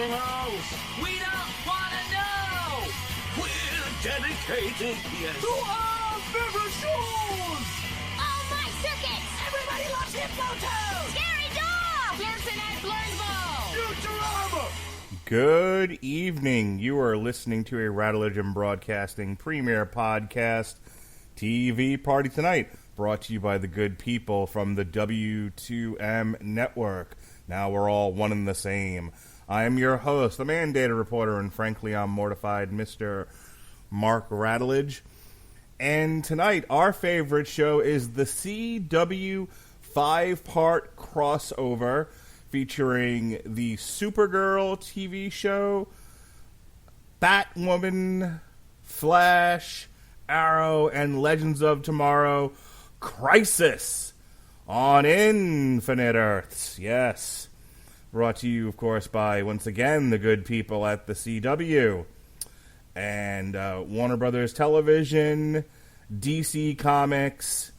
anything else. We don't want to know. We're dedicated, yes, To our favorite shows. Oh, my circuits! Everybody loves Hypnotoad. Scary dog! Dancing at Blazeball. Futurama. Good evening. You are listening to a Radulich Broadcasting premiere podcast, TV Party Tonight, brought to you by the good people from the W2M network. Now we're all one and the same. I am your host, the mandated reporter, and frankly, I'm mortified, Mr. Mark Radulich. And tonight, our favorite show is the CW 5-part crossover featuring the Supergirl TV show, Batwoman, Flash, Arrow, and Legends of Tomorrow, Crisis on Infinite Earths. Yes. Brought to you, of course, by, once again, the good people at the CW. And Warner Brothers Television, DC Comics,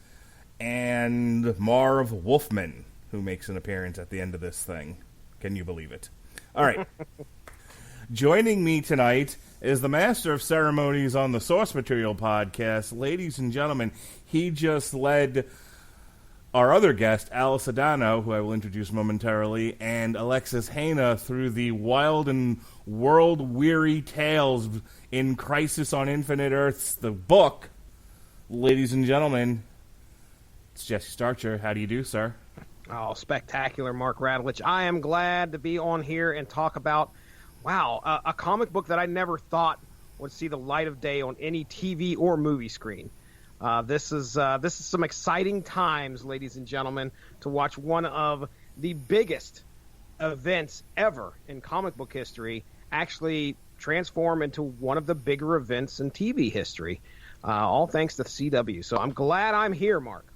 and Marv Wolfman, who makes an appearance at the end of this thing. Can you believe it? All right. Joining me tonight is the master of ceremonies on the Source Material podcast. Ladies and gentlemen, he just led our other guest, Al Sedano, who I will introduce momentarily, and Alexis Haina through the wild and world-weary tales in Crisis on Infinite Earths, the book. Ladies and gentlemen, it's Jesse Starcher. How do you do, sir? Oh, spectacular, Mark Radulich. I am glad to be on here and talk about, a comic book that I never thought would see the light of day on any TV or movie screen. This is some exciting times, ladies and gentlemen, to watch one of the biggest events ever in comic book history actually transform into one of the bigger events in TV history, all thanks to the CW. So I'm glad I'm here, Mark.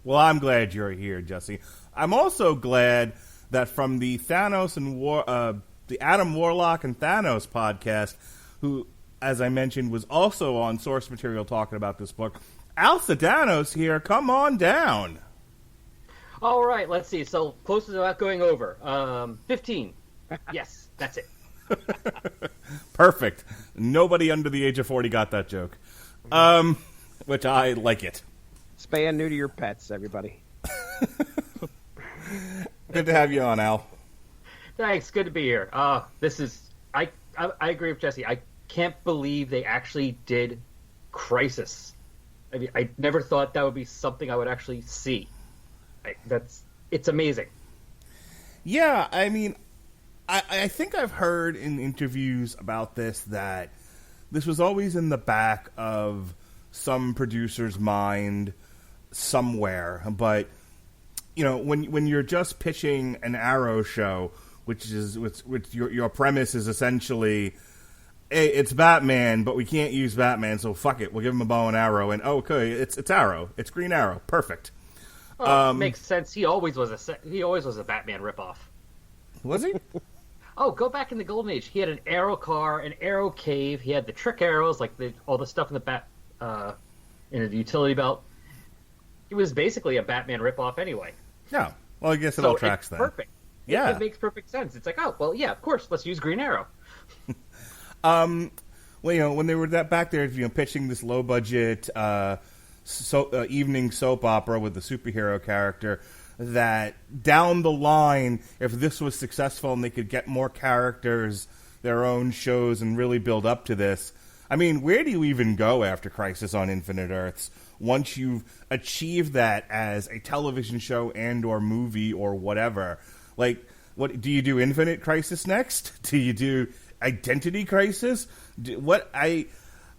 Well, I'm glad you're here, Jesse. I'm also glad that from the Thanos and the Adam Warlock and Thanos podcast, who, as I mentioned, was also on Source Material talking about this book, Al Sedano's here. Come on down. All right, let's see. So, closest without going over. 15. Yes, that's it. Perfect. Nobody under the age of 40 got that joke. Which I like it. Spay and neuter your pets, everybody. Good to have you on, Al. Thanks. Good to be here. This is... I agree with Jesse. I can't believe they actually did Crisis. I mean, I never thought that would be something I would actually see. It's amazing. Yeah, I mean, I think I've heard in interviews about this that this was always in the back of some producer's mind somewhere, but you know, when you're just pitching an Arrow show, which your premise is essentially, hey, it's Batman, but we can't use Batman, so fuck it, we'll give him a bow and arrow, and okay, it's Arrow, it's Green Arrow, perfect. Well, makes sense. He always was a Batman ripoff. Was he? Oh, go back in the Golden Age. He had an Arrow car, an Arrow cave. He had the trick arrows, like all the stuff in the in the utility belt. It was basically a Batman ripoff anyway. Yeah. Well, I guess it all tracks then. Perfect. Yeah. It makes perfect sense. It's like, oh, well, yeah, of course, let's use Green Arrow. Well, you know, when they were back there, you know, pitching this low budget evening soap opera with the superhero character, that down the line, if this was successful and they could get more characters, their own shows, and really build up to this, I mean, where do you even go after Crisis on Infinite Earths once you've achieved that as a television show and or movie or whatever? Like, what do you do? Infinite Crisis next? Do you do Identity Crisis?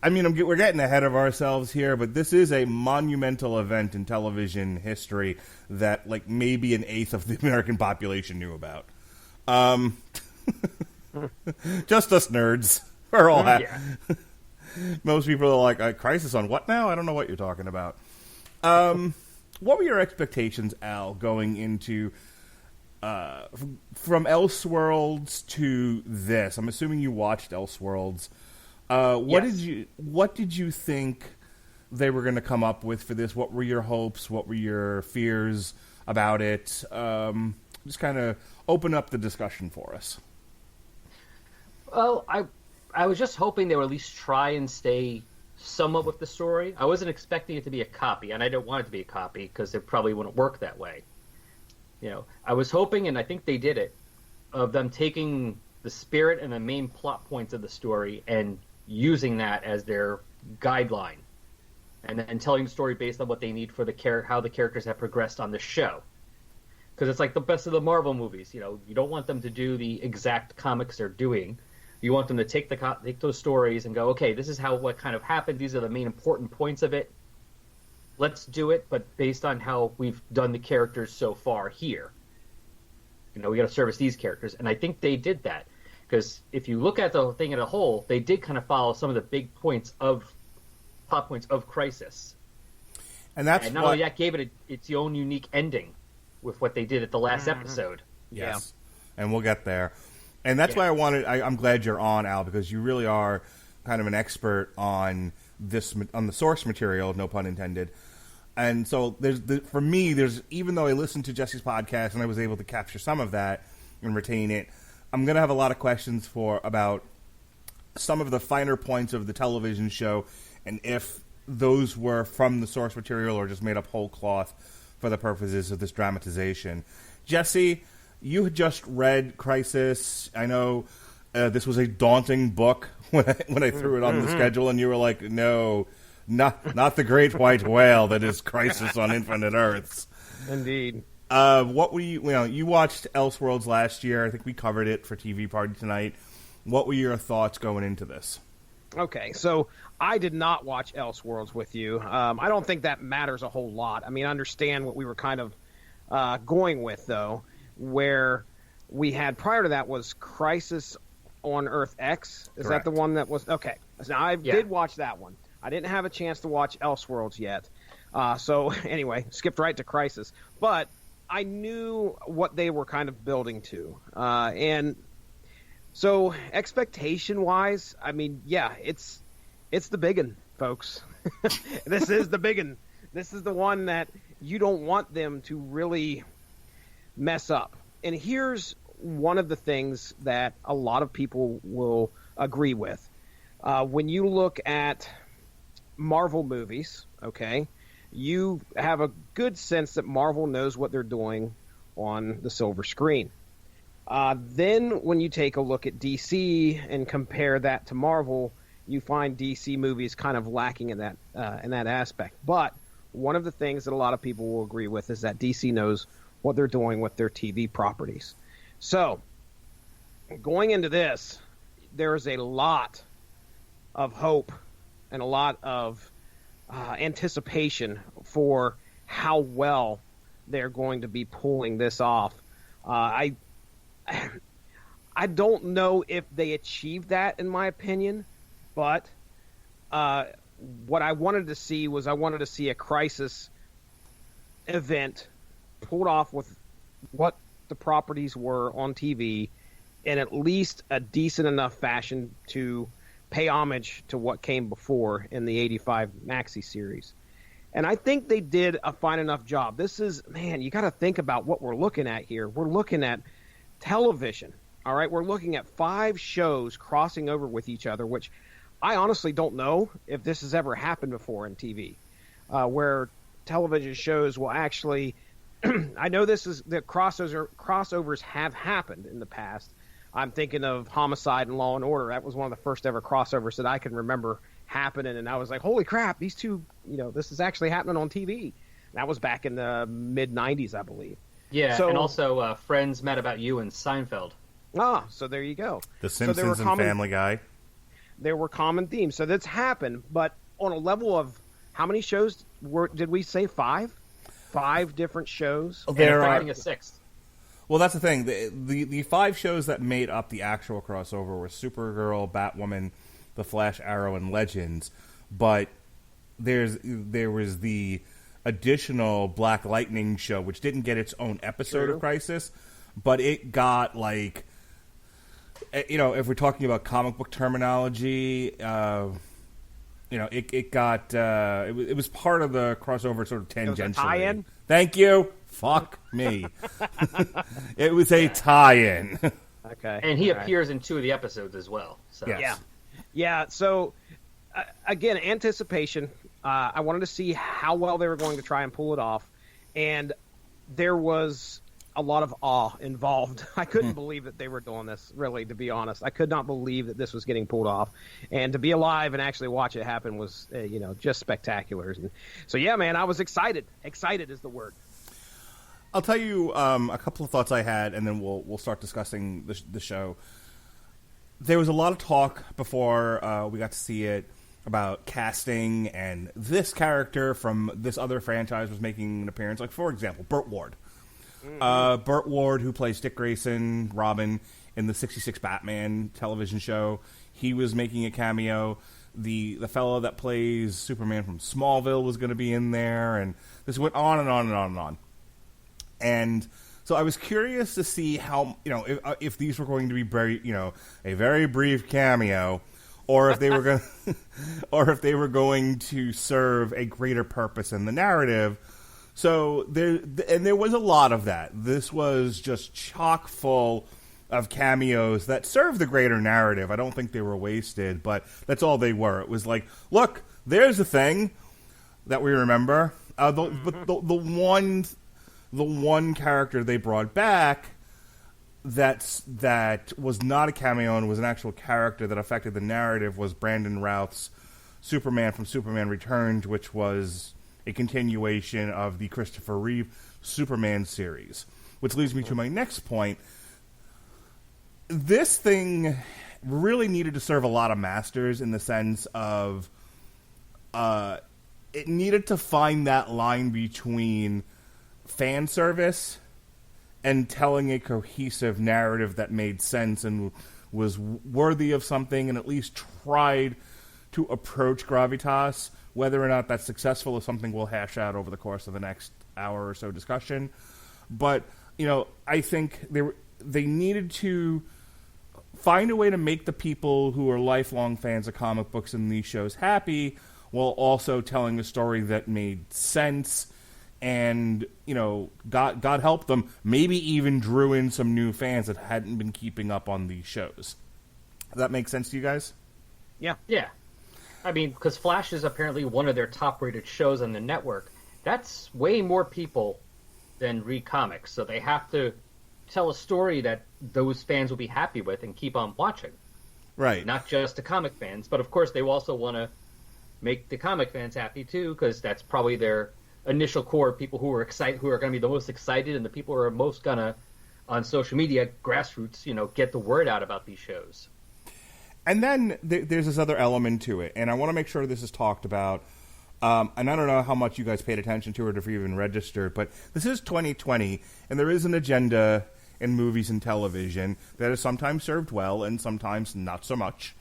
I mean, we're getting ahead of ourselves here, but this is a monumental event in television history that, like, maybe an eighth of the American population knew about. Just us nerds. We're all happy. Yeah. Most people are like, Crisis on what now? I don't know what you're talking about. What were your expectations, Al, going into from Elseworlds to this? I'm assuming you watched Elseworlds. Yes. What did you think they were going to come up with for this? What were your hopes? What were your fears about it? Just kind of open up the discussion for us. Well, I was just hoping they would at least try and stay somewhat with the story. I wasn't expecting it to be a copy, and I didn't want it to be a copy because it probably wouldn't work that way. I was hoping, and I think they did it, of them taking the spirit and the main plot points of the story and using that as their guideline, and then telling the story based on what they need for how the characters have progressed on the show. Because it's like the best of the Marvel movies. You don't want them to do the exact comics they're doing. You want them to take those stories and go, okay, this is what kind of happened. These are the main important points of it. Let's do it, but based on how we've done the characters so far here. We got to service these characters, and I think they did that. Because if you look at the thing as a whole, they did kind of follow some of the big plot points of Crisis. And not only that, gave it its own unique ending with what they did at the last episode. Yes, yeah. And we'll get there. And that's why I'm glad you're on, Al, because you really are kind of an expert on the source material, no pun intended. And so for me, even though I listened to Jesse's podcast and I was able to capture some of that and retain it, I'm going to have a lot of questions about some of the finer points of the television show and if those were from the source material or just made up whole cloth for the purposes of this dramatization. Jesse, you had just read Crisis. I know this was a daunting book when I threw it on the schedule, and you were like, no, not the great white whale that is Crisis on Infinite Earths. Indeed. What were you watched Elseworlds last year. I think we covered it for TV Party tonight. What were your thoughts going into this? Okay, so I did not watch Elseworlds with you. I don't think that matters a whole lot. I mean, I understand what we were kind of going with, though, where we had prior to that was Crisis on Earth X. Is Correct. that the one that was? Okay, so I did watch that one. I didn't have a chance to watch Elseworlds yet. So anyway, skipped right to Crisis. But I knew what they were kind of building to. And so expectation-wise, I mean, yeah, it's the big one, folks. This is the big one. This is the one that you don't want them to really mess up. And here's one of the things that a lot of people will agree with. When you look at Marvel movies, okay, you have a good sense that Marvel knows what they're doing on the silver screen. Then when you take a look at DC and compare that to Marvel, you find DC movies kind of lacking in that aspect. But one of the things that a lot of people will agree with is that DC knows what they're doing with their TV properties. So going into this, there is a lot of hope and a lot of anticipation for how well they're going to be pulling this off. I don't know if they achieved that, in my opinion, but what I wanted to see was a Crisis event pulled off with what the properties were on TV in at least a decent enough fashion to pay homage to what came before in the 85 Maxi series. And I think they did a fine enough job. This is, man, you got to think about what we're looking at here. We're looking at television, all right? We're looking at 5 shows crossing over with each other, which I honestly don't know if this has ever happened before in TV, where television shows will actually I know the crossovers have happened in the past. I'm thinking of Homicide and Law and Order. That was one of the first ever crossovers that I can remember happening, and I was like, holy crap, these two, this is actually happening on TV. That was back in the mid-90s, I believe. Yeah, and also Friends, Mad About You, and Seinfeld. Ah, so there you go. The Simpsons and Family Guy. There were common themes. So that's happened, but on a level of how many shows did we say 5? 5 different shows? They're finding a 6th. Well, that's the thing. The 5 shows that made up the actual crossover were Supergirl, Batwoman, The Flash, Arrow, and Legends. But there was the additional Black Lightning show, which didn't get its own episode of Crisis, but it got, like, if we're talking about comic book terminology, it got it was part of the crossover sort of tangentially. It was a tie-in? Thank you. Fuck me. It was a tie-in. Okay. And he All right. appears in 2 of the episodes as well. So Yes. Yeah. So, again, anticipation. I wanted to see how well they were going to try and pull it off, and there was a lot of awe involved. I couldn't believe that they were doing this, really, to be honest. I could not believe that this was getting pulled off. And to be alive and actually watch it happen was, just spectacular. And so, yeah, man, I was excited. Excited is the word. I'll tell you a couple of thoughts I had, and then we'll start discussing the show. There was a lot of talk before we got to see it about casting, and this character from this other franchise was making an appearance. Like, for example, Burt Ward. Burt Ward, who plays Dick Grayson, Robin, in the 66 Batman television show. He was making a cameo. The fellow that plays Superman from Smallville was going to be in there, and this went on and on and on and on. And so I was curious to see how, if these were going to be a very brief cameo, or if they were going, or if they were going to serve a greater purpose in the narrative. So there was a lot of that. This was just chock full of cameos that served the greater narrative. I don't think they were wasted, but that's all they were. It was like, look, there's a thing that we remember. But the one character they brought back that was not a cameo and was an actual character that affected the narrative was Brandon Routh's Superman from Superman Returns, which was a continuation of the Christopher Reeve Superman series. Which leads me to my next point. This thing really needed to serve a lot of masters in the sense of it needed to find that line between fan service and telling a cohesive narrative that made sense and was worthy of something and at least tried to approach gravitas. Whether or not that's successful is something we'll hash out over the course of the next hour or so discussion. But, I think they needed to find a way to make the people who are lifelong fans of comic books and these shows happy while also telling a story that made sense. And, God help them, maybe even drew in some new fans that hadn't been keeping up on these shows. Does that make sense to you guys? Yeah. Yeah. I mean, because Flash is apparently one of their top-rated shows on the network. That's way more people than read comics. So they have to tell a story that those fans will be happy with and keep on watching. Right. Not just the comic fans, but of course they also want to make the comic fans happy too, because that's probably their initial core people who are excited, who are going to be the most excited, and the people who are most gonna on social media, grassroots, get the word out about these shows. And then there's this other element to it, and I want to make sure this is talked about. And I don't know how much you guys paid attention to it, if you even registered, but this is 2020, and there is an agenda in movies and television that is sometimes served well and sometimes not so much.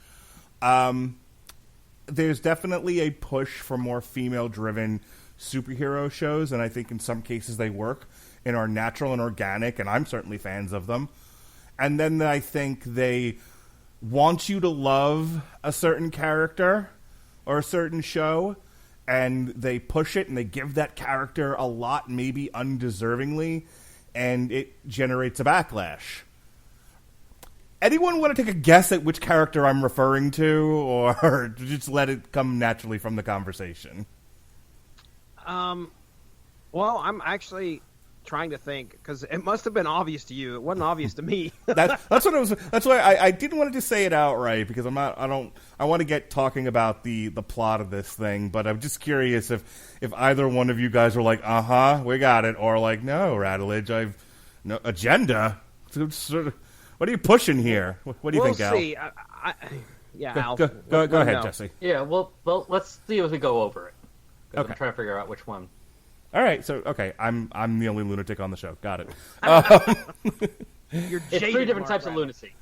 There's definitely a push for more female-driven superhero shows, and I think in some cases they work and are natural and organic, and I'm certainly fans of them. And then I think they want you to love a certain character or a certain show, and they push it and they give that character a lot, maybe undeservingly, and it generates a backlash. Anyone want to take a guess at which character I'm referring to, or just let it come naturally from the conversation? Well, I'm actually trying to think, because it must have been obvious to you. It wasn't obvious to me. That's what it was. That's why I didn't want to just say it outright, because I want to get talking about the plot of this thing, but I'm just curious if either one of you guys were like, we got it, or like, no, Radulich, I've no agenda. What are you pushing here? What do you think, Al? We'll see. Al. Go ahead, Jesse. Yeah, well, let's see as we go over it. Okay. I'm trying to figure out which one. All right, so I'm the only lunatic on the show. Got it. You're It's jaded, 3 different Mark types of Radulich. lunacy.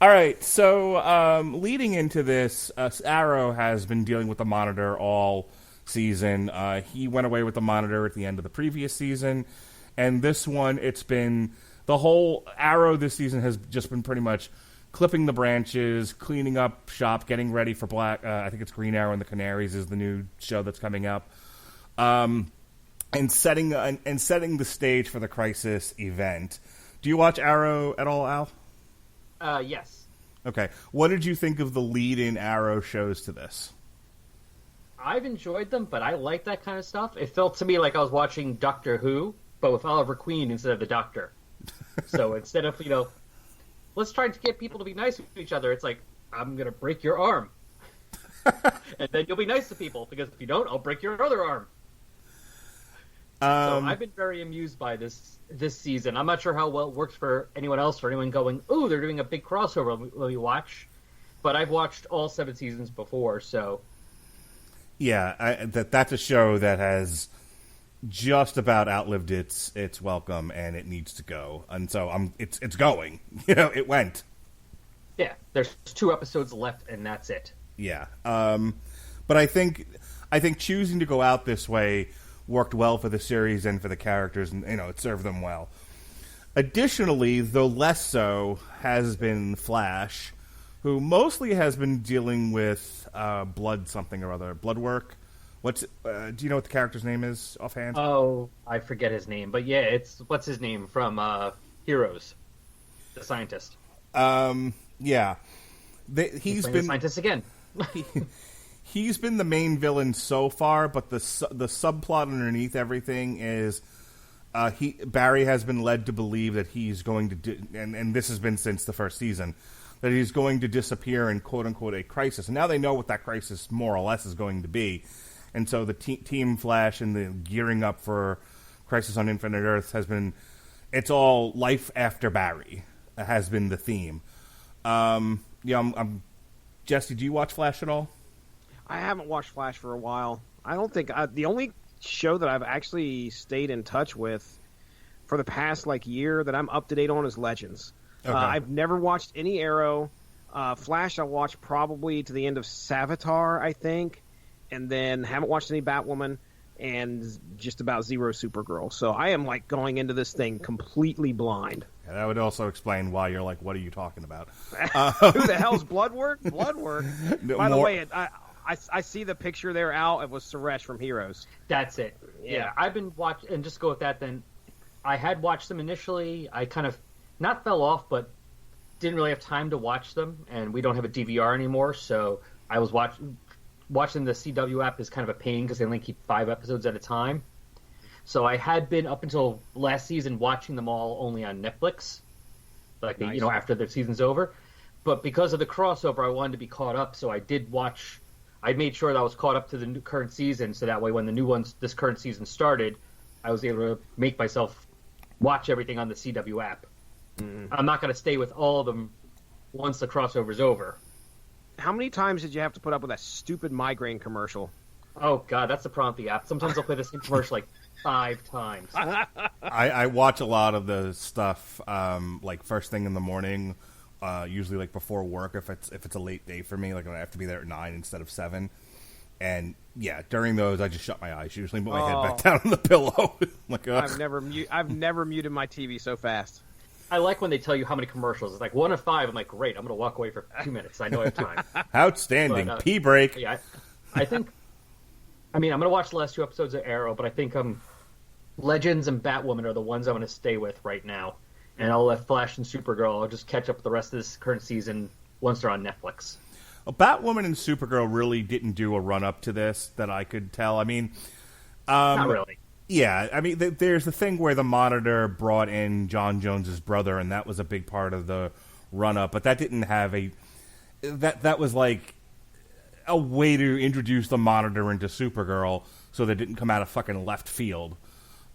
All right, so leading into this, Arrow has been dealing with the Monitor all season. He went away with the Monitor at the end of the previous season, and this one, it's been the whole Arrow this season has just been pretty much clipping the branches, cleaning up shop, getting ready for Black. I think it's Green Arrow and the Canaries is the new show that's coming up, and setting the stage for the Crisis event. Do you watch Arrow at all, Al? Yes. Okay. What did you think of the lead-in Arrow shows to this? I've enjoyed them, but I like that kind of stuff. It felt to me like I was watching Doctor Who, but with Oliver Queen instead of the Doctor. So instead of, let's try to get people to be nice to each other, it's like, I'm going to break your arm. And then you'll be nice to people, because if you don't, I'll break your other arm. So I've been very amused by this season. I'm not sure how well it works for anyone else, for anyone going, ooh, they're doing a big crossover, let me watch. But I've watched all 7 seasons before, so... Yeah, that's a show that has just about outlived its welcome, and it needs to go. And so it's going. It went. Yeah, there's 2 episodes left, and that's it. Yeah, but I think choosing to go out this way worked well for the series and for the characters, and it served them well. Additionally, though less so, has been Flash, who mostly has been dealing with blood something or other, blood work. Do you know what the character's name is offhand? Oh, I forget his name, but yeah, it's what's his name from Heroes, the scientist. Yeah, he's been the scientist again. He's been the main villain so far, but the subplot underneath everything is Barry has been led to believe that he's going to and this has been since the first season, that he's going to disappear in quote-unquote a crisis. And now they know what that crisis more or less is going to be. And so the Team Flash and the gearing up for Crisis on Infinite Earths has been, it's all life after Barry has been the theme. Jesse, do you watch Flash at all? I haven't watched Flash for a while. I don't think the only show that I've actually stayed in touch with for the past year that I'm up to date on is Legends. Okay. I've never watched any Arrow. Flash I watched probably to the end of Savitar, I think, and then haven't watched any Batwoman and just about zero Supergirl. So I am going into this thing completely blind. Yeah, that would also explain why you're like, what are you talking about? Who the hell's Bloodwork? Bloodwork. By the way, I see the picture there, Al. It was Suresh from Heroes. That's it. Yeah, I've been watching, and just go with that then. I had watched them initially. I kind of not fell off, but didn't really have time to watch them, and we don't have a DVR anymore, so I was watching the CW app is kind of a pain because they only keep 5 episodes at a time. So I had been up until last season watching them all only on Netflix, nice. After the season's over. But because of the crossover, I wanted to be caught up, so I did watch. I made sure that I was caught up to the current season, so that way when the new ones, this current season started, I was able to make myself watch everything on the CW app. Mm. I'm not going to stay with all of them once the crossover's over. How many times did you have to put up with that stupid migraine commercial? Oh, God, that's the problem with the app. Sometimes I'll play the same commercial 5 times. I watch a lot of the stuff first thing in the morning, usually before work if it's a late day for me, when I have to be there at 9 instead of 7. And yeah, during those I just shut my eyes. Usually put my head back down on the pillow. I've never muted my TV so fast. I like when they tell you how many commercials. It's 1 of 5. I'm like, great. I'm going to walk away for 2 minutes. I know I have time. Outstanding. Pee break. Yeah, I think. I'm going to watch the last 2 episodes of Arrow, but I think Legends and Batwoman are the ones I'm going to stay with right now. And I'll let Flash and Supergirl, I'll just catch up with the rest of this current season once they're on Netflix. Well, Batwoman and Supergirl really didn't do a run-up to this that I could tell. Not really. Yeah, there's the thing where the Monitor brought in John Jones's brother, and that was a big part of the run-up, but that didn't have that was a way to introduce the Monitor into Supergirl so they didn't come out of fucking left field.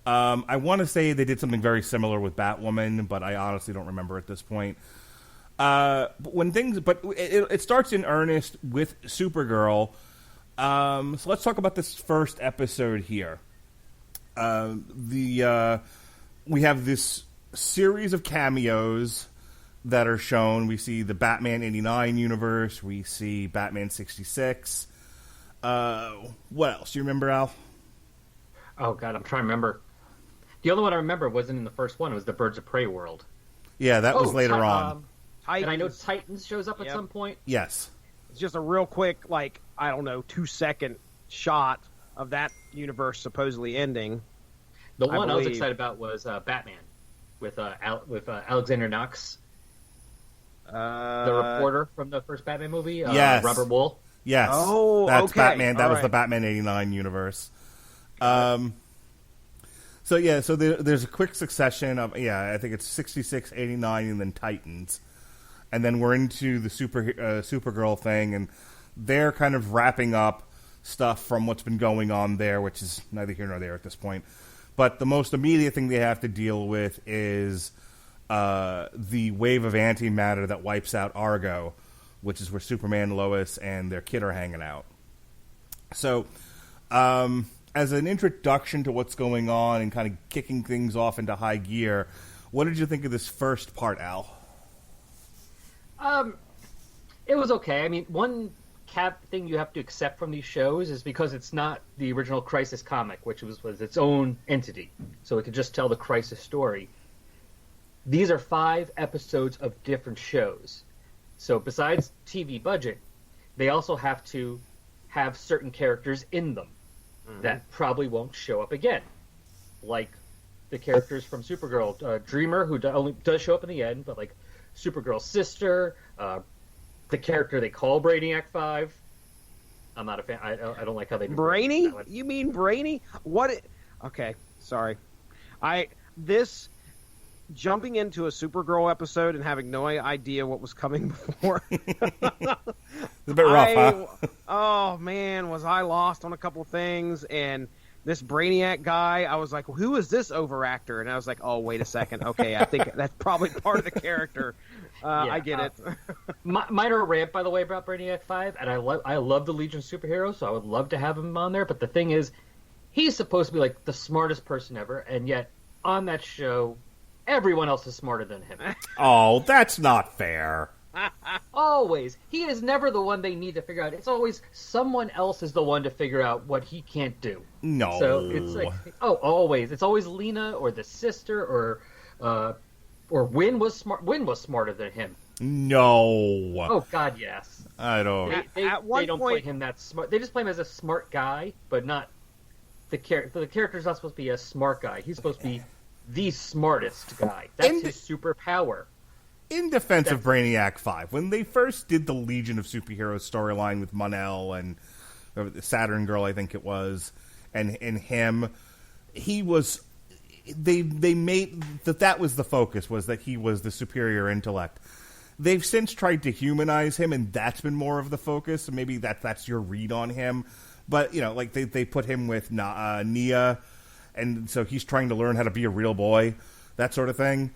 I want to say they did something very similar with Batwoman, but I honestly don't remember at this point. But it starts in earnest with Supergirl. So let's talk about this first episode here. We have this series of cameos that are shown. We see the Batman 89 universe. We see Batman 66. What else? Do you remember, Al? Oh, God, I'm trying to remember. The only one I remember wasn't in the first one. It was the Birds of Prey world. Yeah, that was later on. And I know Titans shows up at some point. Yes. It's just a real quick, 2-second shot of that universe supposedly ending. The one I was excited about was Batman. with Alexander Knox, the reporter from the first Batman movie. Yes. Robert Wool. Yes. Oh, that's okay. Batman. That All was right. the Batman '89 universe. So there's a quick succession of I think it's 66, 89, and then Titans, and then we're into the Supergirl thing, and they're kind of wrapping up stuff from what's been going on there, which is neither here nor there at this point. But the most immediate thing they have to deal with is the wave of antimatter that wipes out Argo, which is where Superman, Lois, and their kid are hanging out. So, as an introduction to what's going on and kind of kicking things off into high gear, what did you think of this first part, Al? It was okay. I mean, one thing you have to accept from these shows is because it's not the original Crisis comic, which was its own entity, so it could just tell the Crisis story. These are 5 episodes of different shows. So besides TV budget, they also have to have certain characters in them that probably won't show up again. Like the characters from Supergirl, Dreamer, who only does show up in the end, but like Supergirl's sister, the character they call Brainiac 5. I'm not a fan. I don't like how they do Brainy? that one. You mean Brainy? Okay, sorry. Jumping into a Supergirl episode and having no idea what was coming before. It's a bit rough, huh? Oh, man, was I lost on a couple things. And this Brainiac guy, I was like, well, who is this overactor? And I was like, oh, wait a second. Okay, I think that's probably part of the character. I get it. Minor rant, by the way, about Brainiac 5, and I love the Legion superhero, so I would love to have him on there. But the thing is, he's supposed to be like the smartest person ever, and yet on that show, everyone else is smarter than him. Oh, that's not fair. Always. He is never the one they need to figure out. It's always someone else is the one to figure out what he can't do. No. So it's like, always. It's always Lena or the sister or Wynn was smart. Wynn was smarter than him. No. Oh God, yes. I don't. They don't play him that smart. They just play him as a smart guy, but not the character. The character's not supposed to be a smart guy. He's supposed to be the smartest guy. That's his superpower. In defense of Brainiac 5, when they first did the Legion of Superheroes storyline with Mon-El and the Saturn Girl, I think it was, and him, he was. They made that was the focus, was that he was the superior intellect. They've since tried to humanize him, and that's been more of the focus. So maybe that's your read on him. But like they put him with Nia, and so he's trying to learn how to be a real boy, that sort of thing.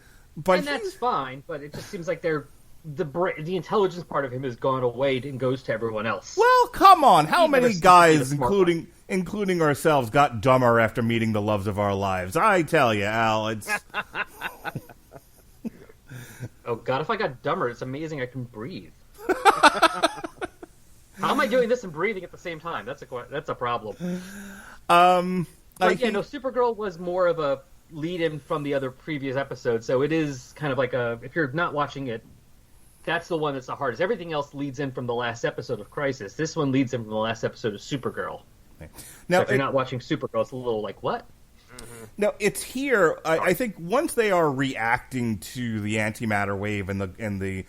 And that's fine, but it just seems like the intelligence part of him has gone away and goes to everyone else. Well, come on. How many guys, including ourselves, got dumber after meeting the loves of our lives? I tell you, Al, it's... Oh, God, if I got dumber, it's amazing I can breathe. How am I doing this and breathing at the same time? That's a problem. Supergirl was more of a lead-in from the other previous episodes, so it is kind of like if you're not watching it, that's the one that's the hardest. Everything else leads in from the last episode of Crisis. This one leads in from the last episode of Supergirl. Now, so if you're not watching Supergirl, it's a little like, what? Mm-hmm. Now, it's here. I think once they are reacting to the antimatter wave and the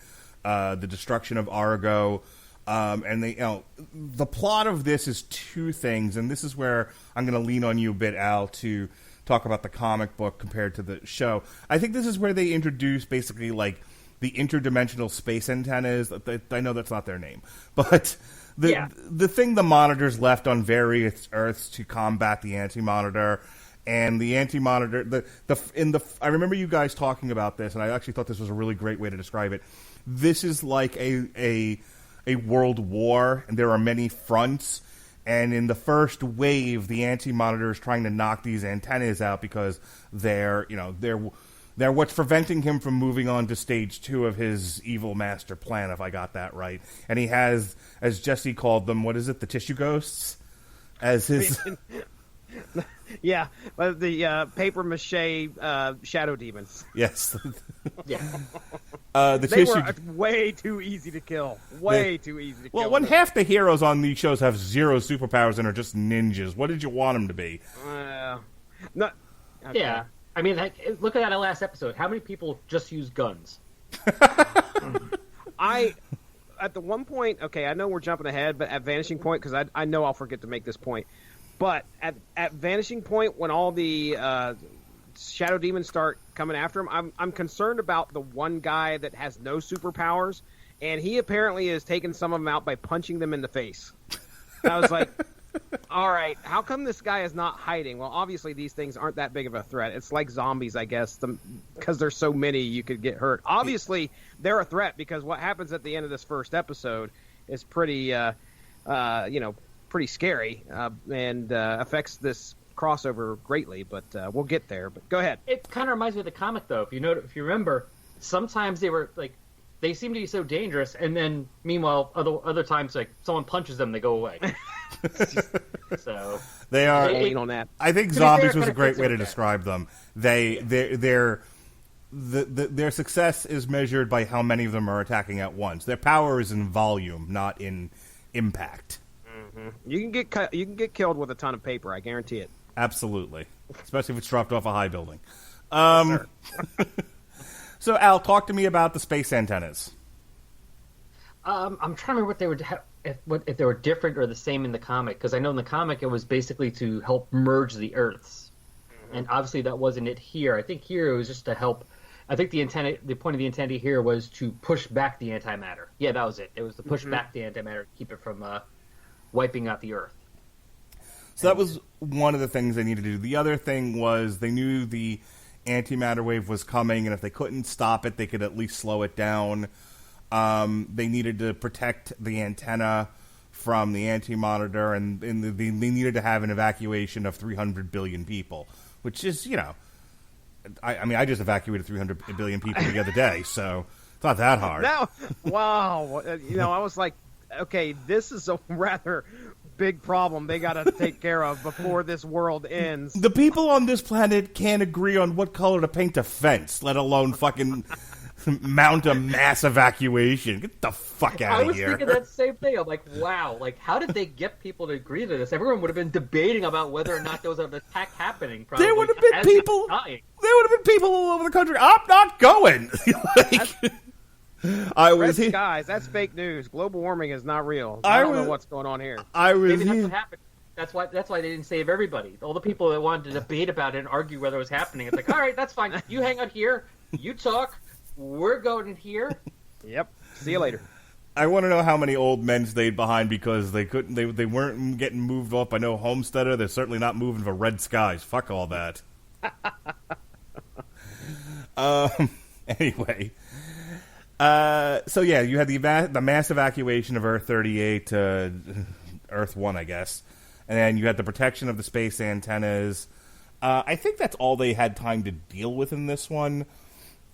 destruction of Argo, and the plot of this is 2 things, and this is where I'm going to lean on you a bit, Al, to talk about the comic book compared to the show. I think this is where they introduce basically like the interdimensional space antennas. I know that's not their name, but the thing the Monitors left on various Earths to combat the Anti-Monitor, and the Anti-Monitor. I remember you guys talking about this, and I actually thought this was a really great way to describe it. This is like a world war, and there are many fronts. And in the first wave, the Anti-Monitor is trying to knock these antennas out because they're what's preventing him from moving on to stage 2 of his evil master plan, if I got that right. And he has, as Jesse called them, what is it, the tissue ghosts? As his... Yeah, the paper mache shadow demons. Yes. Yeah. They were way too easy to kill. Too easy to kill. Well, when half the heroes on these shows have 0 superpowers and are just ninjas, what did you want them to be? No. Okay. Yeah. I mean, look at that last episode. How many people just use guns? At the one point, okay, I know we're jumping ahead, but at Vanishing Point, because I know I'll forget to make this point, but at Vanishing Point, when all the shadow demons start coming after him, I'm concerned about the one guy that has no superpowers, and he apparently is taking some of them out by punching them in the face. I was like, all right, how come this guy is not hiding? Well, obviously these things aren't that big of a threat. It's like zombies, I guess, because there's so many you could get hurt. Obviously, they're a threat because what happens at the end of this first episode is pretty, pretty scary and affects this crossover greatly. But we'll get there. But go ahead. It kind of reminds me of the comic, though. If you remember, sometimes they seem to be so dangerous, and then meanwhile, other times, like someone punches them, they go away. So they are. On that. I think zombies was a great way to describe them. Their success is measured by how many of them are attacking at once. Their power is in volume, not in impact. Mm-hmm. You can get killed with a ton of paper. I guarantee it. Absolutely, especially if it's dropped off a high building. So, Al, talk to me about the space antennas. I'm trying to remember what they were if they were different or the same in the comic, because I know in the comic it was basically to help merge the Earths, and obviously that wasn't it here. I think here it was just to help. I think the point of the antenna here was to push back the antimatter. Yeah, that was it. It was to push back the antimatter to keep it from wiping out the Earth. So that was one of the things they needed to do. The other thing was they knew the antimatter wave was coming, and if they couldn't stop it, they could at least slow it down. They needed to protect the antenna from the anti-monitor, and they needed to have an evacuation of 300 billion people, which is, I just evacuated 300 billion people the other day, so it's not that hard. Wow. I was like, okay, this is a rather big problem they got to take care of before this world ends. The people on this planet can't agree on what color to paint a fence, let alone fucking mount a mass evacuation. Get the fuck out of here. I was thinking that same thing. I'm like, wow, how did they get people to agree to this? Everyone would have been debating about whether or not there was an attack happening. Probably. There would have been people. There would have been people all over the country. I'm not going. Guys, that's fake news. Global warming is not real. I don't know what's going on here. Maybe that's what happened. That's why they didn't save everybody. All the people that wanted to debate about it and argue whether it was happening. It's like, all right, that's fine. You hang out here. You talk. We're going in here. Yep. See you later. I want to know how many old men stayed behind because they couldn't. They weren't getting moved off. I know Homesteader. They're certainly not moving for red skies. Fuck all that. Anyway. So yeah, you had the mass evacuation of Earth 38 to Earth 1, I guess, and then you had the protection of the space antennas. I think that's all they had time to deal with in this one.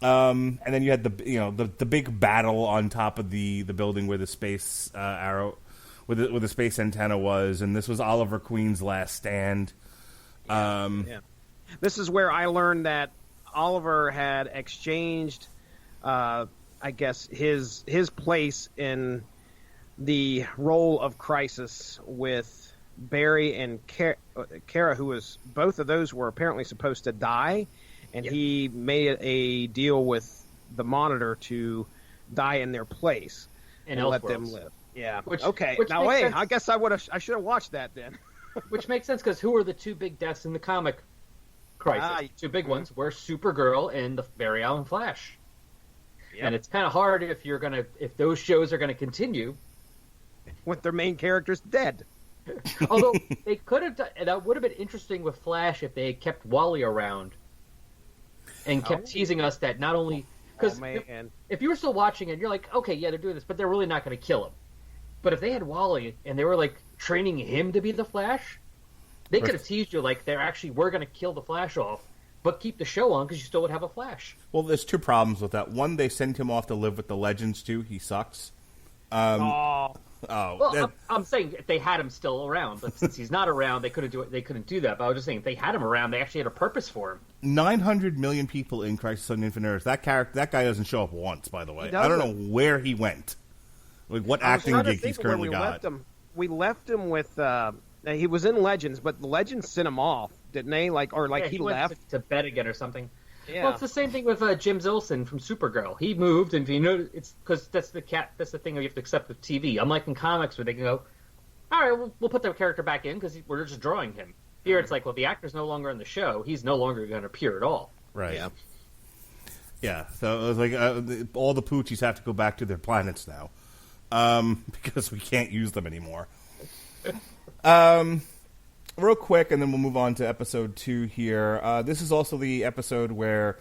And then you had the big battle on top of the building where the space arrow, where the space antenna was, and this was Oliver Queen's last stand. Yeah. This is where I learned that Oliver had exchanged. I guess his place in the role of Crisis with Barry and Kara, who was both of those were apparently supposed to die, and he made a deal with the Monitor to die in their place and let them live. Yeah. Which now wait, sense. I guess I should have watched that then. Which makes sense because who are the two big deaths in the comic Crisis? Two big ones were Supergirl and the Barry Allen Flash. Yep. And it's kind of hard if those shows are gonna continue with their main characters dead. Although they could have done, that would have been interesting with Flash if they had kept Wally around and kept teasing us that not only because if you were still watching and you're like, okay, yeah, they're doing this, but they're really not going to kill him. But if they had Wally and they were like training him to be the Flash, they could have teased you like we're going to kill the Flash off. But keep the show on because you still would have a Flash. Well, there's two problems with that. One, they sent him off to live with the Legends too. He sucks. Well, I'm saying if they had him still around, but since he's not around, they couldn't do it. They couldn't do that. But I was just saying if they had him around, they actually had a purpose for him. 900 million people in Crisis on Infinite Earths. That guy doesn't show up once. By the way, I don't know where he went. Like what acting gig he's currently got. We left him with. He was in Legends, but the Legends sent him off didn't they? He went left to bed again or something. Yeah. Well, it's the same thing with Jim Zilson from Supergirl. He moved, and it's because that's the thing you have to accept with TV. Unlike in comics, where they can go, all right, we'll put the character back in because we're just drawing him. Here, it's like, well, the actor's no longer in the show. He's no longer going to appear at all. Right. Yeah. Yeah. So it was like all the Poochies have to go back to their planets now, because we can't use them anymore. Real quick, and then we'll move on to episode 2 here. This is also the episode where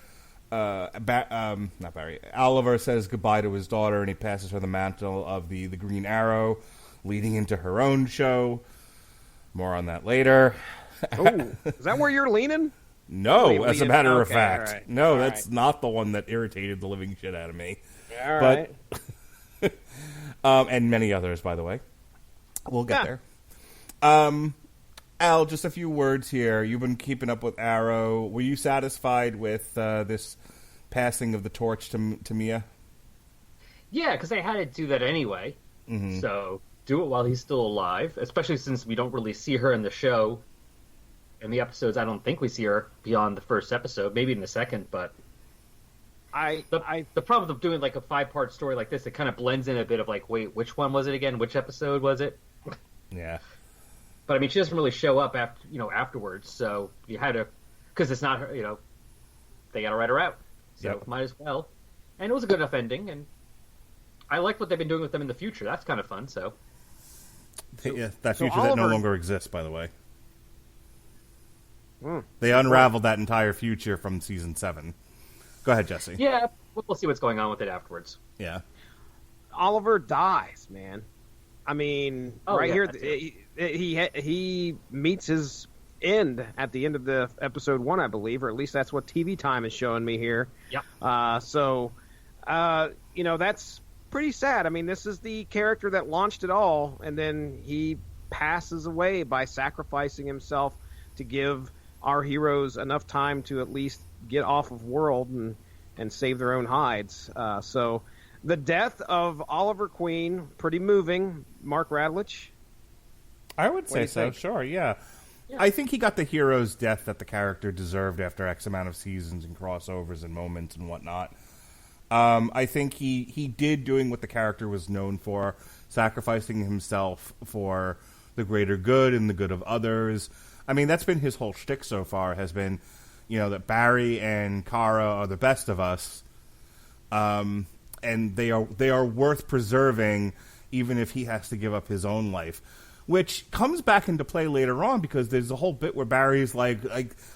not Barry, Oliver says goodbye to his daughter, and he passes her the mantle of the Green Arrow, leading into her own show. More on that later. Oh, is that where you're leaning? No, as a matter of Okay, fact. all right. No, All that's right. not the one that irritated the living shit out of me. All right. And many others, by the way. We'll get there. Al, just a few words here. You've been keeping up with Arrow. Were you satisfied with this passing of the torch to Mia? Yeah, because they had to do that anyway. Mm-hmm. So do it while he's still alive, especially since we don't really see her in the show. In the episodes, I don't think we see her beyond the first episode, maybe in the second, but the problem with doing like a 5-part story like this, it kind of blends in a bit of like, wait, which one was it again? Which episode was it? Yeah. But I mean, she doesn't really show up afterwards, so you had to, because it's not her, they got to write her out, so might as well. And it was a good enough ending, and I like what they've been doing with them in the future. That's kind of fun. So, Yeah, that so future that no Oliver- longer exists, by the way. They unraveled that entire future from season 7. Go ahead, Jesse. yeah, we'll see what's going on with it afterwards. Yeah. Oliver dies, man. I mean, here he meets his end at the end of the episode 1, I believe, or at least that's what TV Time is showing me here. Yep. That's pretty sad. I mean, this is the character that launched it all, and then he passes away by sacrificing himself to give our heroes enough time to at least get off of world and save their own hides. So the death of Oliver Queen, pretty moving. Mark Radulich? I would say you so, think? sure, yeah. I think he got the hero's death that the character deserved after X amount of seasons and crossovers and moments and whatnot. I think he did doing what the character was known for, sacrificing himself for the greater good and the good of others. I mean, that's been his whole shtick so far, has been, that Barry and Kara are the best of us, and they are worth preserving, even if he has to give up his own life. Which comes back into play later on, because there's a whole bit where Barry's like,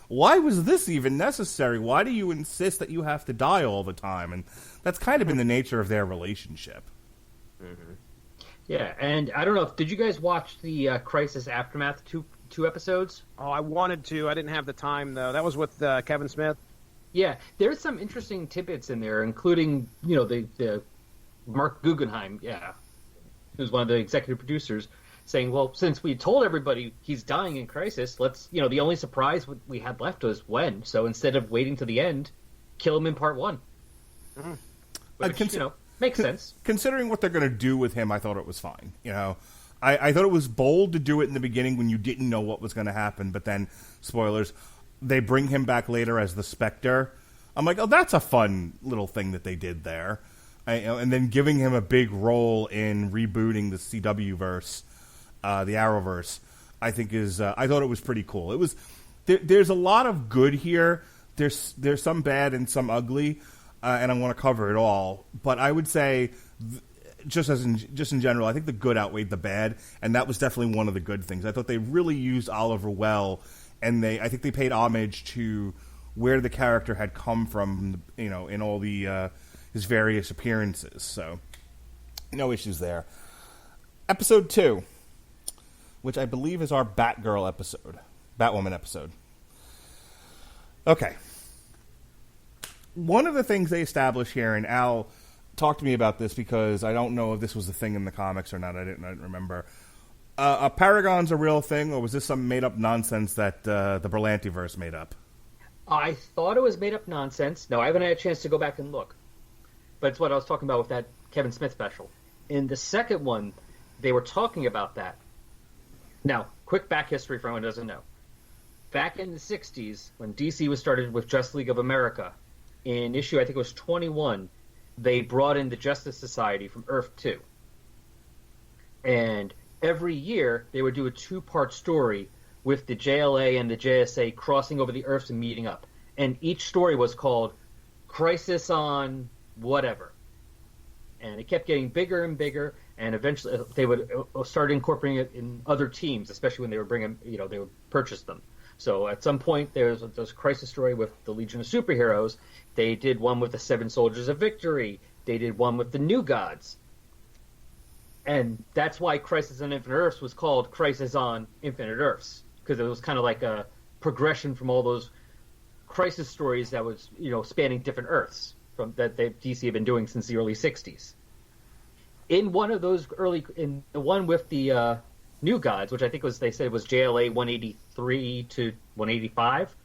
why was this even necessary? Why do you insist that you have to die all the time? And that's kind of been the nature of their relationship. Mm-hmm. Yeah, and I don't know, did you guys watch the Crisis Aftermath two episodes? Oh, I wanted to. I didn't have the time, though. That was with Kevin Smith. Yeah, there's some interesting tidbits in there, including, the Mark Guggenheim, who's one of the executive producers, saying, well, since we told everybody he's dying in Crisis, let's, the only surprise we had left was when. So instead of waiting to the end, kill him in part 1. Mm-hmm. Which, makes sense. Considering what they're going to do with him, I thought it was fine. I thought it was bold to do it in the beginning when you didn't know what was going to happen, but then, spoilers, they bring him back later as the Spectre. I'm like, oh, that's a fun little thing that they did there. And then giving him a big role in rebooting the CW-verse, the Arrowverse, I think is, I thought it was pretty cool. It was, there's a lot of good here. There's some bad and some ugly, and I want to cover it all. But I would say, just in general, I think the good outweighed the bad, and that was definitely one of the good things. I thought they really used Oliver well, and I think they paid homage to where the character had come from, in all the his various appearances. So, no issues there. Episode 2, which I believe is our Batwoman episode. Okay. One of the things they establish here, and Al talked to me about this because I don't know if this was a thing in the comics or not. I didn't remember. Are Paragons a real thing, or was this some made-up nonsense that the Berlantiverse made up? I thought it was made-up nonsense. No, I haven't had a chance to go back and look. But it's what I was talking about with that Kevin Smith special. In the second one, they were talking about that. Now, quick back history for anyone who doesn't know. back in the 60s, when DC was started with Justice League of America, in issue, I think it was 21, they brought in the Justice Society from Earth 2. And every year, they would do a 2-part story with the JLA and the JSA crossing over the Earths and meeting up. And each story was called Crisis on whatever. And it kept getting bigger and bigger, and eventually they would start incorporating it in other teams, especially when they were they would purchase them. So at some point, there was a Crisis story with the Legion of Superheroes. They did one with the Seven Soldiers of Victory. They did one with the New Gods. And that's why Crisis on Infinite Earths was called Crisis on Infinite Earths, because it was kind of like a progression from all those Crisis stories that was, spanning different Earths that DC had been doing since the early 60s. In one of those in the one with the New Gods, which I think they said was JLA 183 to 185,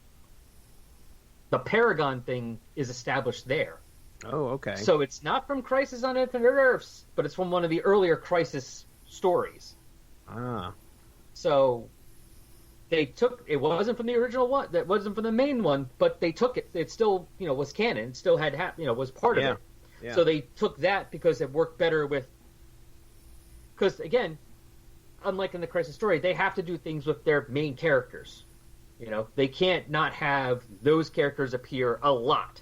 the Paragon thing is established there. Oh, okay. So it's not from Crisis on Infinite Earths, but it's from one of the earlier Crisis stories. Ah. So it wasn't from the original one, that wasn't from the main one, but they took it. It still, was canon. It still had, was part of it. Yeah. So they took that because it worked better because again, unlike in the Crisis story, they have to do things with their main characters. They can't not have those characters appear a lot.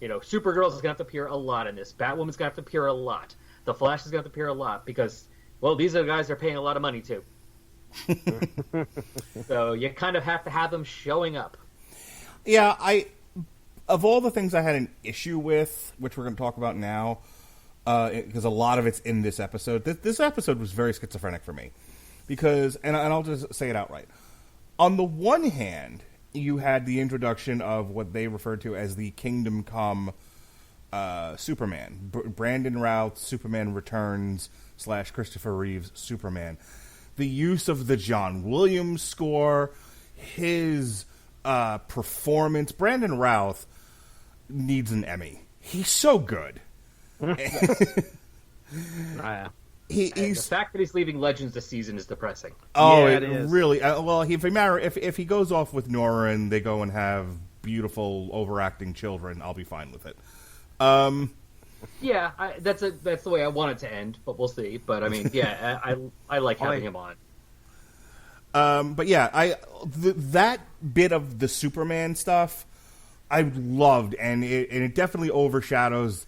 Supergirl is going to have to appear a lot in this. Batwoman's going to have to appear a lot. The Flash is going to have to appear a lot because, well, these are the guys they're paying a lot of money to. So you kind of have to have them showing up. Yeah, of all the things I had an issue with, which we're going to talk about now, because a lot of it's in this episode. This episode was very schizophrenic for me because, and I'll just say it outright. On the one hand, you had the introduction of what they referred to as the Kingdom Come Superman. Brandon Routh, Superman Returns / Christopher Reeve's Superman. The use of the John Williams score, his performance. Brandon Routh needs an Emmy. He's so good. The fact that he's leaving Legends this season is depressing. Oh, yeah, it is. Really. Well, if he goes off with Nora and they go and have beautiful overacting children, I'll be fine with it. Yeah, that's the way I want it to end, but we'll see. But I mean, yeah, I like having him on. But yeah, that bit of the Superman stuff I loved, and it definitely overshadows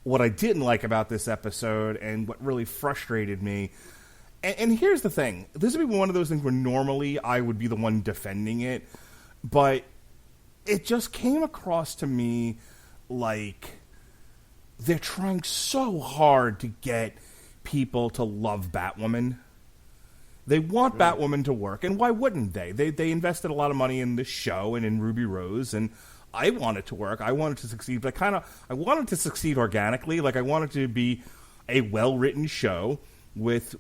what I didn't like about this episode and what really frustrated me. And here's the thing. This would be one of those things where normally I would be the one defending it, but it just came across to me like they're trying so hard to get people to love Batwoman. They want Batwoman to work, and why wouldn't they? They invested a lot of money in this show and in Ruby Rose, and I want it to work. I want it to succeed, but I want it to succeed organically. Like, I want it to be a well-written show with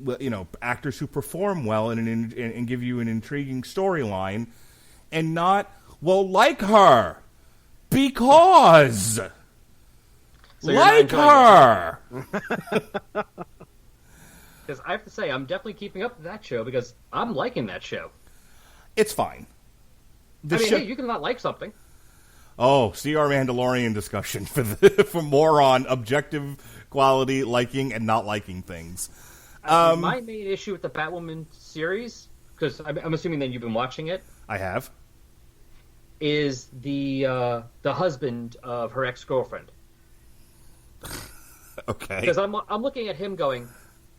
actors who perform well and give you an intriguing storyline, and not, well, like her because like her. Because I have to say, I'm definitely keeping up with that show because I'm liking that show. It's fine. Hey, you can not like something. Oh, see our Mandalorian discussion for more on objective quality, liking and not liking things. My main issue with the Batwoman series, because I'm assuming that you've been watching it. I have. Is the husband of her ex-girlfriend. Okay. Because I'm looking at him going,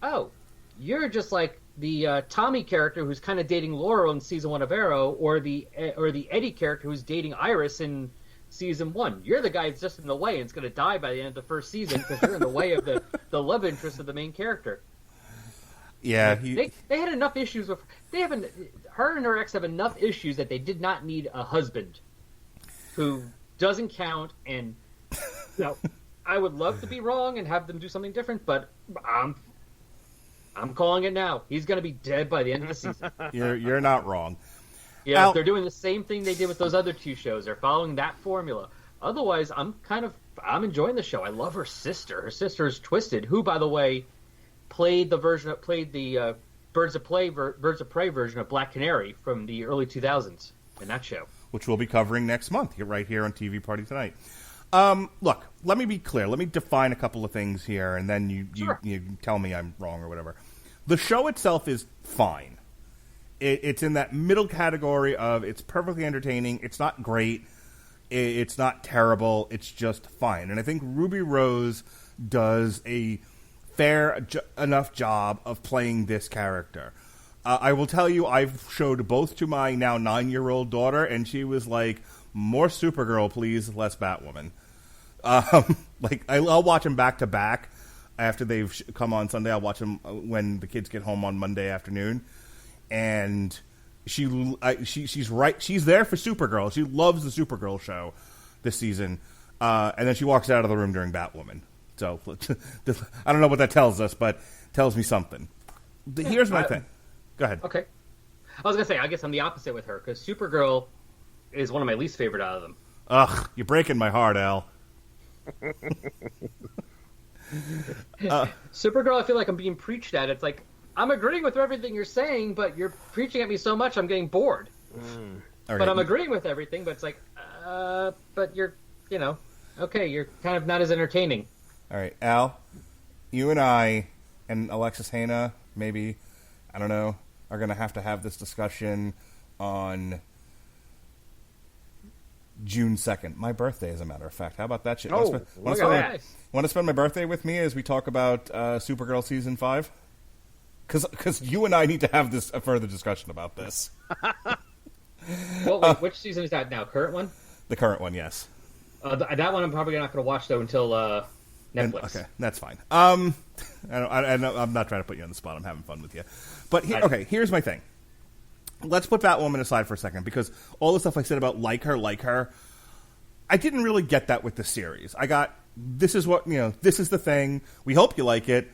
oh, you're just like the Tommy character who's kind of dating Laurel in season 1 of Arrow, or the Eddie character who's dating Iris in season 1. You're the guy that's just in the way and is going to die by the end of the first season because you're in the way of the love interest of the main character. Yeah, they had enough issues with her and her ex have enough issues that they did not need a husband who doesn't count. And I would love to be wrong and have them do something different, but I'm calling it now. He's going to be dead by the end of the season. You're not wrong. Yeah, they're doing the same thing they did with those other 2 shows. They're following that formula. Otherwise, I'm enjoying the show. I love her sister. Her sister is Twisted, who, by the way, played the Birds of Prey version of Black Canary from the early 2000s. in that show. Which we'll be covering next month, right here on TV Party Tonight. Look, let me be clear. Let me define a couple of things here, and then you tell me I'm wrong or whatever. The show itself is fine. It's in that middle category of it's perfectly entertaining. It's not great. It's not terrible. It's just fine. And I think Ruby Rose does a fair enough job of playing this character. I will tell you, I've showed both to my now 9-year-old daughter, and she was like, more Supergirl, please, less Batwoman. I'll watch them back to back after they've come on Sunday. I'll watch them when the kids get home on Monday afternoon. And she's right. She's there for Supergirl. She loves the Supergirl show this season. And then she walks out of the room during Batwoman. So I don't know what that tells us, but tells me something. Here's my thing. Go ahead. Okay. I was going to say, I guess I'm the opposite with her, because Supergirl is one of my least favorite out of them. Ugh, you're breaking my heart, Al. Supergirl, I feel like I'm being preached at. It's like, I'm agreeing with everything you're saying, but you're preaching at me so much I'm getting bored. But I'm agreeing with everything, but it's like, but you're, okay, you're kind of not as entertaining. All right, Al, you and I and Alexis Hana, maybe, I don't know, are going to have this discussion on June 2nd. My birthday, as a matter of fact. How about that shit? Want to spend my birthday with me as we talk about Supergirl Season 5? Because you and I need to have a further discussion about this. Well, wait, which season is that now? Current one? The current one, yes. That one I'm probably not going to watch, though, until Netflix. Okay, that's fine. I'm not trying to put you on the spot. I'm having fun with you. But, here's my thing. Let's put Batwoman aside for a second, because all the stuff I said about like her, I didn't really get that with the series. I got, this is the thing. We hope you like it.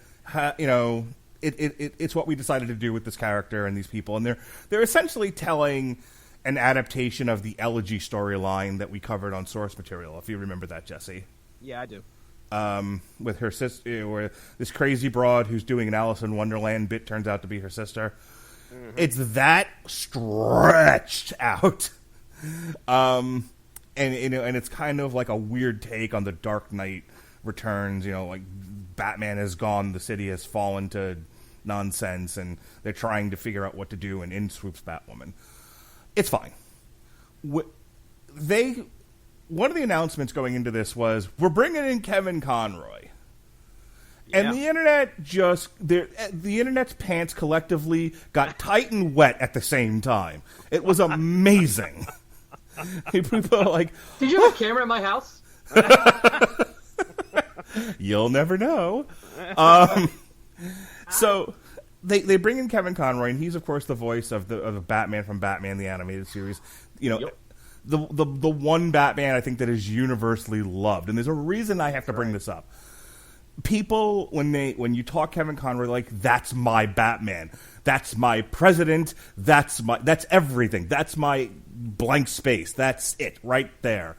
It's what we decided to do with this character and these people. And they're essentially telling an adaptation of the Elegy storyline that we covered on source material, if you remember that, Jesse. Yeah, I do. With her sister, where this crazy broad who's doing an Alice in Wonderland bit turns out to be her sister. Mm-hmm. It's that stretched out, and it's kind of like a weird take on the Dark Knight Returns. Like Batman has gone, the city has fallen to nonsense, and they're trying to figure out what to do. And in swoops Batwoman. It's fine. One of the announcements going into this was, we're bringing in Kevin Conroy. Yeah. And the internet the internet's pants collectively got tight and wet at the same time. It was amazing. People are like, did you have a camera in my house? You'll never know. So they bring in Kevin Conroy, and he's of course the voice of the Batman from Batman the Animated Series. Yep. The one Batman I think that is universally loved, and there's a reason I have to bring this up. People, when you talk Kevin Conroy, like, that's my Batman, that's my president, that's everything, that's my blank space, that's it right there.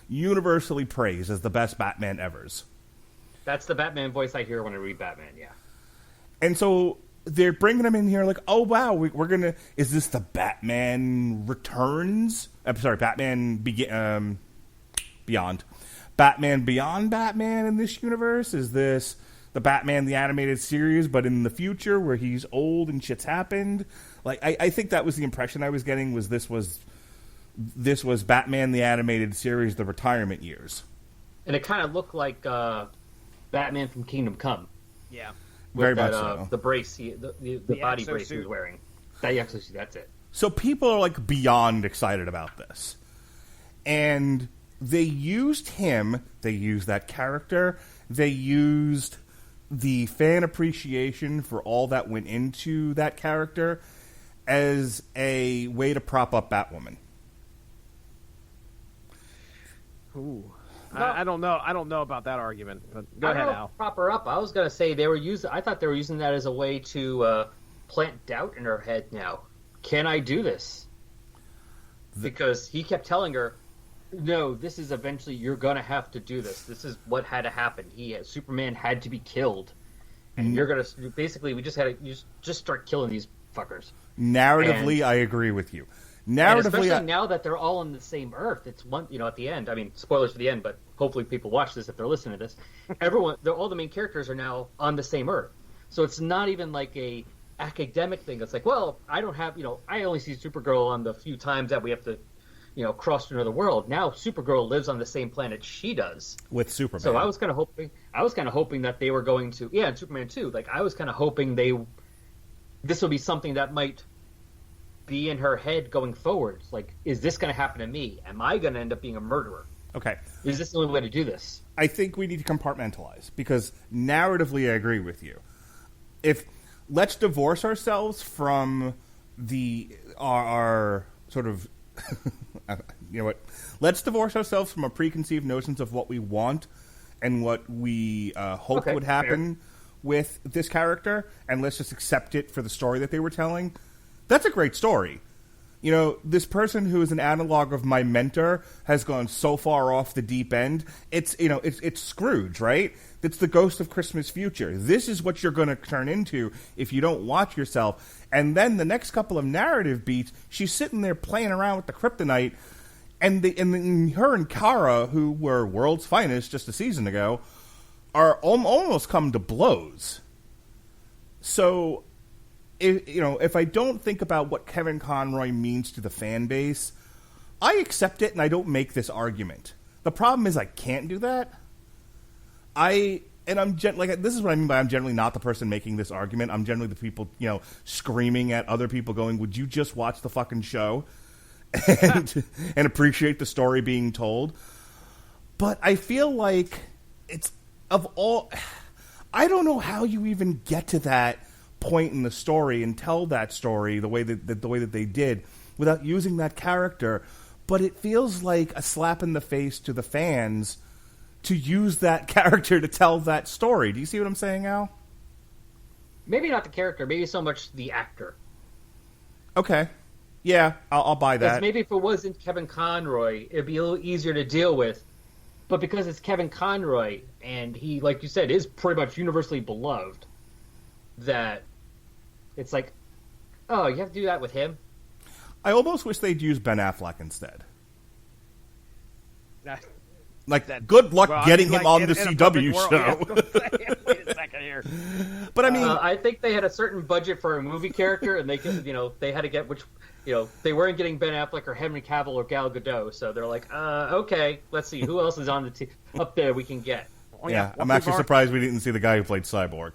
Universally praised as the best Batman evers. That's the Batman voice I hear when I read Batman, yeah. And so they're bringing him in here like, oh wow, we're gonna. Is this the Batman Returns? I'm sorry, Batman Beyond. Batman Beyond Batman in this universe? Is this the Batman the Animated Series, but in the future where he's old and shit's happened? Like, I think that was the impression I was getting. Was this was Batman the Animated Series, the retirement years? And it kind of looked like Batman from Kingdom Come. Yeah. Very much so. The brace, the body brace he was wearing. That exosuit, that's it. So people are like beyond excited about this. And they used him, they used that character, they used the fan appreciation for all that went into that character as a way to prop up Batwoman. Ooh. I don't know. I don't know about that argument. But go ahead, Al. Prop her up. I was going to say I thought they were using that as a way to plant doubt in her head. Now, can I do this? Because he kept telling her, "No, this is eventually you're going to have to do this. This is what had to happen. Superman had to be killed, and you're going to basically we just had to just start killing these fuckers." Narratively, I agree with you. And Narratively, especially now that they're all on the same Earth, it's one, at the end. I mean, spoilers for the end, but hopefully people watch this if they're listening to this. All the main characters are now on the same Earth, so it's not even like a academic thing. It's like, well, I don't have, I only see Supergirl on the few times that we have to, cross to another world. Now Supergirl lives on the same planet she does with Superman. So I was kind of hoping that they were going to, and Superman too. Like I was kind of hoping this would be something that might be in her head going forward. Like, is this going to happen to me? Am I going to end up being a murderer? Okay. Is this the only way to do this? I think we need to compartmentalize, because narratively I agree with you. Let's divorce ourselves from our sort of you know what? Let's divorce ourselves from our preconceived notions of what we want and what we hoped would happen with this character, and let's just accept it for the story that they were telling. That's a great story. This person who is an analog of my mentor has gone so far off the deep end. It's Scrooge, right? It's the ghost of Christmas future. This is what you're going to turn into if you don't watch yourself. And then the next couple of narrative beats, she's sitting there playing around with the kryptonite, and her and Kara, who were world's finest just a season ago, are almost come to blows. So, if I don't think about what Kevin Conroy means to the fan base, I accept it and I don't make this argument. The problem is I can't do that. This is what I mean by I'm generally not the person making this argument. I'm generally the people, screaming at other people going, would you just watch the fucking show and appreciate the story being told? But I feel like I don't know how you even get to that point in the story and tell that story the way that they did without using that character, but it feels like a slap in the face to the fans to use that character to tell that story. Do you see what I'm saying, Al? Maybe not the character, maybe so much the actor. Okay. Yeah, I'll buy that. Maybe if it wasn't Kevin Conroy, it'd be a little easier to deal with. But because it's Kevin Conroy, and he, like you said, is pretty much universally beloved, that it's like, oh, you have to do that with him? I almost wish they'd use Ben Affleck instead. Good luck getting him on the CW show. Wait a second here. But I mean, I think they had a certain budget for a movie character, and they could, they had to get they weren't getting Ben Affleck or Henry Cavill or Gal Gadot, so they're like, okay, let's see who else is on the team up there we can get. Yeah, I'm actually surprised we didn't see the guy who played Cyborg.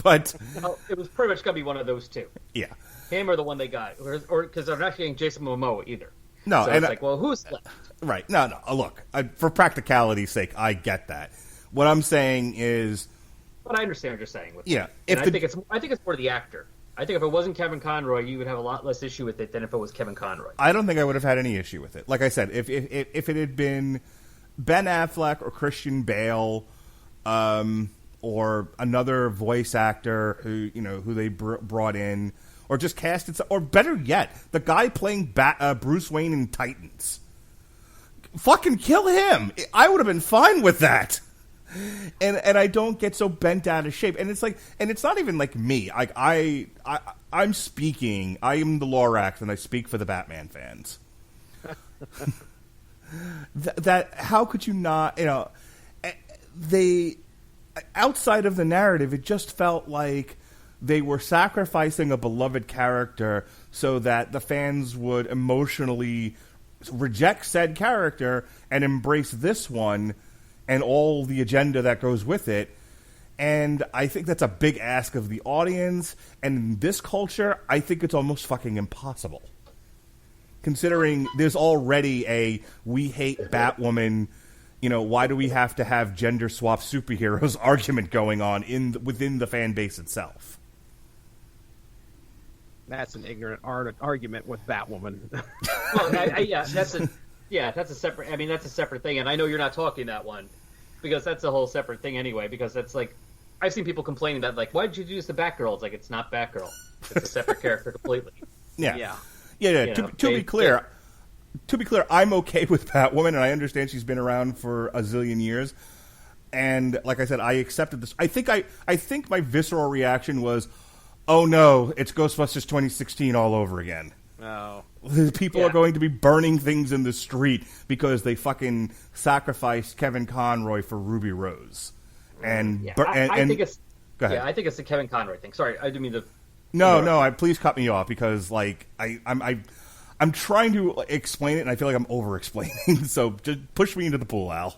But it was pretty much gonna be one of those two. Yeah, him or the one they got, or because they're not getting Jason Momoa either. No, so and it's like, well, who's left? Right? No. Look, for practicality's sake, I get that. What I'm saying is, but I understand what you're saying. Yeah, I think it's more the actor. I think if it wasn't Kevin Conroy, you would have a lot less issue with it than if it was Kevin Conroy. I don't think I would have had any issue with it. Like I said, if it had been Ben Affleck or Christian Bale, or another voice actor who they brought in, or just cast it, or better yet, the guy playing Bruce Wayne in Titans, fucking kill him. I would have been fine with that. And I don't get so bent out of shape. And it's like, and it's not even like me. I'm speaking. I am the Lorax, and I speak for the Batman fans. that how could you not? They outside of the narrative, it just felt like they were sacrificing a beloved character so that the fans would emotionally reject said character and embrace this one and all the agenda that goes with it. And I think that's a big ask of the audience. And in this culture, I think it's almost fucking impossible. Considering there's already a we hate Batwoman, why do we have to have gender swap superheroes argument going on within the fan base itself? That's an ignorant argument with Batwoman. Well, that's a separate. I mean, that's a separate thing, and I know you're not talking that one because that's a whole separate thing anyway. Because that's like, I've seen people complaining that like, why did you do this to Batgirl? It's like it's not Batgirl. It's a separate character completely. Yeah. To be clear, I'm okay with Batwoman, and I understand she's been around for a zillion years. And like I said, I accepted this. I think my visceral reaction was, oh no, it's Ghostbusters 2016 all over again. Oh. People are going to be burning things in the street because they fucking sacrificed Kevin Conroy for Ruby Rose. And I think it's go ahead. Yeah, I think it's the Kevin Conroy thing. Sorry, I didn't mean to. No, please cut me off because like I'm trying to explain it and I feel like I'm over explaining. So just push me into the pool, Al.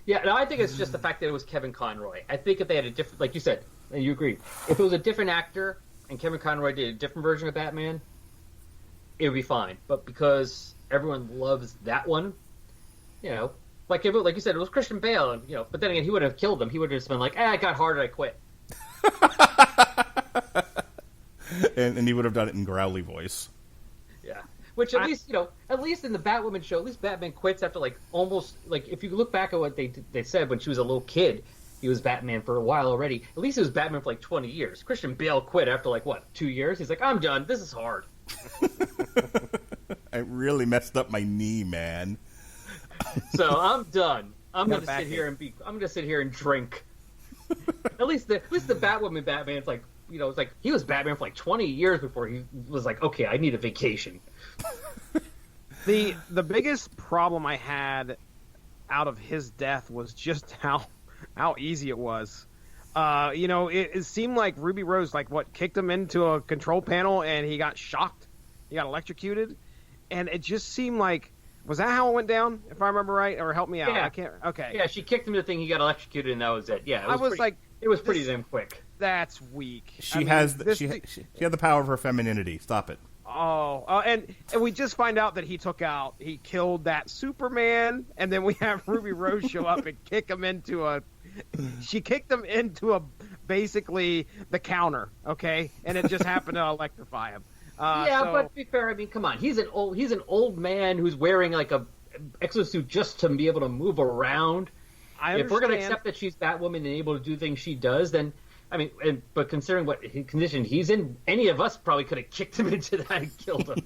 Yeah, no, I think it's just the fact that it was Kevin Conroy. I think if they had a different, like you said, and you agreed, if it was a different actor and Kevin Conroy did a different version of Batman, it would be fine. But because everyone loves that one, you know, like you said, it was Christian Bale, and you know, but then again, he wouldn't have killed him. He would have just been like, I got hard and I quit. and he would have done it in growly voice. Yeah. Which at least, you know, at least in the Batwoman show, at least Batman quits after like almost, like if you look back at what they said when she was a little kid, he was Batman for a while already. At least he was Batman for like 20 years. Christian Bale quit after like, what, 2 years? He's like, I'm done. This is hard. I really messed up my knee, man. So I'm done. I'm going to sit here and drink. At least the Batwoman Batman's like, you know, it's like he was Batman for like 20 years before he was like, okay, I need a vacation. The biggest problem I had out of his death was just how easy it was. You know, it seemed like Ruby Rose kicked him into a control panel and he got shocked. He got electrocuted, and it just seemed like, was that how it went down? If I remember right, or help me out. Yeah. I can't. Okay. Yeah, she kicked him to the thing. He got electrocuted, and that was it. Yeah, it was pretty damn quick. That's weak. She had the power of her femininity. Stop it. And we just find out that he killed that Superman, and then we have Ruby Rose show up and kick him into she kicked him into basically the counter, okay? And it just happened to electrify him. But to be fair, I mean, come on, he's an old man who's wearing like a exosuit just to be able to move around. If we're going to accept that she's Batwoman and able to do things she does, then I mean, but considering what condition he's in, any of us probably could have kicked him into that and killed him.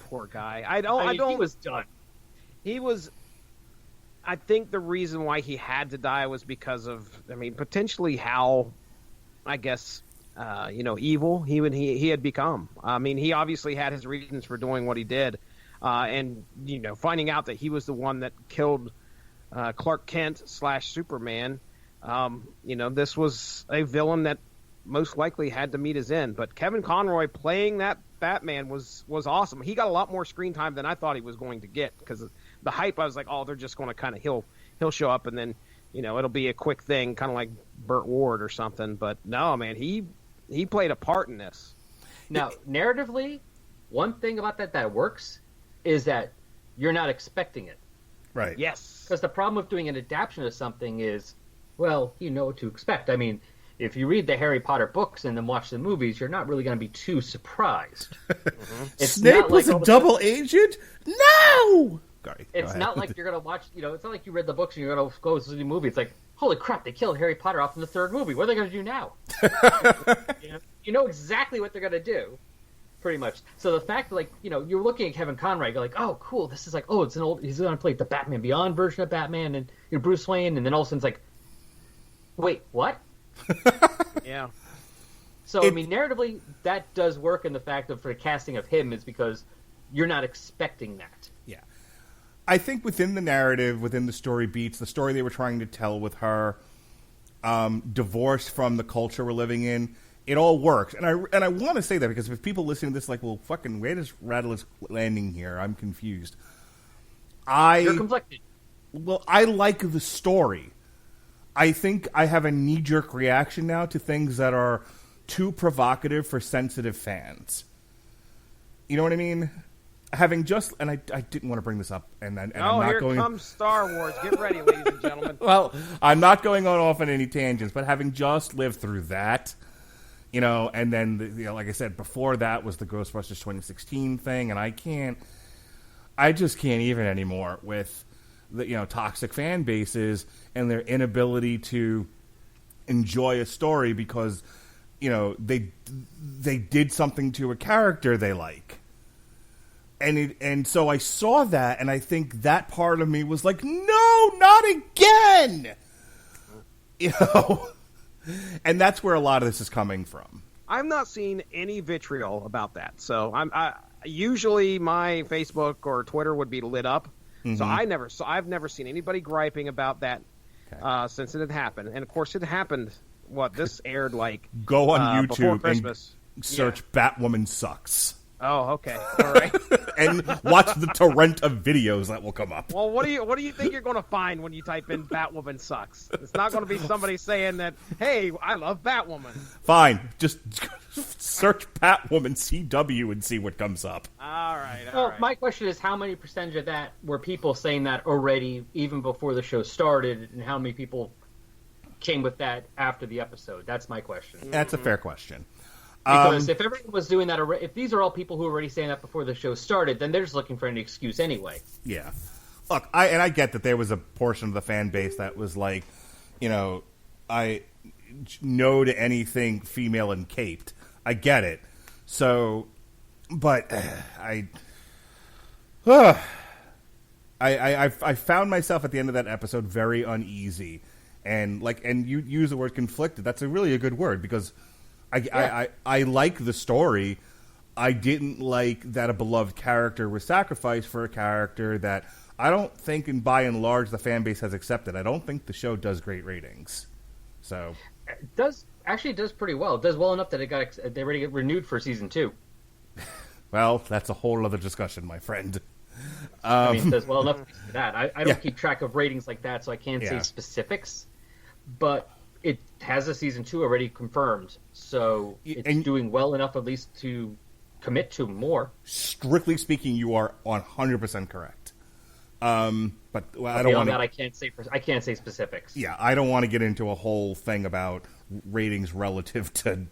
Poor guy. He was done. He was. I think the reason why he had to die was because of, I mean, potentially how, I guess, evil he had become. I mean, he obviously had his reasons for doing what he did, and you know, finding out that he was the one that killed Clark Kent / Superman. You know, this was a villain that most likely had to meet his end. But Kevin Conroy playing that Batman was awesome. He got a lot more screen time than I thought he was going to get, because the hype, I was like, oh, they're just going to kind of he'll show up and then, you know, it'll be a quick thing, kind of like Burt Ward or something. But no, man, he played a part in this. Now, narratively, one thing about that works is that you're not expecting it. Right. Yes. Because the problem with doing an adaptation of something is, well, you know what to expect. I mean, if you read the Harry Potter books and then watch the movies, you're not really going to be too surprised. Snape was a double agent? No! Sorry, it's not like you're going to watch, you know, it's not like you read the books and you're going to go see the movie. It's like, holy crap, they killed Harry Potter off in the third movie. What are they going to do now? You know exactly what they're going to do, pretty much. So the fact that, like, you know, you're looking at Kevin Conroy, you're like, oh, cool, this is like, oh, he's going to play the Batman Beyond version of Batman and, you know, Bruce Wayne, and then all of a sudden it's like, wait, what? Yeah. So, I mean, narratively, that does work in the fact of for the casting of him is because you're not expecting that. Yeah. I think within the narrative, within the story beats, the story they were trying to tell with her, divorced from the culture we're living in, it all works. And I want to say that because if people listening to this like, well, fucking, where does Radulich landing here? I'm confused. You're conflicted. Well, I like the story. I think I have a knee-jerk reaction now to things that are too provocative for sensitive fans. You know what I mean? Having just, and I didn't want to bring this up, and I'm not here going. Comes Star Wars. Get ready, ladies and gentlemen. Well, I'm not going off on any tangents, but having just lived through that, you know, and then like I said before, that was the Ghostbusters 2016 thing, and I just can't even anymore with the, you know, toxic fan bases and their inability to enjoy a story because, you know, they did something to a character they like. And so I saw that, and I think that part of me was like, no, not again! You know? And that's where a lot of this is coming from. I've not seen any vitriol about that. So usually my Facebook or Twitter would be lit up. Mm-hmm. So I've never seen anybody griping about that since it had happened. And of course, it happened. This aired like go on before YouTube Christmas. and search "Batwoman sucks." Oh, okay, all right. And watch the torrent of videos that will come up. Well, what do you think you're going to find when you type in "Batwoman sucks"? It's not going to be somebody saying that, "Hey, I love Batwoman." Fine, just search Batwoman CW and see what comes up. All right. Well, my question is, how many percentage of that were people saying that already, even before the show started, and how many people came with that after the episode? That's my question. That's a fair question. Because if everyone was doing that, if these are all people who were already saying that before the show started, then they're just looking for any excuse anyway. Yeah. Look, I get that there was a portion of the fan base that was like, I no to anything female and caped. I get it. So, but I found myself at the end of that episode very uneasy, and you use the word conflicted. That's really a good word because I like the story. I didn't like that a beloved character was sacrificed for a character that I don't think, by and large, the fan base has accepted. I don't think the show does great ratings. So it does pretty well. It does well enough that they already get renewed for season 2. Well, that's a whole other discussion, my friend. It does well enough for that. I don't keep track of ratings like that, so I can't say specifics. But it has a season 2 already confirmed, so it's doing well enough at least to commit to more. Strictly speaking, you are 100% correct. But I don't want that. I can't say specifics. Yeah, I don't want to get into a whole thing about ratings relative to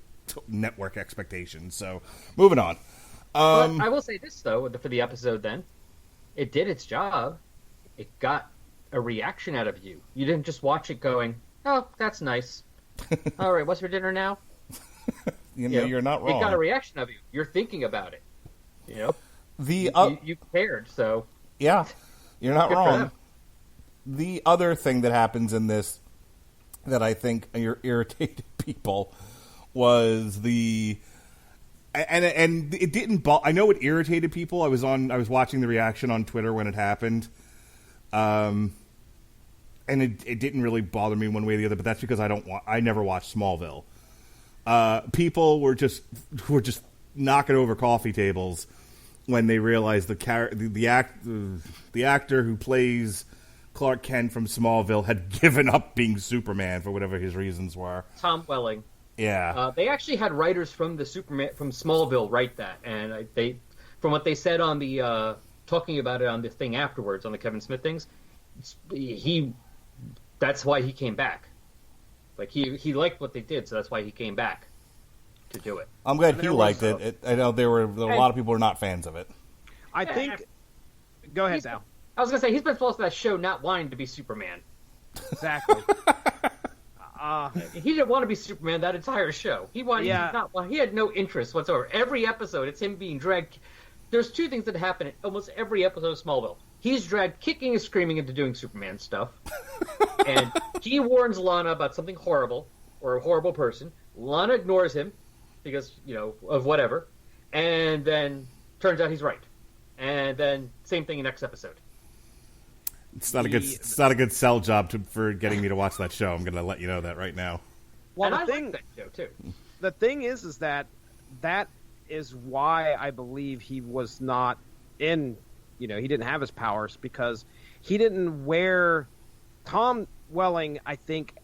network expectations. So, moving on. But I will say this though, for the episode, then it did its job. It got a reaction out of you. You didn't just watch it going, "Oh, that's nice. All right, what's for dinner now?" You're not wrong. It got a reaction of you. You're thinking about it. You cared. So yeah, you're not wrong. The other thing that happens in this that I think irritated people was and it didn't. I know it irritated people. I was watching the reaction on Twitter when it happened. And it didn't really bother me one way or the other, but that's because I never watched Smallville. People were just knocking over coffee tables when they realized the actor who plays Clark Kent from Smallville had given up being Superman for whatever his reasons were. Tom Welling. Yeah. They actually had writers from Smallville write that, and they, from what they said on the talking about it on the thing afterwards on the Kevin Smith things, that's why he came back. Like he liked what they did, so that's why he came back to do it. I'm glad he liked it. I know there were a lot of people who are not fans of it. I think. Go ahead, Sal. I was gonna say he's been supposed to that show not wanting to be Superman. Exactly. He didn't want to be Superman that entire show. He had no interest whatsoever. Every episode, it's him being dragged. There's two things that happen in almost every episode of Smallville. He's dragged kicking and screaming into doing Superman stuff. And he warns Lana about something horrible, or a horrible person. Lana ignores him because, of whatever. And then turns out he's right. And then same thing in next episode. It's not a good sell job for getting me to watch that show. I'm going to let you know that right now. Well, and I like that show too. The thing is that is why I believe he was not in. He didn't have his powers because he didn't wear. Tom Welling, I think,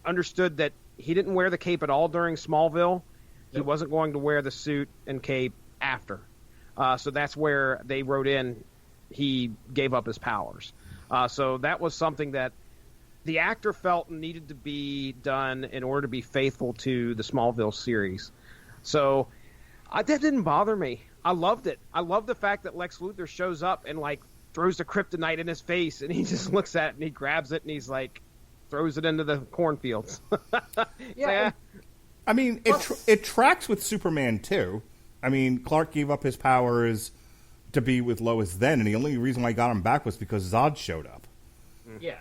understood that he didn't wear the cape at all during Smallville. He wasn't going to wear the suit and cape after. So that's where they wrote in he gave up his powers. So that was something that the actor felt needed to be done in order to be faithful to the Smallville series. So that didn't bother me. I loved it. I love the fact that Lex Luthor shows up and throws the kryptonite in his face, and he just looks at it and he grabs it and he's throws it into the cornfields. Yeah. I mean, it tracks with Superman too. I mean, Clark gave up his powers to be with Lois then, and the only reason why he got him back was because Zod showed up. Yeah.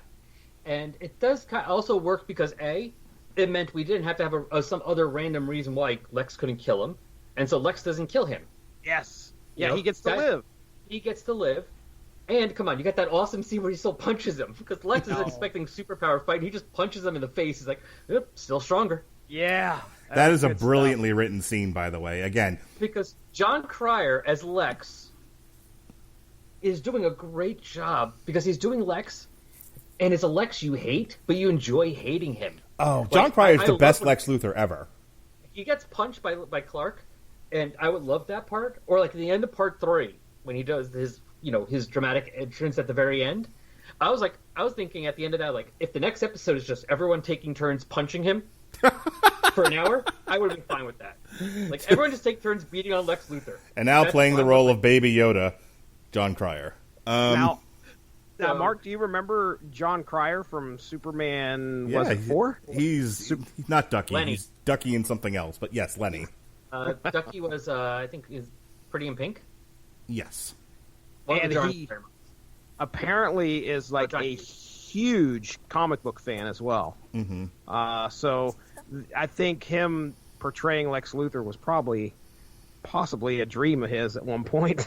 And it does also work because, it meant we didn't have to have some other random reason why Lex couldn't kill him, and so Lex doesn't kill him. Yes. You Yeah, know, he gets to live. He gets to live. And come on, you got that awesome scene where he still punches him because Lex is expecting superpower fight, and he just punches him in the face. He's like, "Yep, still stronger." Yeah. That is a good brilliantly written scene, by the way. Again, Because John Cryer as Lex is doing a great job because he's doing Lex, and it's a Lex you hate, but you enjoy hating him. oh, John Cryer is I the love best when- Lex Luthor ever. He gets punched by Clark, and I would love that part. Or like at the end of part 3 when he does his dramatic entrance at the very end. I was thinking at the end of that, like, if the next episode is just everyone taking turns punching him for an hour, I would have been fine with that. Like, everyone just take turns beating on Lex Luthor. And now That's playing the fine. role of Baby Yoda, John Cryer. Now, so- Mark, do you remember John Cryer from Superman? Was it he- 4? He's not Ducky. Lenny. He's Ducky and something else. But yes, Lenny. Ducky was, I think, is Pretty in Pink. Yes. One of And the John he- Cryer movies. Apparently is like John a Hughes. huge comic book fan as well. Mm-hmm. So I think him portraying Lex Luthor was possibly a dream of his at one point.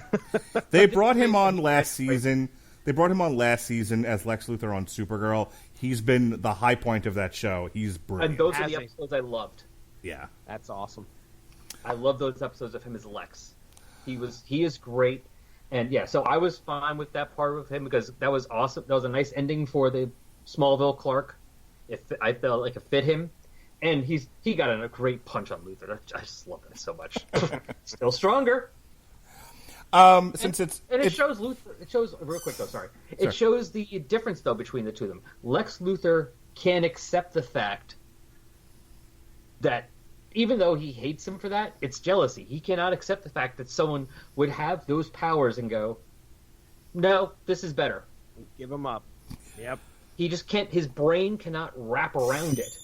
They brought him on last season. They brought him on last season as Lex Luthor on Supergirl. He's been the high point of that show. He's brilliant. And those are Has the he? episodes I loved. Yeah. That's awesome. I love those episodes of him as Lex. He is great, and yeah. So I was fine with that part of him because that was awesome. That was a nice ending for the Smallville Clark. I felt like it fit him, and he got a great punch on Luthor. I just love that so much. Still stronger. Since And it shows Luthor. It shows real quick though. Sorry. Sure. It shows the difference though between the two of them. Lex Luthor can accept the fact that even though he hates him for that, it's jealousy. He cannot accept the fact that someone would have those powers and go, "No, this is better." Give him up. Yep. He just can't. His brain cannot wrap around it.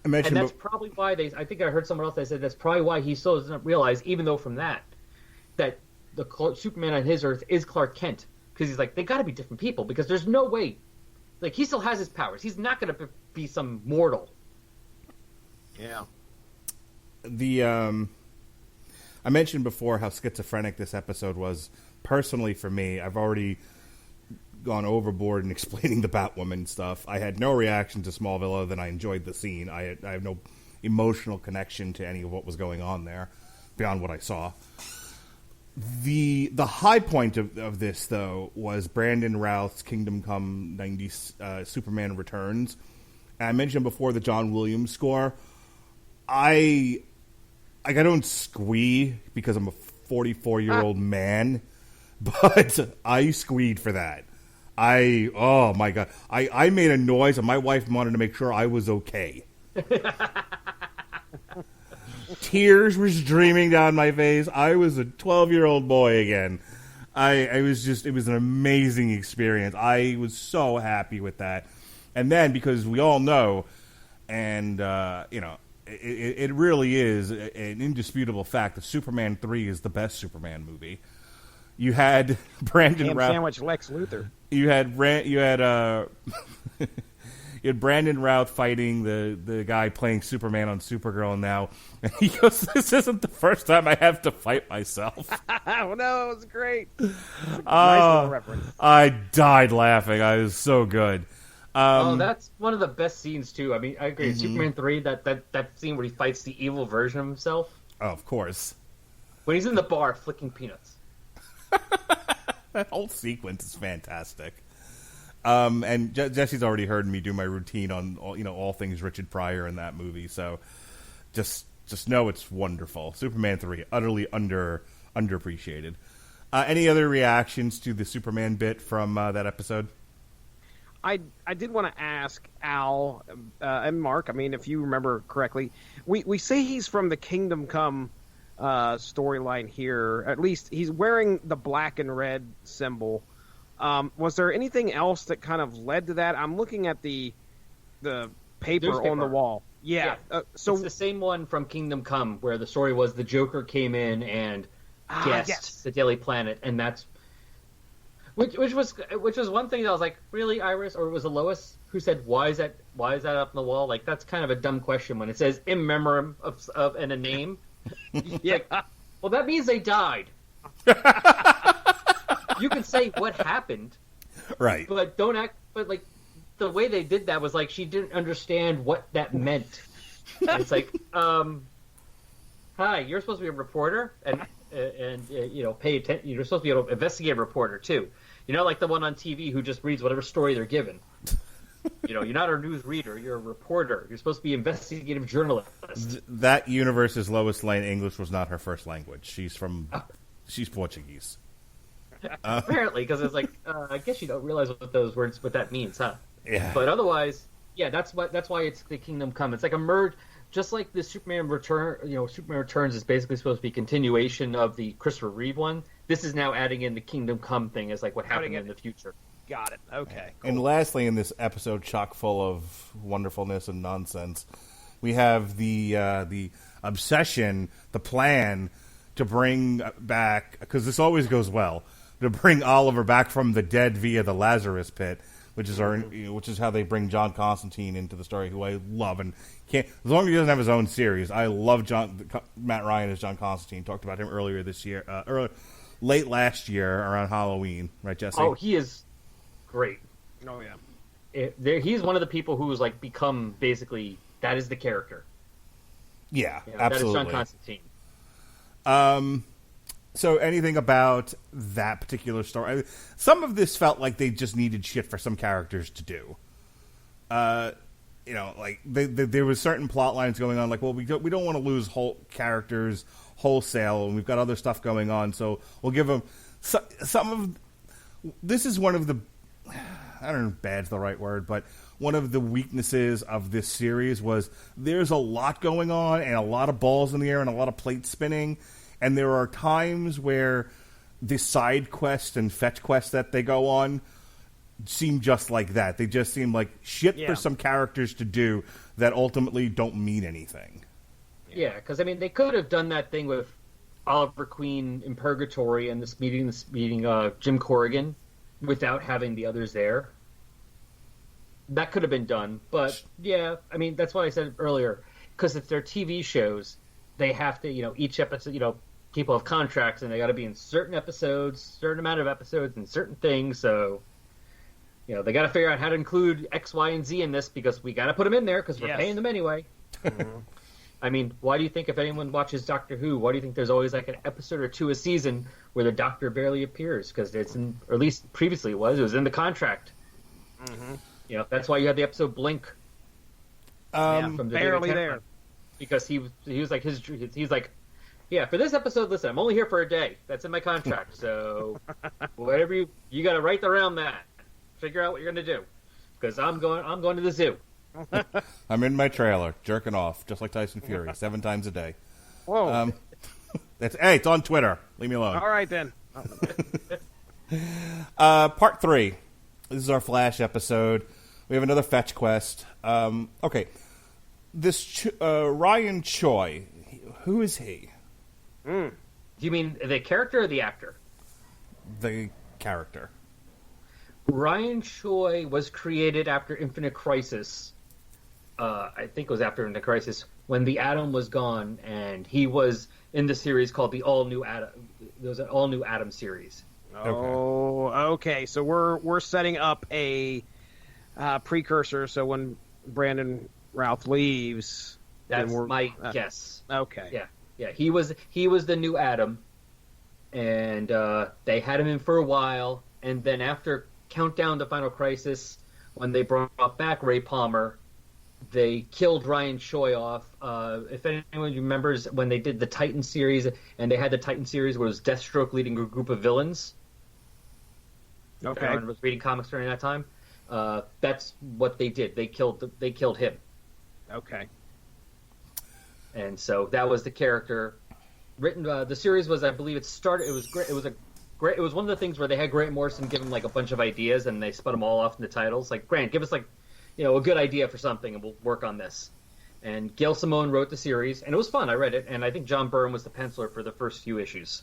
I mentioned, And that's probably why I think I heard someone else that said that's probably why he still doesn't realize, even though from that the Superman on his Earth is Clark Kent, because he's like, they got to be different people, because there's no way, like, he still has his powers. He's not going to be some mortal. Yeah. I mentioned before how schizophrenic this episode was. Personally, for me, I've already gone overboard in explaining the Batwoman stuff. I had no reaction to Smallville other than I enjoyed the scene. I have no emotional connection to any of what was going on there beyond what I saw. The high point of this, though, was Brandon Routh's Kingdom Come 90s Superman Returns. And I mentioned before the John Williams score. I don't squee because I'm a 44-year-old man, but I squeed for that. Oh my God. I made a noise and my wife wanted to make sure I was okay. Tears were streaming down my face. I was a 12-year-old boy again. It was an amazing experience. I was so happy with that. And then, because we all know, and, it really is an indisputable fact that Superman 3 is the best Superman movie. You had Brandon Ham Routh. sandwich Lex Luthor. You had Brandon Routh fighting the guy playing Superman on Supergirl now. And he goes, "This isn't the first time I have to fight myself." Oh, no, it was great. Nice Oh, little reference. I died laughing. I was so good. That's one of the best scenes, too. I mean, I agree. Superman 3, that scene where he fights the evil version of himself. Oh, of course. When he's in the bar flicking peanuts. That whole sequence is fantastic. And Jesse's already heard me do my routine on all things Richard Pryor in that movie, so just know it's wonderful. Superman 3, utterly underappreciated. Any other reactions to the Superman bit from that episode? I did want to ask Al and Mark. I mean, if you remember correctly, we say he's from the Kingdom Come storyline here. At least he's wearing the black and red symbol. Was there anything else that kind of led to that? I'm looking at the paper Newspaper. on the wall. Yeah. So it's the same one from Kingdom Come, where the story was the Joker came in and guessed yes. the Daily Planet, and that's which was one thing that I was like, really, Iris, or was it Lois who said, why is that up on the wall? Like, that's kind of a dumb question when it says in memoriam of and a name. Yeah. Like, well, that means they died. You can say what happened, Right. but don't act. But like the way they did that was like she didn't understand what that meant. And it's like, hi, you're supposed to be a reporter, and pay attention. You're supposed to be an investigative reporter too. You're not like the one on TV who just reads whatever story they're given. You're not a news reader. You're a reporter. You're supposed to be an investigative journalist. That universe's Lois Lane English was not her first language. She's Portuguese. Apparently, because it's like, I guess you don't realize what that means, huh? Yeah. But otherwise, yeah, that's why it's the Kingdom Come. It's like a merge, just like the Superman Return. Superman Returns is basically supposed to be a continuation of the Christopher Reeve one. This is now adding in the Kingdom Come thing as like what happened in the future. Got it. Okay. Cool. And lastly, in this episode chock full of wonderfulness and nonsense, we have the obsession, the plan to bring back, because this always goes well, to bring Oliver back from the dead via the Lazarus Pit, which is how they bring John Constantine into the story, who I love and can't. As long as he doesn't have his own series, I love Matt Ryan as John Constantine. Talked about him earlier this year, late last year around Halloween, right, Jesse? Oh, he is great. Oh yeah. He's one of the people who's like become basically that is the character. Yeah, That is absolutely. John Constantine. So anything about that particular story? Some of this felt like they just needed shit for some characters to do. Like there was certain plot lines going on. Like, well, we don't want to lose whole characters wholesale, and we've got other stuff going on, so we'll give them some of. This is one of the. I don't know if bad's the right word, but one of the weaknesses of this series was there's a lot going on and a lot of balls in the air and a lot of plates spinning. And there are times where the side quests and fetch quests that they go on seem just like that. They just seem like shit for some characters to do that ultimately don't mean anything. Yeah, because I mean, they could have done that thing with Oliver Queen in Purgatory and this meeting Jim Corrigan without having the others there. That could have been done, but yeah, I mean, that's what I said earlier. Because if they're TV shows, they have to, each episode, people have contracts and they got to be in certain episodes, certain amount of episodes, and certain things. So, they got to figure out how to include X, Y, and Z in this because we got to put them in there because we're paying them anyway. Mm-hmm. I mean, why do you think if anyone watches Doctor Who, why do you think there's always like an episode or two a season where the Doctor barely appears? Because it's in, or at least previously it was in the contract. Mm-hmm. That's why you had the episode Blink. From the barely there. Because he was like he's like, yeah, for this episode, listen, I'm only here for a day. That's in my contract. So whatever you got to write around that. Figure out what you're going to do. Because I'm going to the zoo. I'm in my trailer, jerking off, just like Tyson Fury, 7 times a day. Whoa. It's on Twitter. Leave me alone. All right, then. Part 3. This is our Flash episode. We have another fetch quest. Okay. This Ryan Choi, who is he? Do you mean the character or the actor? The character. Ryan Choi was created after Infinite Crisis. I think it was after Infinite Crisis when the Atom was gone, and he was in the series called the All New Atom. There was an All New Atom series. Oh, okay. So we're setting up a precursor. So when Brandon Routh leaves, that's my guess. Okay. Yeah. He was the new Atom, and they had him in for a while, and then after Countdown to Final Crisis, when they brought back Ray Palmer, they killed Ryan Choi off. If anyone remembers when they did the Titan series, and they had the Titan series where it was Deathstroke leading a group of villains. Okay. Everyone was reading comics during that time. That's what they did. They killed him. Okay. And so that was the character written. The series was, I believe, it started. It was great. It was one of the things where they had Grant Morrison give him like a bunch of ideas, and they spun them all off into titles. Like, Grant, give us like, a good idea for something, and we'll work on this. And Gail Simone wrote the series, and it was fun. I read it, and I think John Byrne was the penciler for the first few issues.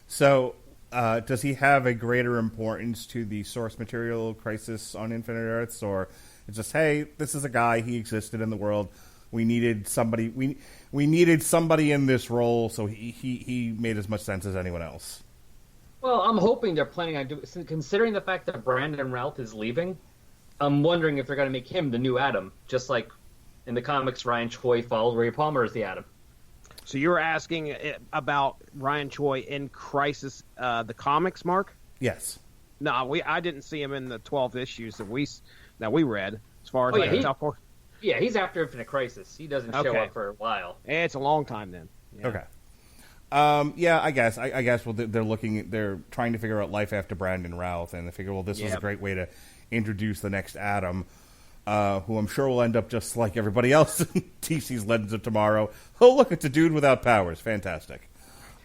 So, does he have a greater importance to the source material Crisis on Infinite Earths, or it's just, hey, this is a guy, he existed in the world, we needed somebody, we needed somebody in this role, so he made as much sense as anyone else? Well, I'm hoping they're planning on doing, considering the fact that Brandon Routh is leaving, I'm wondering if they're going to make him the new Atom, just like in the comics Ryan Choi followed Ray Palmer as the Atom. So you were asking about Ryan Choi in Crisis, the comics, Mark? Yes. No, I didn't see him in the 12 issues that we read, as far as Oh, I yeah, can tell. Yeah, he's after Infinite Crisis. He doesn't show up for a while. It's a long time then. Yeah. Okay. Yeah, I guess. I guess. Well, they're trying to figure out life after Brandon Routh, and they figure, well, this was a great way to introduce the next Atom, who I'm sure will end up just like everybody else in DC's Legends of Tomorrow. Oh, look, it's a dude without powers. Fantastic.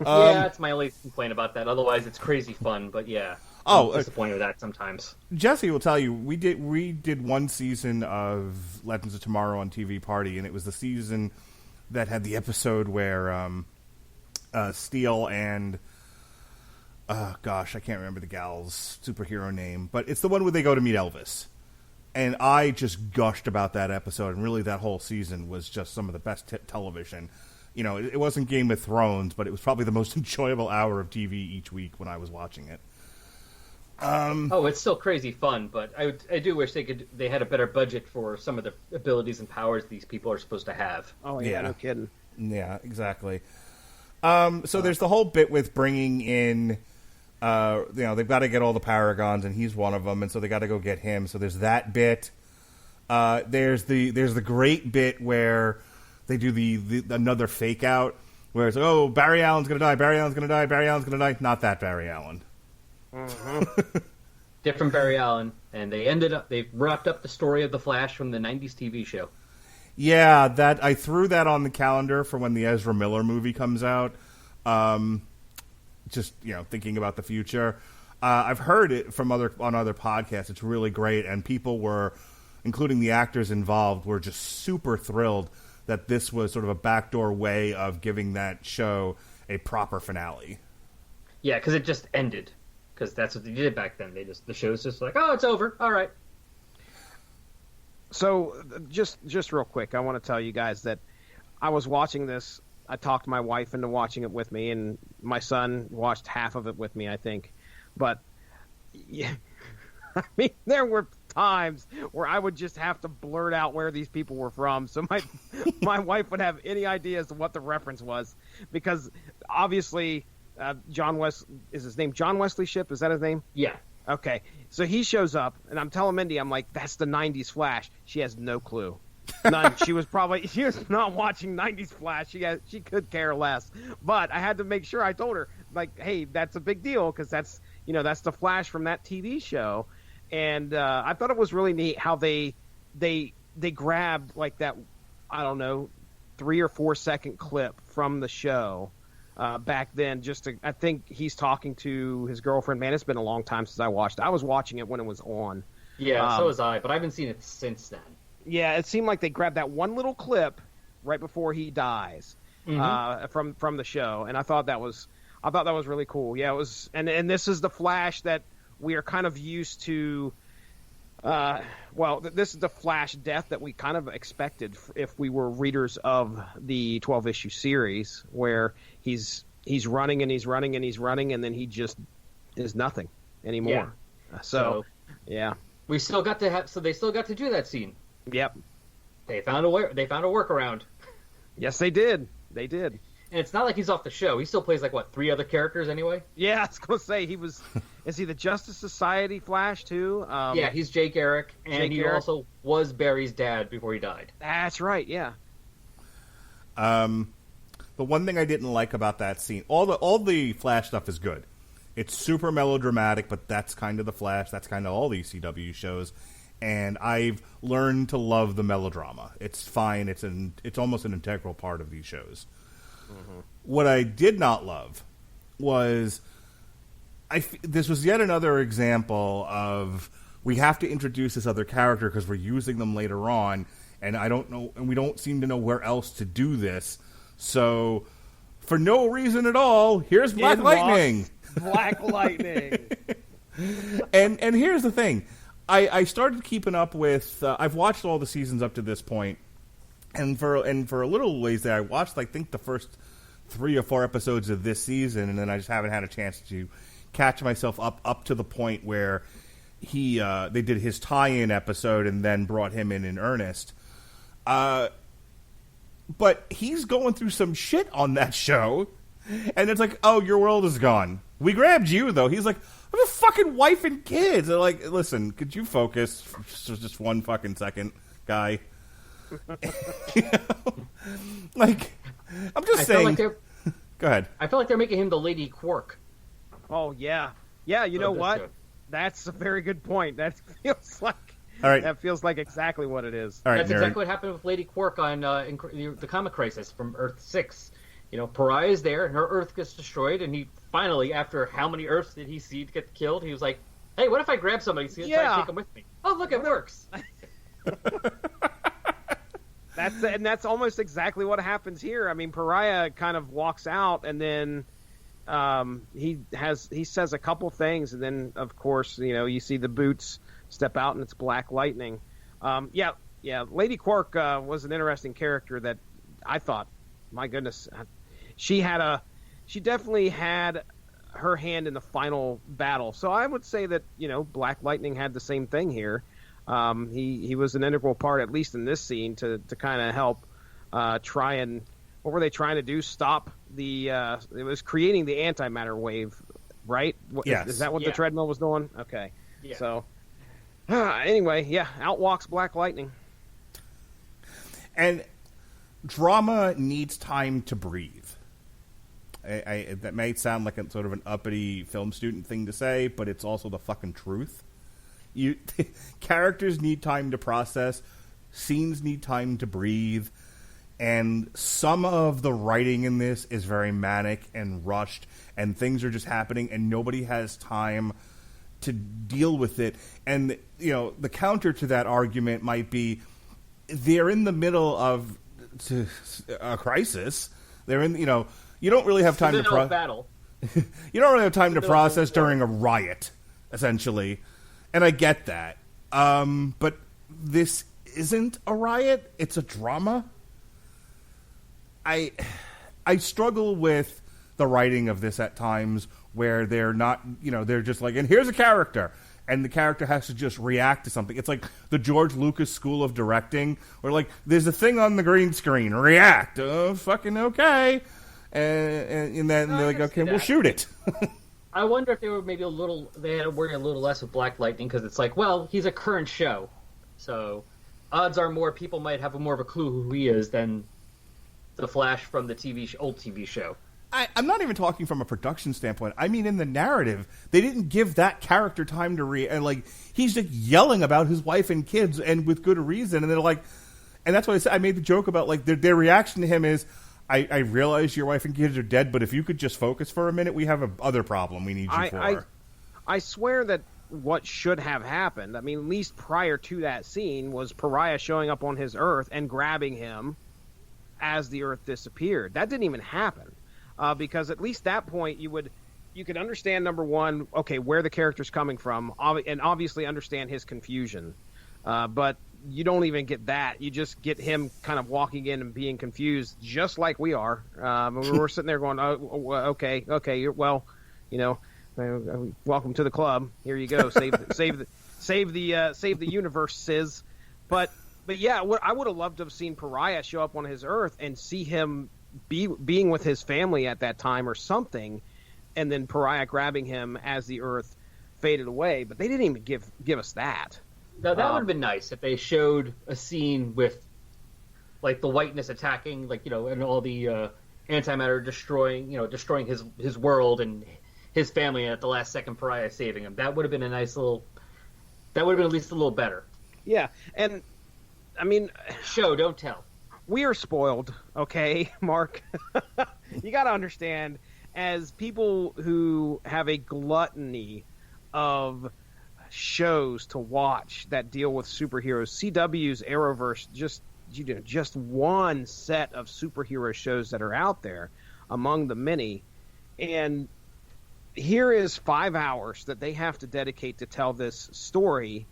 Yeah, that's my only complaint about that. Otherwise, it's crazy fun. But yeah, I'm disappointed with that sometimes. Jesse will tell you, we did one season of Legends of Tomorrow on TV Party, and it was the season that had the episode where Steel and gosh, I can't remember the gal's superhero name, but it's the one where they go to meet Elvis. And I just gushed about that episode, and really that whole season was just some of the best television. You know, it wasn't Game of Thrones, but it was probably the most enjoyable hour of TV each week when I was watching it. It's still crazy fun, but I do wish they had a better budget for some of the abilities and powers these people are supposed to have. Oh yeah, no kidding. Yeah, exactly. So there's the whole bit with bringing in, they've got to get all the Paragons, and he's one of them, and so they got to go get him. So there's that bit. There's the great bit where they do the another fake out, where it's, oh, Barry Allen's gonna die, Barry Allen's gonna die, Barry Allen's gonna die. Not that Barry Allen. Mm-hmm. Different Barry Allen, and they wrapped up the story of the Flash from the '90s TV show. Yeah, that I threw that on the calendar for when the Ezra Miller movie comes out. Just thinking about the future. I've heard it from on other podcasts. It's really great, and people were, including the actors involved, were just super thrilled that this was sort of a backdoor way of giving that show a proper finale. Yeah, because it just ended. Because that's what they did back then. The show's just like, oh, it's over. All right. So, just real quick, I want to tell you guys that I was watching this. I talked my wife into watching it with me, and my son watched half of it with me, I think. But, yeah, I mean, there were times where I would just have to blurt out where these people were from, so my wife would have any idea as to what the reference was, because obviously John Wesley Shipp? Is that his name? Yeah. Okay, so he shows up, and I'm telling Mindy, I'm like, that's the 90s Flash. She has no clue. None. She was not watching 90s Flash. She could care less. But I had to make sure I told her, like, hey, that's a big deal, because that's the Flash from that TV show. And I thought it was really neat how they grabbed, like, that, I don't know, 3 or 4 second clip from the show back then. I think he's talking to his girlfriend. Man, it's been a long time since I watched it. I was watching it when it was on. Yeah, so was I, but I haven't seen it since then. Yeah, it seemed like they grabbed that one little clip right before he dies from the show, and I thought that was really cool. Yeah, it was, and this is the Flash that we are kind of used to. This is the Flash death that we kind of expected if we were readers of the 12-issue series, where he's running and he's running and he's running, and then he just is nothing anymore. Yeah. So yeah, they still got to do that scene. Yep. They found a workaround. Yes, they did. They did. And it's not like he's off the show. He still plays 3 other characters anyway? Yeah, I was going to say, is he the Justice Society Flash too? Yeah, he's Jake Eric, and he also was Barry's dad before he died. That's right, yeah. The one thing I didn't like about that scene, all the Flash stuff is good. It's super melodramatic, but that's kind of the Flash. That's kind of all these CW shows. And I've learned to love the melodrama. It's fine. It's almost an integral part of these shows. Mm-hmm. What I did not love was this was yet another example of we have to introduce this other character because we're using them later on, and I don't know, and we don't seem to know where else to do this. So, for no reason at all, here's Black Lightning. Black Lightning. And here's the thing. I started keeping up with. I've watched all the seasons up to this point, and for a little ways there, I watched I think the first 3 or 4 episodes of this season, and then I just haven't had a chance to catch myself up to the point where they did his tie-in episode and then brought him in earnest. But he's going through some shit on that show, and it's like, oh, your world is gone. We grabbed you though. He's like, I have a fucking wife and kids. They're like, listen, could you focus for just one fucking second, guy? You know? Like, I'm just saying. Go ahead. I feel like they're making him the Lady Quark. Oh, yeah. Yeah, you know what? Show. That's a very good point. That feels like All right. That feels like exactly what it is. All right, That's exactly what happened with Lady Quark on in the Comic Crisis from Earth 6. You know, Pariah is there, and her Earth gets destroyed, and he finally, after how many Earths did he see to get killed, he was like, hey, what if I grab somebody and try to take them with me? Oh, look, it works. That's almost exactly what happens here. I mean, Pariah kind of walks out, and then he says a couple things, and then, of course, you know, you see the boots step out, and it's Black Lightning. Yeah, Lady Quark was an interesting character that I thought, my goodness, she definitely had her hand in the final battle. So I would say that, you know, Black Lightning had the same thing here. He was an integral part, at least in this scene, to kind of help try and, what were they trying to do? Stop it was creating the antimatter wave, right? Yes. Is that what the treadmill was doing? Okay. Yeah. So, anyway, out walks Black Lightning. And drama needs time to breathe. That may sound like a sort of an uppity film student thing to say, but it's also the fucking truth. Characters need time to process, scenes need time to breathe, and some of the writing in this is very manic and rushed, and things are just happening, and nobody has time to deal with it. And, you know, the counter to that argument might be they're in the middle of a crisis. They're in, you know, you don't really have time to battle. You don't really have time to process during a riot, essentially, and I get that. But this isn't a riot; it's a drama. I struggle with the writing of this at times, where they're not, you know, they're just like, and here's a character, and the character has to just react to something. It's like the George Lucas school of directing, where like there's a thing on the green screen, react, fucking okay. And then they're like, okay, we'll shoot it. I wonder if they were maybe they had to worry a little less with Black Lightning, because it's like, well, he's a current show, so odds are more people might have more of a clue who he is than the Flash from the old TV show. I'm not even talking from a production standpoint. I mean, in the narrative, they didn't give that character time to and like he's just yelling about his wife and kids, and with good reason. And they're like, and that's why I made the joke about like their reaction to him is, I realize your wife and kids are dead, but if you could just focus for a minute, we have other problem we need you for. I swear that what should have happened, I mean, at least prior to that scene, was Pariah showing up on his Earth and grabbing him as the Earth disappeared. That didn't even happen, because at least that point you could understand, number one, okay, where the character's coming from, and obviously understand his confusion. But you don't even get that. You just get him kind of walking in and being confused, just like we are. We're sitting there going, okay, well, you know, welcome to the club. Here you go. Save the universe, Sis. But yeah, I would have loved to have seen Pariah show up on his Earth and see him being with his family at that time or something, and then Pariah grabbing him as the Earth faded away. But they didn't even give us that. Now, that would have been nice if they showed a scene with, like, the whiteness attacking, like, you know, and all the antimatter destroying his world and his family, and at the last second Pariah saving him. That would have been a nice little. That would have been at least a little better. Yeah, and I mean, show, don't tell. We are spoiled, okay, Mark. You got to understand, as people who have a gluttony of shows to watch that deal with superheroes, CW's Arrowverse just one set of superhero shows that are out there among the many, and here is 5 hours that they have to dedicate to tell this story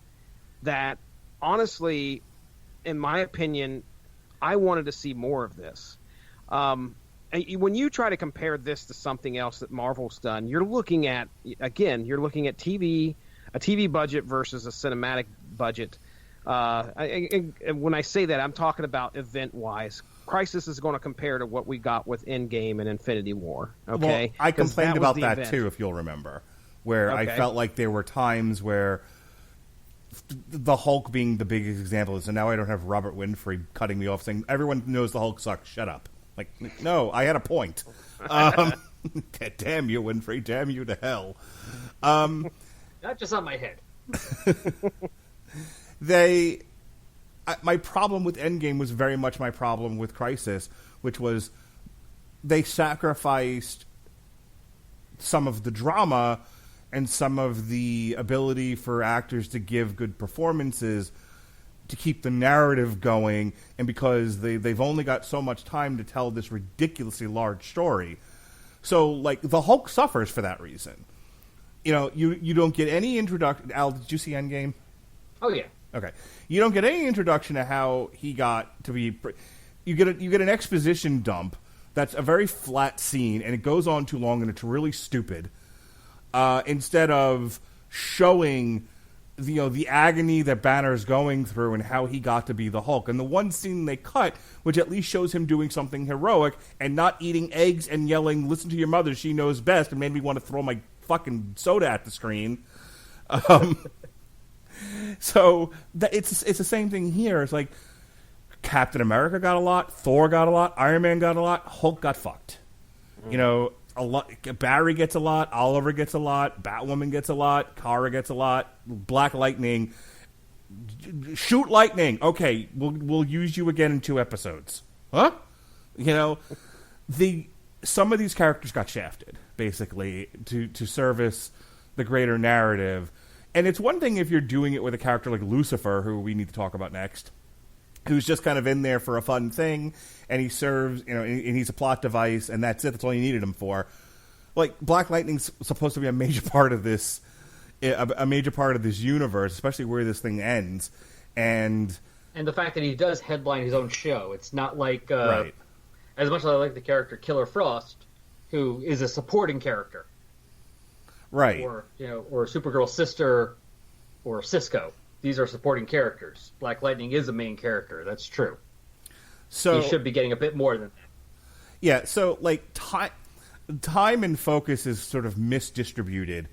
that, honestly, in my opinion, I wanted to see more of this. When you try to compare this to something else that Marvel's done, you're looking at TV, a TV budget versus a cinematic budget. When I say that, I'm talking about event-wise. Crisis is going to compare to what we got with Endgame and Infinity War. Okay, well, I complained about that event. too, if you'll remember, where I felt like there were times where the Hulk being the biggest example is, and now I don't have Robert Winfrey cutting me off saying everyone knows the Hulk sucks. Shut up. Like, no, I had a point. Damn you, Winfrey. Damn you to hell. Not just on my head. My problem with Endgame was very much my problem with Crisis, which was they sacrificed some of the drama and some of the ability for actors to give good performances to keep the narrative going, and because they've only got so much time to tell this ridiculously large story. So, like, the Hulk suffers for that reason. You know, you don't get any introduction. Al, did you see Endgame? Oh, yeah. Okay. You don't get any introduction to how he got to be... You get an exposition dump that's a very flat scene, and it goes on too long, and it's really stupid. Instead of showing the agony that Banner's going through and how he got to be the Hulk. And the one scene they cut, which at least shows him doing something heroic and not eating eggs and yelling, "Listen to your mother, she knows best," and made me want to throw my fucking soda at the screen. So it's the same thing here. It's like Captain America got a lot, Thor got a lot, Iron Man got a lot, Hulk got fucked. You know, a lot. Barry gets a lot, Oliver gets a lot, Batwoman gets a lot, Kara gets a lot, Black Lightning. Shoot lightning. Okay, we'll use you again in 2 episodes. Huh? You know, some of these characters got shafted basically to service the greater narrative. And it's one thing if you're doing it with a character like Lucifer, who we need to talk about next, who's just kind of in there for a fun thing, and he serves, and he's a plot device, and that's it. That's all you needed him for. Like, Black Lightning's supposed to be a major part of this, a major part of this universe, especially where this thing ends. And the fact that he does headline his own show. It's not like, right. As much as I like the character Killer Frost, who is a supporting character. Right. Or Supergirl's sister, or Cisco. These are supporting characters. Black Lightning is a main character. That's true. So he should be getting a bit more than that. Yeah. So, like, time and focus is sort of misdistributed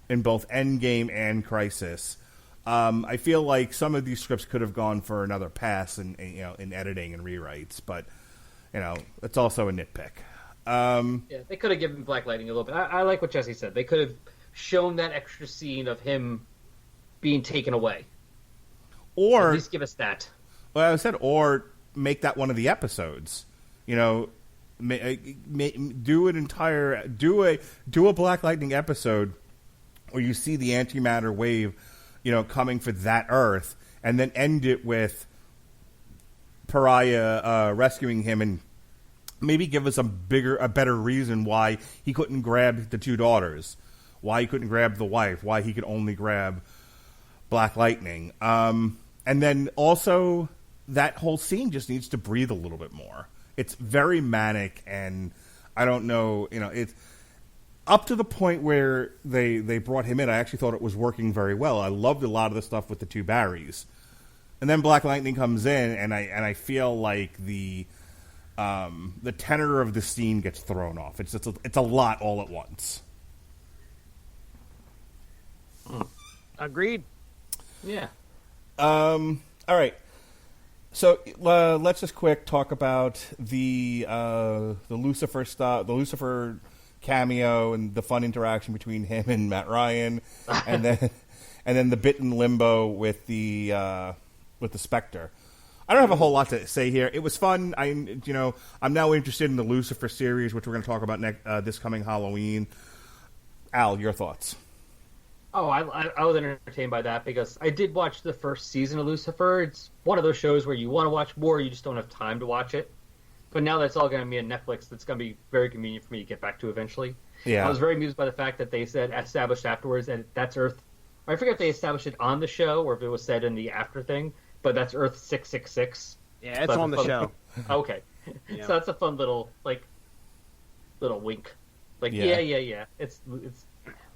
in both Endgame and Crisis. I feel like some of these scripts could have gone for another pass in editing and rewrites, but it's also a nitpick. Yeah, they could have given Black Lightning a little bit. I like what Jesse said. They could have shown that extra scene of him being taken away. Or at least give us that. Well, I said, or make that one of the episodes. Do a Black Lightning episode where you see the antimatter wave, coming for that Earth, and then end it with Pariah rescuing him, and maybe give us a better reason why he couldn't grab the 2 daughters, why he couldn't grab the wife, why he could only grab Black Lightning. And then also, that whole scene just needs to breathe a little bit more. It's very manic, and I don't know, it's up to the point where they brought him in. I actually thought it was working very well. I loved a lot of the stuff with the 2 Barrys. And then Black Lightning comes in, and I feel like the tenor of the scene gets thrown off. It's a lot all at once. Agreed. Yeah. All right. So let's just quick talk about the Lucifer stuff, the Lucifer cameo, and the fun interaction between him and Matt Ryan, and then the bit in limbo with the Spectre. I don't have a whole lot to say here. It was fun. I'm now interested in the Lucifer series, which we're going to talk about this coming Halloween. Al, your thoughts? Oh, I was entertained by that because I did watch the first season of Lucifer. It's one of those shows where you want to watch more, you just don't have time to watch it. but now that's all going to be on Netflix. That's going to be very convenient for me to get back to eventually. Yeah. I was very amused by the fact that they said established afterwards, and that's Earth. I forget if they established it on the show or if it was said in the after thing, but that's Earth 666. Yeah, it's on the show. Okay, Yeah. so that's a fun little wink. Like yeah. It's.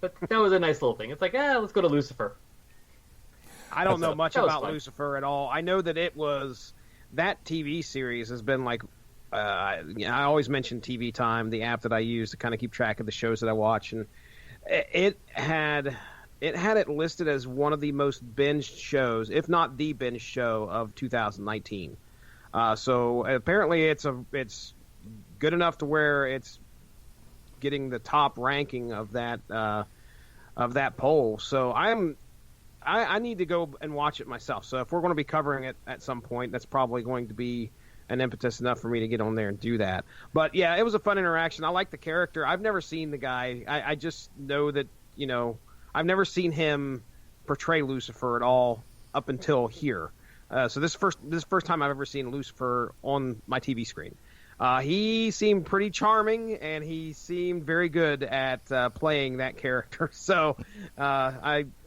But that was a nice little thing. It's like, let's go to Lucifer. I don't know much about fun. Lucifer at all. I know that that TV series has been like, I always mention TV Time, the app that I use to kind of keep track of the shows that I watch, and it had it listed as one of the most binged shows, if not the binge show of 2019. So apparently it's good enough to where it's getting the top ranking of that poll. So I need to go and watch it myself. So if we're going to be covering it at some point, that's probably going to be an impetus enough for me to get on there and do that. But yeah, it was a fun interaction. I like the character. I've never seen the guy. I just know that, I've never seen him portray Lucifer at all up until here. So this first time I've ever seen Lucifer on my TV screen. He seemed pretty charming, and he seemed very good at playing that character. So,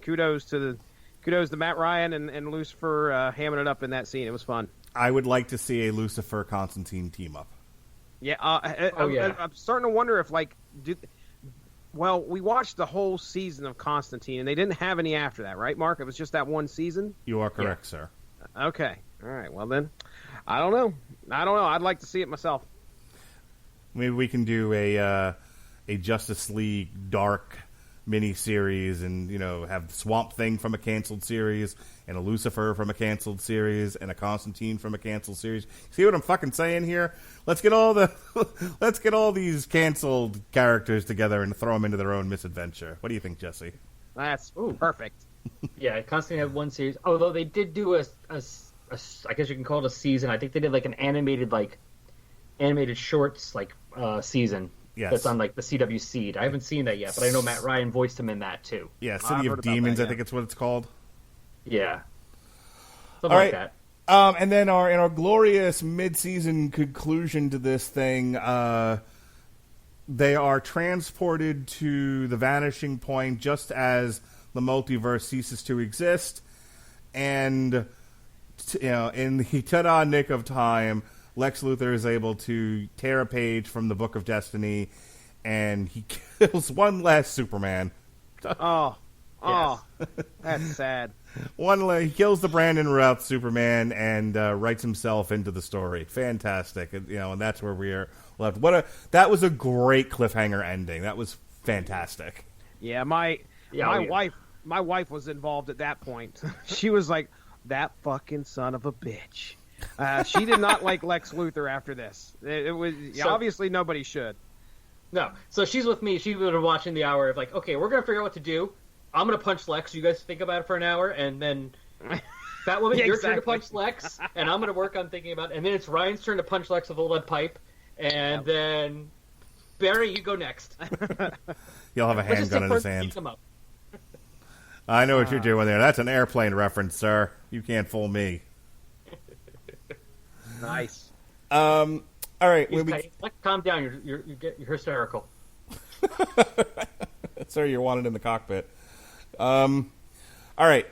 kudos to Matt Ryan and Lucifer hamming it up in that scene. It was fun. I would like to see a Lucifer Constantine team up. Yeah, I'm starting to wonder if we watched the whole season of Constantine, and they didn't have any after that, right, Mark? It was just that one season. You are correct, sir. Okay, all right. Well then, I don't know. I'd like to see it myself. Maybe we can do a Justice League Dark mini-series and, have Swamp Thing from a canceled series and a Lucifer from a canceled series and a Constantine from a canceled series. See what I'm fucking saying here? Let's get all these canceled characters together and throw them into their own misadventure. What do you think, Jesse? That's perfect. Yeah, Constantine had one series. Although they did do a I guess you can call it a season. I think they did like an animated shorts season. Yes. That's on the CW Seed. I haven't seen that yet, but I know Matt Ryan voiced him in that too. Yeah, City of Demons, I think it's what it's called. Yeah. Something all right. Like that. And then in our glorious mid-season conclusion to this thing, they are transported to the vanishing point just as the multiverse ceases to exist, and in the ta-da nick of time, Lex Luthor is able to tear a page from the Book of Destiny, and he kills one last Superman. That's sad. He kills the Brandon Routh Superman and writes himself into the story. Fantastic, and that's where we are left. That was a great cliffhanger ending. That was fantastic. Yeah, my wife was involved at that point. She was like, "That fucking son of a bitch." She did not like Lex Luthor after this. It was obviously nobody should. No, so she's with me. She's been watching the hour of okay, we're gonna figure out what to do. I'm gonna punch Lex. You guys think about it for an hour, and then Batwoman, your turn to punch Lex, and I'm gonna work on thinking about it. And then it's Ryan's turn to punch Lex with a lead pipe, and then Barry, you go next. He'll have a handgun in his hand. I know what you're doing there. That's an airplane reference, sir. You can't fool me. Nice. All right. Calm down. You're hysterical. Sir, you're wanted in the cockpit. All right.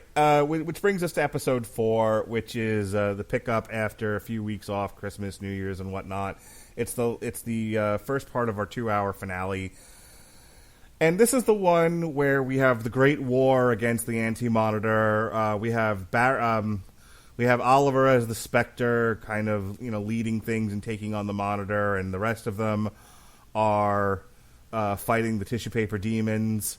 Which brings us to episode 4, which is the pickup after a few weeks off, Christmas, New Year's, and whatnot. It's the first part of our 2-hour finale. And this is the one where we have the Great War against the Anti-Monitor. We have Oliver as the Spectre, kind of leading things and taking on the Monitor, and the rest of them are fighting the tissue paper demons.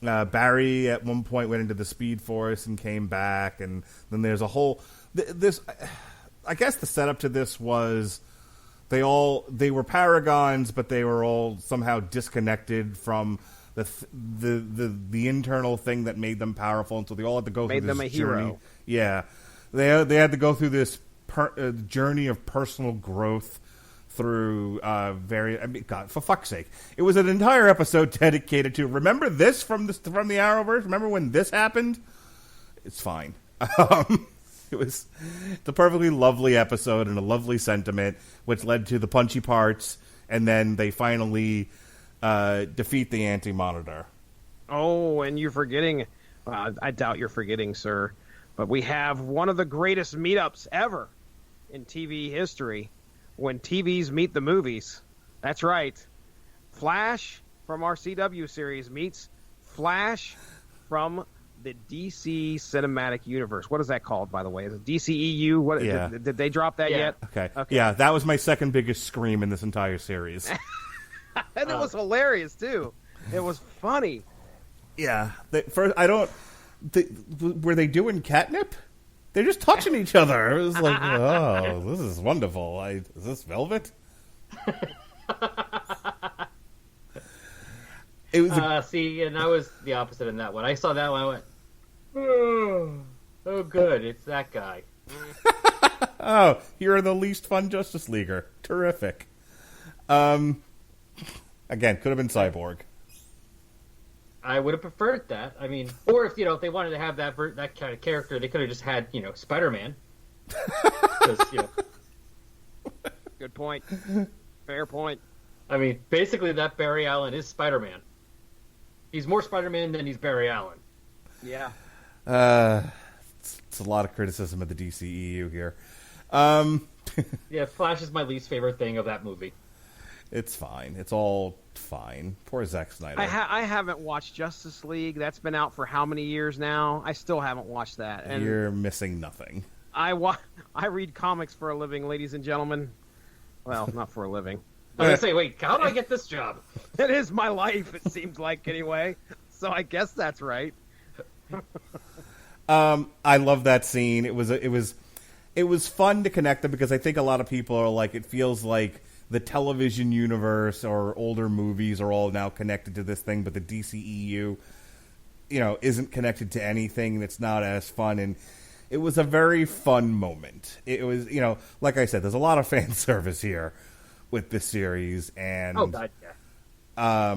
Barry at one point went into the Speed Force and came back, and then there's a whole this. I guess the setup to this was they were Paragons, but they were all somehow disconnected from the internal thing that made them powerful, and so they all had to go through this them a journey. hero. Yeah, they had to go through this journey of personal growth through God, for fuck's sake. It was an entire episode dedicated to, remember this from the Arrowverse? Remember when this happened? It's fine. It was the perfectly lovely episode and a lovely sentiment, which led to the punchy parts, and then they finally defeat the Anti-Monitor. Oh, and you're forgetting. I doubt you're forgetting, sir. But we have one of the greatest meetups ever in TV history when TVs meet the movies. That's right. Flash from our CW series meets Flash from the DC Cinematic Universe. What is that called, by the way? Is it DCEU? What, Yeah. did they drop that yet? Okay. Yeah, that was my second biggest scream in this entire series. And it was hilarious, too. It was funny. Yeah. Were they doing catnip? They're just touching each other. It was like, oh, this is wonderful. Is this Velvet? It was see, and I was the opposite in that one. I saw that one, I went, oh good, it's that guy. oh, you're the least fun Justice Leaguer. Terrific. Again, could have been Cyborg. I would have preferred that. I mean, or if they wanted to have that kind of character, they could have just had Spider-Man. Good point. Fair point. I mean, basically, that Barry Allen is Spider-Man. He's more Spider-Man than he's Barry Allen. Yeah. It's a lot of criticism of the DCEU here. Yeah, Flash is my least favorite thing of that movie. It's fine. It's all fine. Poor Zack Snyder. I haven't watched Justice League. That's been out for how many years now? I still haven't watched that. And you're missing nothing. I read comics for a living, ladies and gentlemen. Well, not for a living. I was going to say, wait, how do I get this job? It is my life, it seems like, anyway. So I guess that's right. I love that scene. It was fun to connect them because I think a lot of people are like, it feels like the television universe or older movies are all now connected to this thing, but the DCEU, isn't connected to anything. That's not as fun. And it was a very fun moment. It was, like I said, there's a lot of fan service here with this series, and oh god, yeah.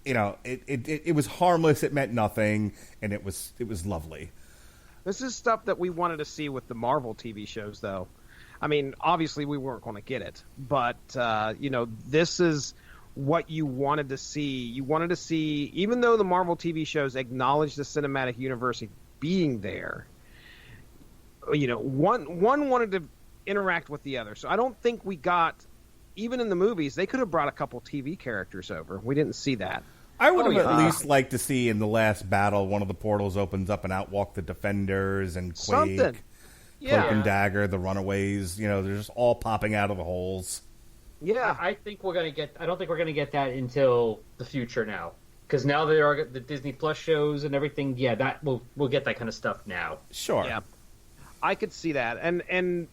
It was harmless. It meant nothing, and it was lovely. This is stuff that we wanted to see with the Marvel TV shows, though. I mean, obviously we weren't going to get it, but this is what you wanted to see. You wanted to see, even though the Marvel TV shows acknowledge the cinematic universe being there, one wanted to interact with the other. So I don't think we got. Even in the movies, they could have brought a couple TV characters over. We didn't see that. I would have at least liked to see in the last battle one of the portals opens up and outwalk the Defenders and Quake, Something. Yeah. Cloak and Dagger, the Runaways. They're just all popping out of the holes. Yeah, I think we're gonna get. I don't think we're gonna get that until the future now, because now there are the Disney Plus shows and everything. Yeah, that we'll get that kind of stuff now. Sure. Yeah, I could see that, and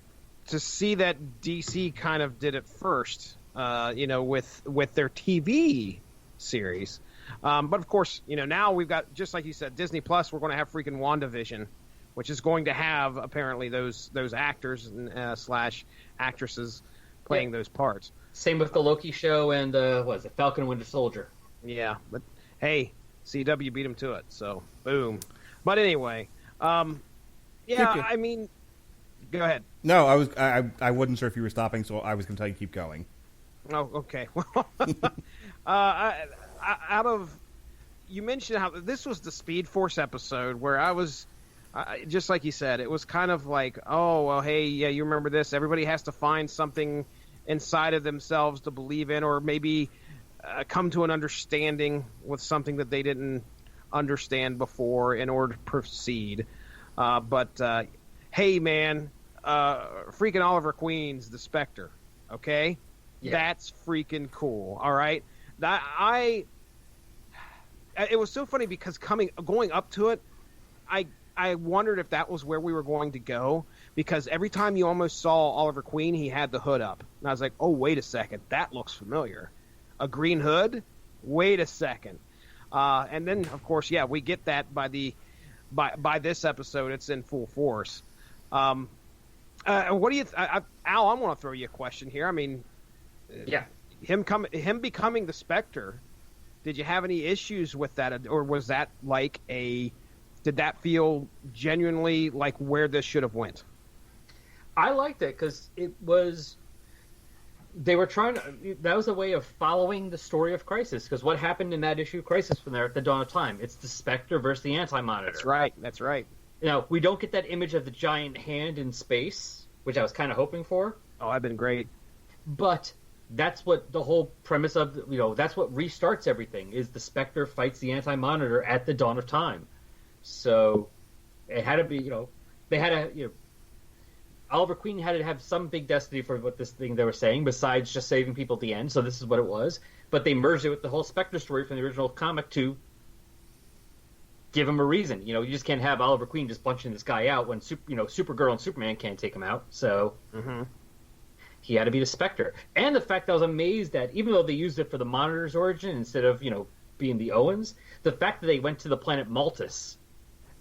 to see that DC kind of did it first, with their TV series. But of course, now we've got, just like you said, Disney Plus. We're going to have freaking WandaVision, which is going to have apparently those actors and slash actresses playing those parts. Same with the Loki show and Falcon and Winter Soldier. Yeah, but hey, CW beat them to it, so boom. But anyway, I mean, go ahead. No, I wasn't sure if you were stopping, so I was going to tell you keep going. Oh, okay. You mentioned how this was the Speed Force episode where I was, just like you said, it was kind of like, oh, well, hey, yeah, you remember this? Everybody has to find something inside of themselves to believe in, or maybe come to an understanding with something that they didn't understand before in order to proceed. But hey, man, freaking Oliver Queen's the Spectre, okay? Yeah. That's freaking cool, all right? It was so funny because going up to it, I wondered if that was where we were going to go, because every time you almost saw Oliver Queen, he had the hood up. And I was like, oh, wait a second, that looks familiar. A green hood? Wait a second. And then, of course, yeah, we get that by this episode. It's in full force. What do you, Al? I want to throw you a question here. I mean, yeah, him becoming the Spectre. Did you have any issues with that, or was that like a Did that feel genuinely like where this should have went? I liked it because they were trying to, that was a way of following the story of Crisis, because what happened in that issue of Crisis from there at the dawn of time? It's the Spectre versus the Anti-Monitor. That's right. We don't get that image of the giant hand in space, which I was kind of hoping for. Oh, that'd been great. But that's what the whole premise of, that's what restarts everything, is the Spectre fights the Anti-Monitor at the dawn of time. So it had to be, they had to, Oliver Queen had to have some big destiny for what this thing they were saying, besides just saving people at the end. So this is what it was. But they merged it with the whole Spectre story from the original comic to give him a reason. You just can't have Oliver Queen just punching this guy out when Supergirl and Superman can't take him out. So he had to be the Spectre. And the fact that I was amazed that even though they used it for the Monitor's origin instead of being the Owens, the fact that they went to the planet Maltus.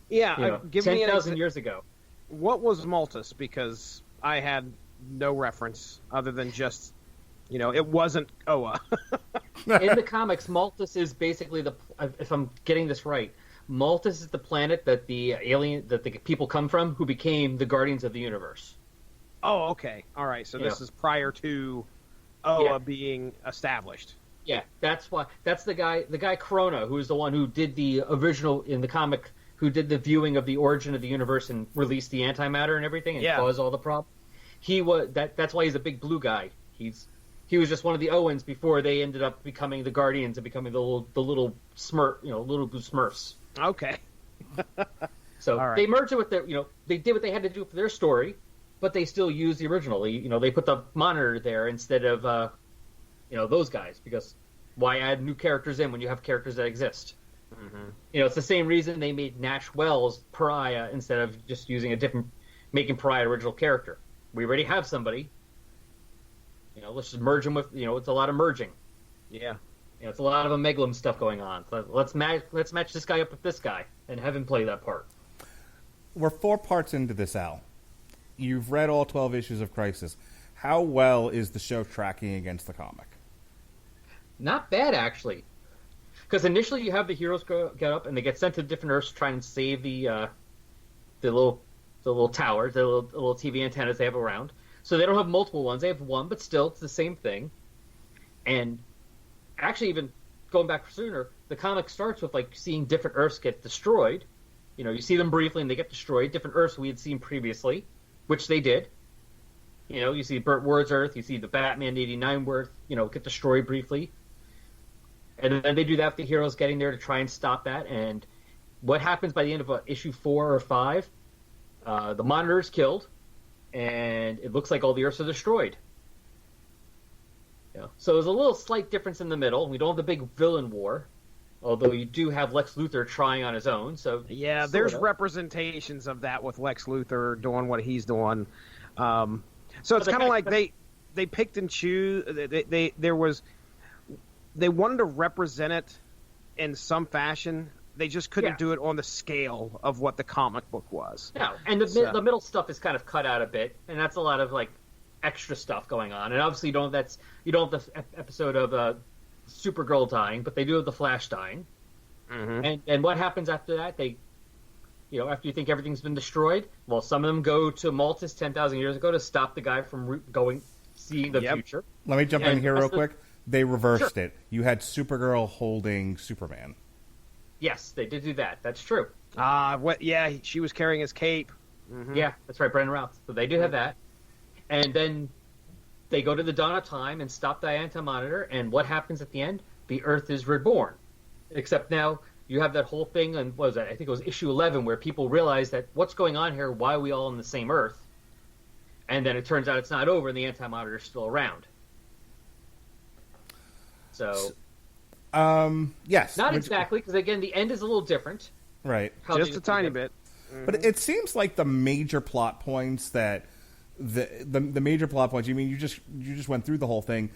Yeah, give me 10,000 years ago. What was Maltus? Because I had no reference other than just, it wasn't Oa. In the comics, Maltus is basically if I'm getting this right, Maltus is the planet that the people come from who became the Guardians of the Universe. Oh, okay. All right. So this is prior to Oa being established. Yeah, that's why. That's the guy Corona, who is the one who did the original in the comic, who did the viewing of the origin of the universe and released the antimatter and everything and caused all the problems. He was that's why he's a big blue guy. He was just one of the Owens before they ended up becoming the Guardians and becoming the little Smurf, little blue Smurfs. Okay. So they merged it with their, they did what they had to do for their story, but they still used the original. They put the Monitor there instead of those guys, because why add new characters in when you have characters that exist? It's the same reason they made Nash Wells Pariah instead of just using making Pariah original character. We already have somebody. Let's just merge him with, it's a lot of merging. Yeah. It's a lot of Omeglum stuff going on. So let's match this guy up with this guy and have him play that part. We're 4 parts into this, Al. You've read all 12 issues of Crisis. How well is the show tracking against the comic? Not bad, actually. Because initially you have the heroes get up and they get sent to different Earths to try and save the little towers, the little TV antennas they have around. So they don't have multiple ones; they have one, but still, it's the same thing. And actually, even going back sooner, the comic starts with seeing different Earths get destroyed. You see them briefly and they get destroyed. Different Earths we had seen previously, which they did. You see Burt Ward's Earth, you see the Batman '89 Earth, get destroyed briefly. And then they do that with the heroes getting there to try and stop that. And what happens by the end of issue 4 or 5? The Monitor is killed, and it looks like all the Earths are destroyed. So there's a little slight difference in the middle. We don't have the big villain war, although you do have Lex Luthor trying on his own. So there's representations of that with Lex Luthor doing what he's doing. So it's kind of like they picked and choose. They wanted to represent it in some fashion. They just couldn't do it on the scale of what the comic book was. No, and the middle stuff is kind of cut out a bit, and that's a lot of extra stuff going on. And obviously you don't have the episode of Supergirl dying, but they do have the Flash dying. Mm-hmm. And what happens after that? They, after you think everything's been destroyed, well, some of them go to Maltus 10,000 years ago to stop the guy from seeing the future. Let me jump in here real quick. They reversed it. You had Supergirl holding Superman. Yes, they did do that. That's true. She was carrying his cape. Mm-hmm. Yeah, that's right, Brandon Routh. So they do have that. And then they go to the dawn of time and stop the Anti-Monitor, and what happens at the end? The Earth is reborn. Except now you have that whole thing, and what was that? I think it was issue 11, where people realize that what's going on here, why are we all on the same Earth? And then it turns out it's not over, and the Anti-Monitor is still around. So yes. Not exactly, because again, the end is a little different. Right. Just a tiny bit. Mm-hmm. But it seems like the major plot points that the major plot points, you just went through the whole thing,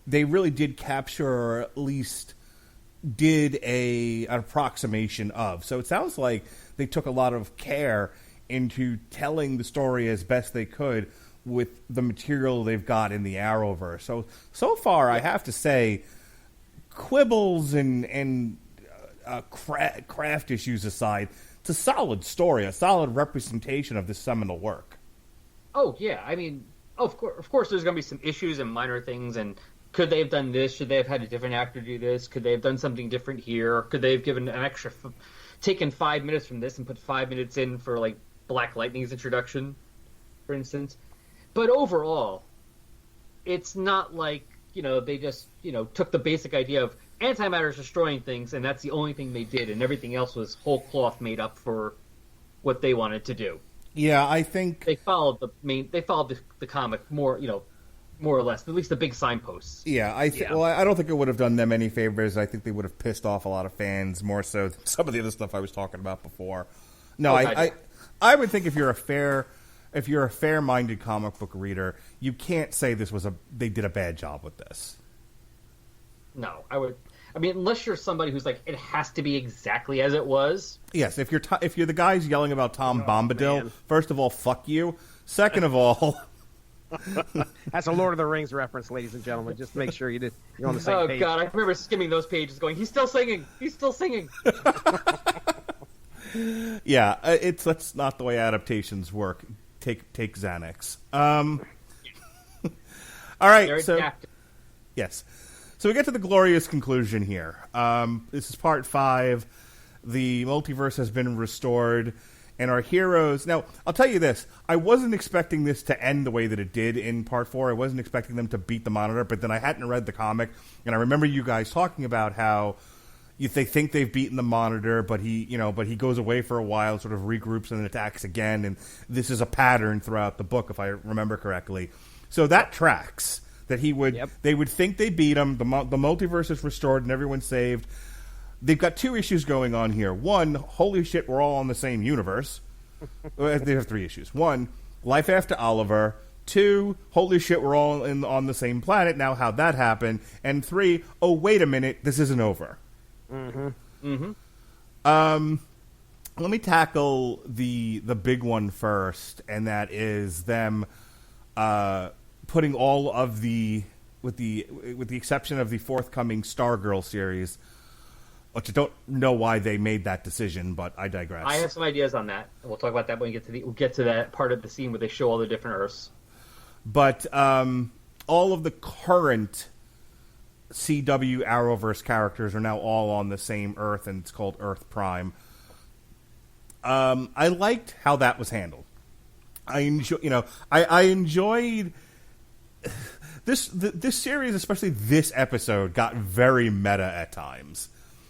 they really did capture, or at least did an approximation of. So it sounds like they took a lot of care into telling the story as best they could with the material they've got in the Arrowverse. So far, I have to say, quibbles and craft issues aside, it's a solid story, a solid representation of this seminal work. Oh yeah, I mean, of course, there's going to be some issues and minor things, and could they have done this? Should they have had a different actor do this? Could they have done something different here? Could they have given an extra, taken 5 minutes from this and put 5 minutes in for like Black Lightning's introduction, for instance? But overall, it's not like, they just, took the basic idea of antimatter is destroying things, and that's the only thing they did, and everything else was whole cloth made up for what they wanted to do. Yeah, I think they followed the comic more, more or less, at least the big signposts. Yeah, well, I don't think it would have done them any favors. I think they would have pissed off a lot of fans more so than some of the other stuff I was talking about before. No, I would think if you're a fair-minded comic book reader, you can't say they did a bad job with this. No, unless you're somebody who's like, it has to be exactly as it was. Yes, if you're the guys yelling about Tom Bombadil, man. First of all, fuck you. Second of all, that's a Lord of the Rings reference, ladies and gentlemen. Just make sure you're on the same page. Oh God, I remember skimming those pages, going, "He's still singing. He's still singing." Yeah, that's not the way adaptations work. Take Xanax. All right, yes. So we get to the glorious conclusion here. This is part 5. The multiverse has been restored, and our heroes... Now, I'll tell you this. I wasn't expecting this to end the way that it did in part 4. I wasn't expecting them to beat the Monitor, but then I hadn't read the comic, and I remember you guys talking about how they think they've beaten the Monitor, but he goes away for a while, sort of regroups and attacks again, and this is a pattern throughout the book, if I remember correctly. So that tracks. That they would think they beat him, the multiverse is restored, and everyone's saved. They've got 2 issues going on here. One, holy shit, we're all in the same universe. They have 3 issues. 1, life after Oliver. 2, holy shit, we're all on the same planet. Now, how'd that happen? And 3, oh, wait a minute, this isn't over. Mm-hmm. Let me tackle the big one first, and that is them putting all of with the exception of the forthcoming Stargirl series, which I don't know why they made that decision, but I digress. I have some ideas on that, and we'll talk about that when we'll get to that part of the scene where they show all the different Earths. But all of the current CW Arrowverse characters are now all on the same Earth, and it's called Earth Prime. I liked how that was handled. I enjoyed this series, especially this episode, got very meta at times.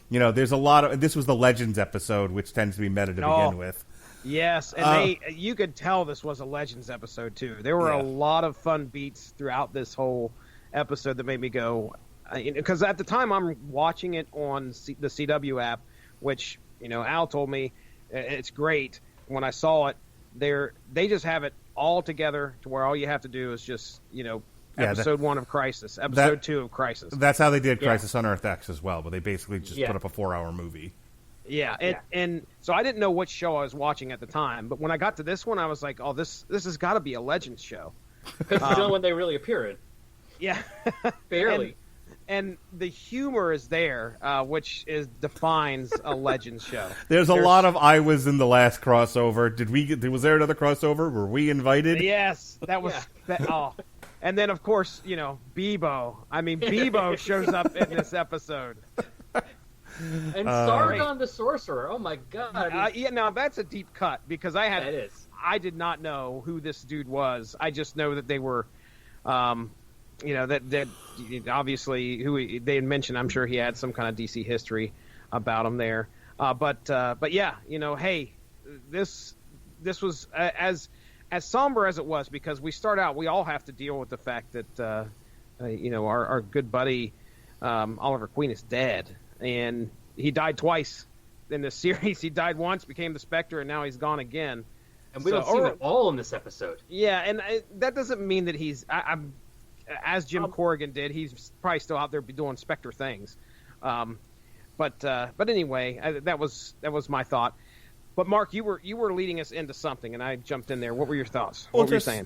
There's a lot of... This was the Legends episode, which tends to be meta to begin with. Yes, and you could tell this was a Legends episode, too. There were a lot of fun beats throughout this whole episode that made me go... Because at the time, I'm watching it on the CW app, which, Al told me it's great. When I saw it, they just have it all together to where all you have to do is just, episode 1 of Crisis, episode 2 of Crisis. That's how they did Crisis on Earth X as well, but they basically just put up a 4-hour movie. Yeah, and so I didn't know which show I was watching at the time, but when I got to this one, I was like, oh, this has got to be a Legends show. It's the only one they really appear in. Yeah. Barely. And the humor is there, which defines a Legends show. There's a lot of I was in the last crossover. Was there another crossover? Were we invited? Yes, that was. And then of course, Bebo. I mean, Bebo shows up in this episode. And Sargon the Sorcerer. Oh my God! Now that's a deep cut because I did not know who this dude was. I just know that they were. That obviously they had mentioned. I'm sure he had some kind of DC history about him there. But yeah, hey, this was as somber as it was because we all have to deal with the fact that our good buddy Oliver Queen is dead, and he died twice in this series. He died once, became the Spectre, and now he's gone again. And we don't see that all in this episode. Yeah, and that doesn't mean that he's. As Jim Corrigan did, he's probably still out there doing Spectre things. But anyway, that was my thought. But Mark, you were leading us into something, and I jumped in there. What were your thoughts? What were you saying?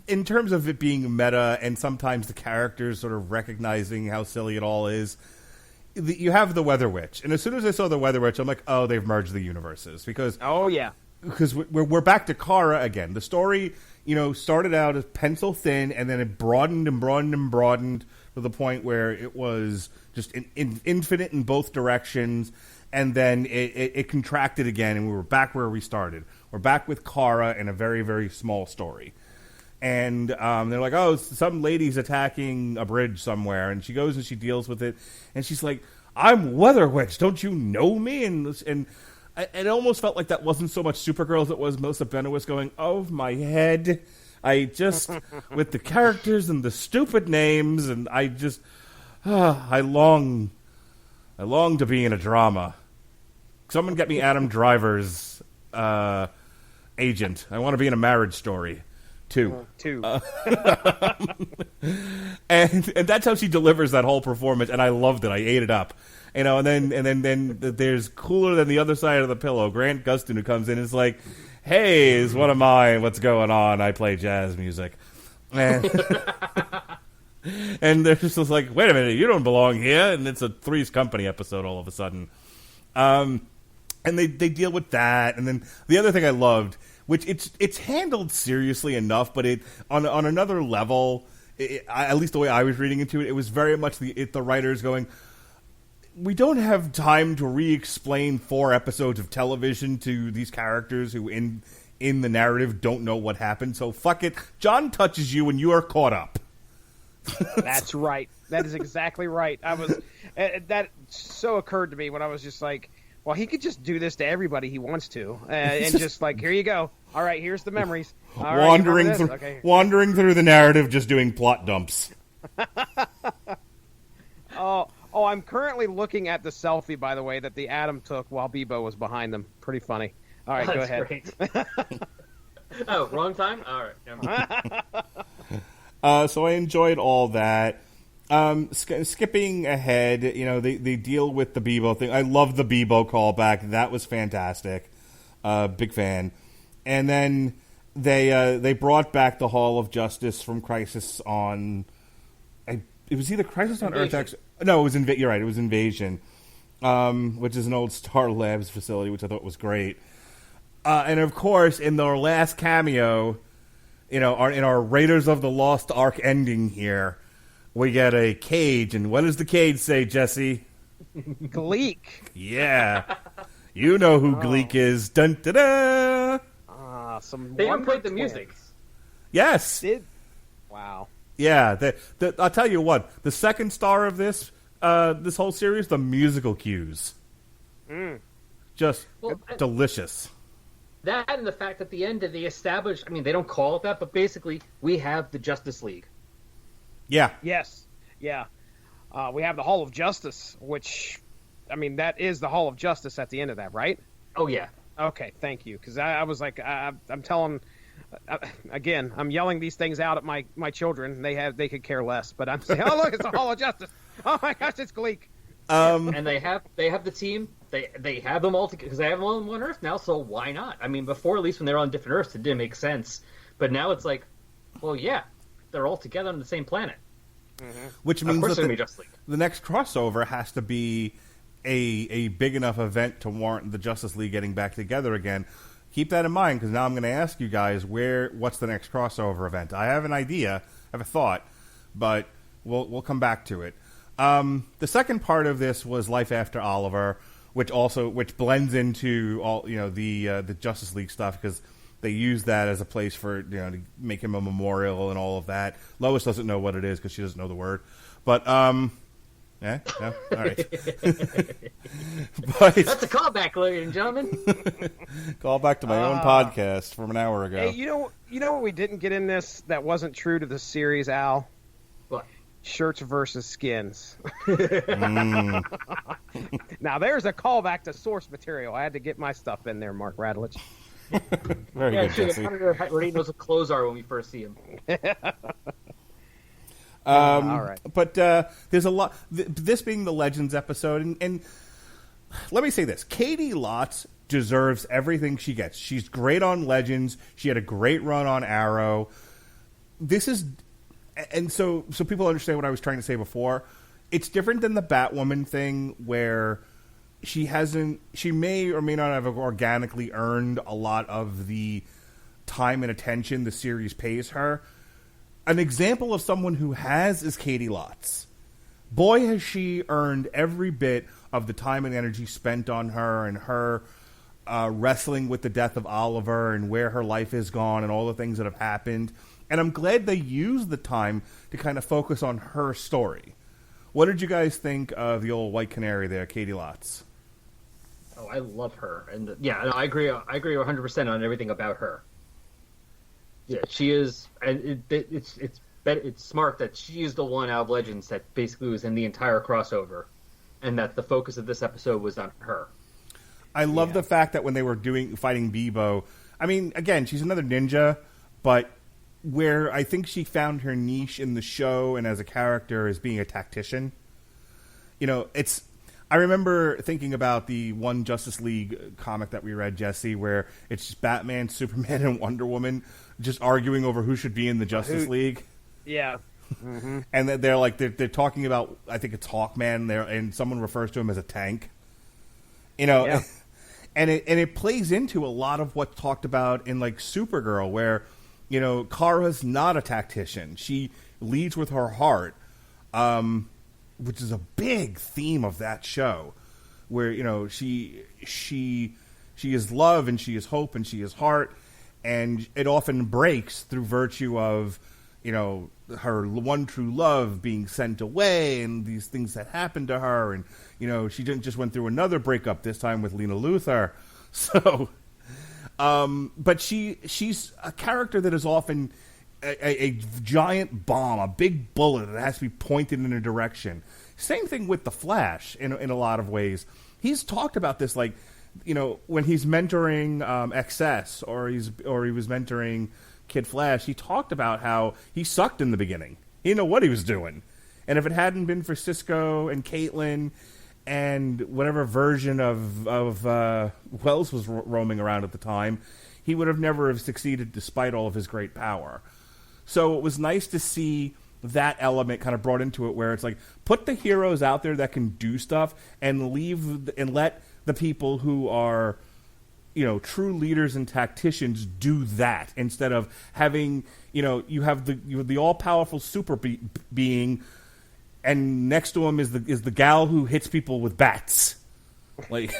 In terms of it being meta, and sometimes the characters sort of recognizing how silly it all is. you have the Weather Witch, and as soon as I saw the Weather Witch, I'm like, oh, they've merged the universes because we're back to Kara again. The story, started out as pencil thin, and then it broadened and broadened and broadened to the point where it was just infinite in both directions, and then it contracted again, and we were back where we started. We're back with Kara in a very, very small story. And they're like, oh, some lady's attacking a bridge somewhere, and she goes and she deals with it, and she's like, I'm Weather Witch, don't you know me? And it almost felt like that wasn't so much Supergirl as it was Melissa Benoist going, oh, my head. I just, with the characters and the stupid names, and I just, I long to be in a drama. Someone get me Adam Driver's agent. I want to be in a Marriage Story. Two. And that's how she delivers that whole performance, and I loved it. I ate it up. And then there's cooler than the other side of the pillow, Grant Gustin, who comes in and is like, hey, is one of mine, what's going on? I play jazz music. And and they're just like, wait a minute, you don't belong here. And it's a Three's Company episode all of a sudden. And they deal with that. And then the other thing I loved, which it's handled seriously enough, but it on another level, at least the way I was reading into it, it was very much the writers going, we don't have time to re-explain 4 episodes of television to these characters who in the narrative don't know what happened, so fuck it. John touches you and you are caught up. That's right. That is exactly right. That so occurred to me when I was just like, well, he could just do this to everybody he wants to, and just like, here you go. All right, here's the memories. All right, wandering through the narrative, just doing plot dumps. Oh, I'm currently looking at the selfie, by the way, that the Atom took while Bebo was behind them. Pretty funny. All right, go ahead. Great. Oh, wrong time? All right. Never mind. So I enjoyed all that. Skipping ahead, they deal with the Bebo thing. I love the Bebo callback. That was fantastic. Big fan. And then they brought back the Hall of Justice from Crisis on... It was either Crisis on Earth X... No, it was You're right. It was Invasion, which is an old Star Labs facility, which I thought was great. And of course, in their last cameo, in our Raiders of the Lost Ark ending here, we get a Cage, and what does the Cage say, Jesse? Gleek. Yeah, you know who Gleek is. Dun da da. They even played the music. Yes. Wow. Yeah, I'll tell you what. The second star of this whole series, the musical cues, just delicious. That and the fact that at the end they established. I mean, they don't call it that, but basically, we have the Justice League. Yeah. Yes. Yeah. We have the Hall of Justice, which, I mean, that is the Hall of Justice at the end of that, right? Oh yeah. Okay, thank you. Because I was like, I'm telling. Again, I'm yelling these things out at my children. They could care less, but I'm saying, oh look, it's the Hall of Justice. Oh my gosh, it's Gleek. And they have the team. They have them all together because they have them all on one Earth now. So why not? I mean, before, at least when they were on different Earths, it didn't make sense. But now it's like, well, yeah, they're all together on the same planet. Mm-hmm. Which means that the next crossover has to be a big enough event to warrant the Justice League getting back together again. Keep that in mind, because now I'm going to ask you guys what's the next crossover event. I have an idea, I have a thought, but we'll come back to it. The second part of this was Life After Oliver, which blends into all the Justice League stuff, because they use that as a place for to make him a memorial and all of that. Lois doesn't know what it is because she doesn't know the word, but yeah, no? All right. But that's a callback, ladies and gentlemen. Call back to my own podcast from an hour ago. Hey, you know what we didn't get in this that wasn't true to the series, Al? What? Shirts versus skins. Now there's a callback to source material. I had to get my stuff in there, Mark Radulich. Very good, Jesse. Already knows what clothes are when we first see him. All right. But there's a lot. This being the Legends episode, and let me say this: Katie Lotz deserves everything she gets. She's great on Legends. She had a great run on Arrow. This is, and so people understand what I was trying to say before. it's different than the Batwoman thing where she may or may not have organically earned a lot of the time and attention the series pays her. An example of someone who has is Katie Lotz. Boy, has she earned every bit of the time and energy spent on her and her wrestling with the death of Oliver and where her life has gone and all the things that have happened. And I'm glad they used the time to kind of focus on her story. What did you guys think of the old White Canary there, Katie Lotz? Oh, I love her, and yeah, no, I agree 100% on everything about her. Yeah, she is, and it's smart that she is the one out of Legends that basically was in the entire crossover, and that the focus of this episode was on her. I love the fact that when they were fighting Bebo, I mean, again, she's another ninja, but where I think she found her niche in the show and as a character is being a tactician. You know, I remember thinking about the one Justice League comic that we read, Jesse, where it's just Batman, Superman, and Wonder Woman just arguing over who should be in the Justice League. Yeah. Mm-hmm. And they're talking about, I think it's Hawkman there, and someone refers to him as a tank. You know, yeah. and it plays into a lot of what's talked about in like Supergirl, where, you know, Kara's not a tactician. She leads with her heart, which is a big theme of that show, where, you know, she is love and she is hope and she is heart, and it often breaks through virtue of, you know, her one true love being sent away and these things that happened to her, and, you know, she just went through another breakup, this time with Lena Luthor. So, but she's a character that is often a giant bomb, a big bullet that has to be pointed in a direction. Same thing with the Flash in a lot of ways. He's talked about this, like, you know, when he's mentoring XS or he was mentoring Kid Flash, he talked about how he sucked in the beginning. He didn't know what he was doing. And if it hadn't been for Cisco and Caitlin and whatever version of Wells was roaming around at the time, he would have never have succeeded despite all of his great power. So it was nice to see that element kind of brought into it, where it's like, put the heroes out there that can do stuff and let the people who are, you know, true leaders and tacticians do that, instead of having, you know, you have the all-powerful super being, and next to him is the gal who hits people with bats. Like,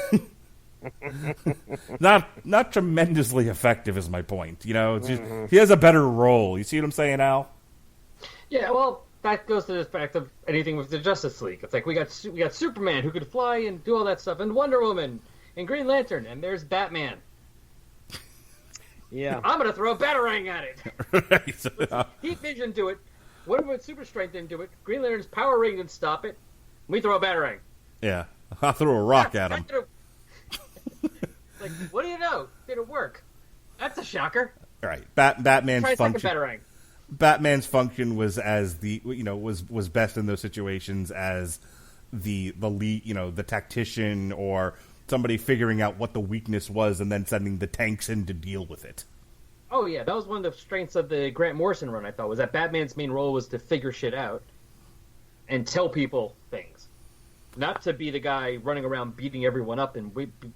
not tremendously effective is my point. You know, it's just, he has a better role. You see what I'm saying, Al? Yeah, well, that goes to the fact of anything with the Justice League. It's like we got Superman who could fly and do all that stuff, and Wonder Woman, and Green Lantern, and there's Batman. Yeah. I'm going to throw a Batarang at it. Right. Heat Vision do it. Wonder Woman Super Strength didn't do it. Green Lantern's Power Ring didn't stop it. We throw a Batarang. Yeah. I'll throw a rock at him. Like, what do you know? Didn't work. That's a shocker. Right. Batman's Try a second function. Batarang. Batman's function was as was best in those situations as the lead, you know, the tactician or somebody figuring out what the weakness was and then sending the tanks in to deal with it. Oh yeah, that was one of the strengths of the Grant Morrison run. I thought was that Batman's main role was to figure shit out and tell people things, not to be the guy running around beating everyone up. And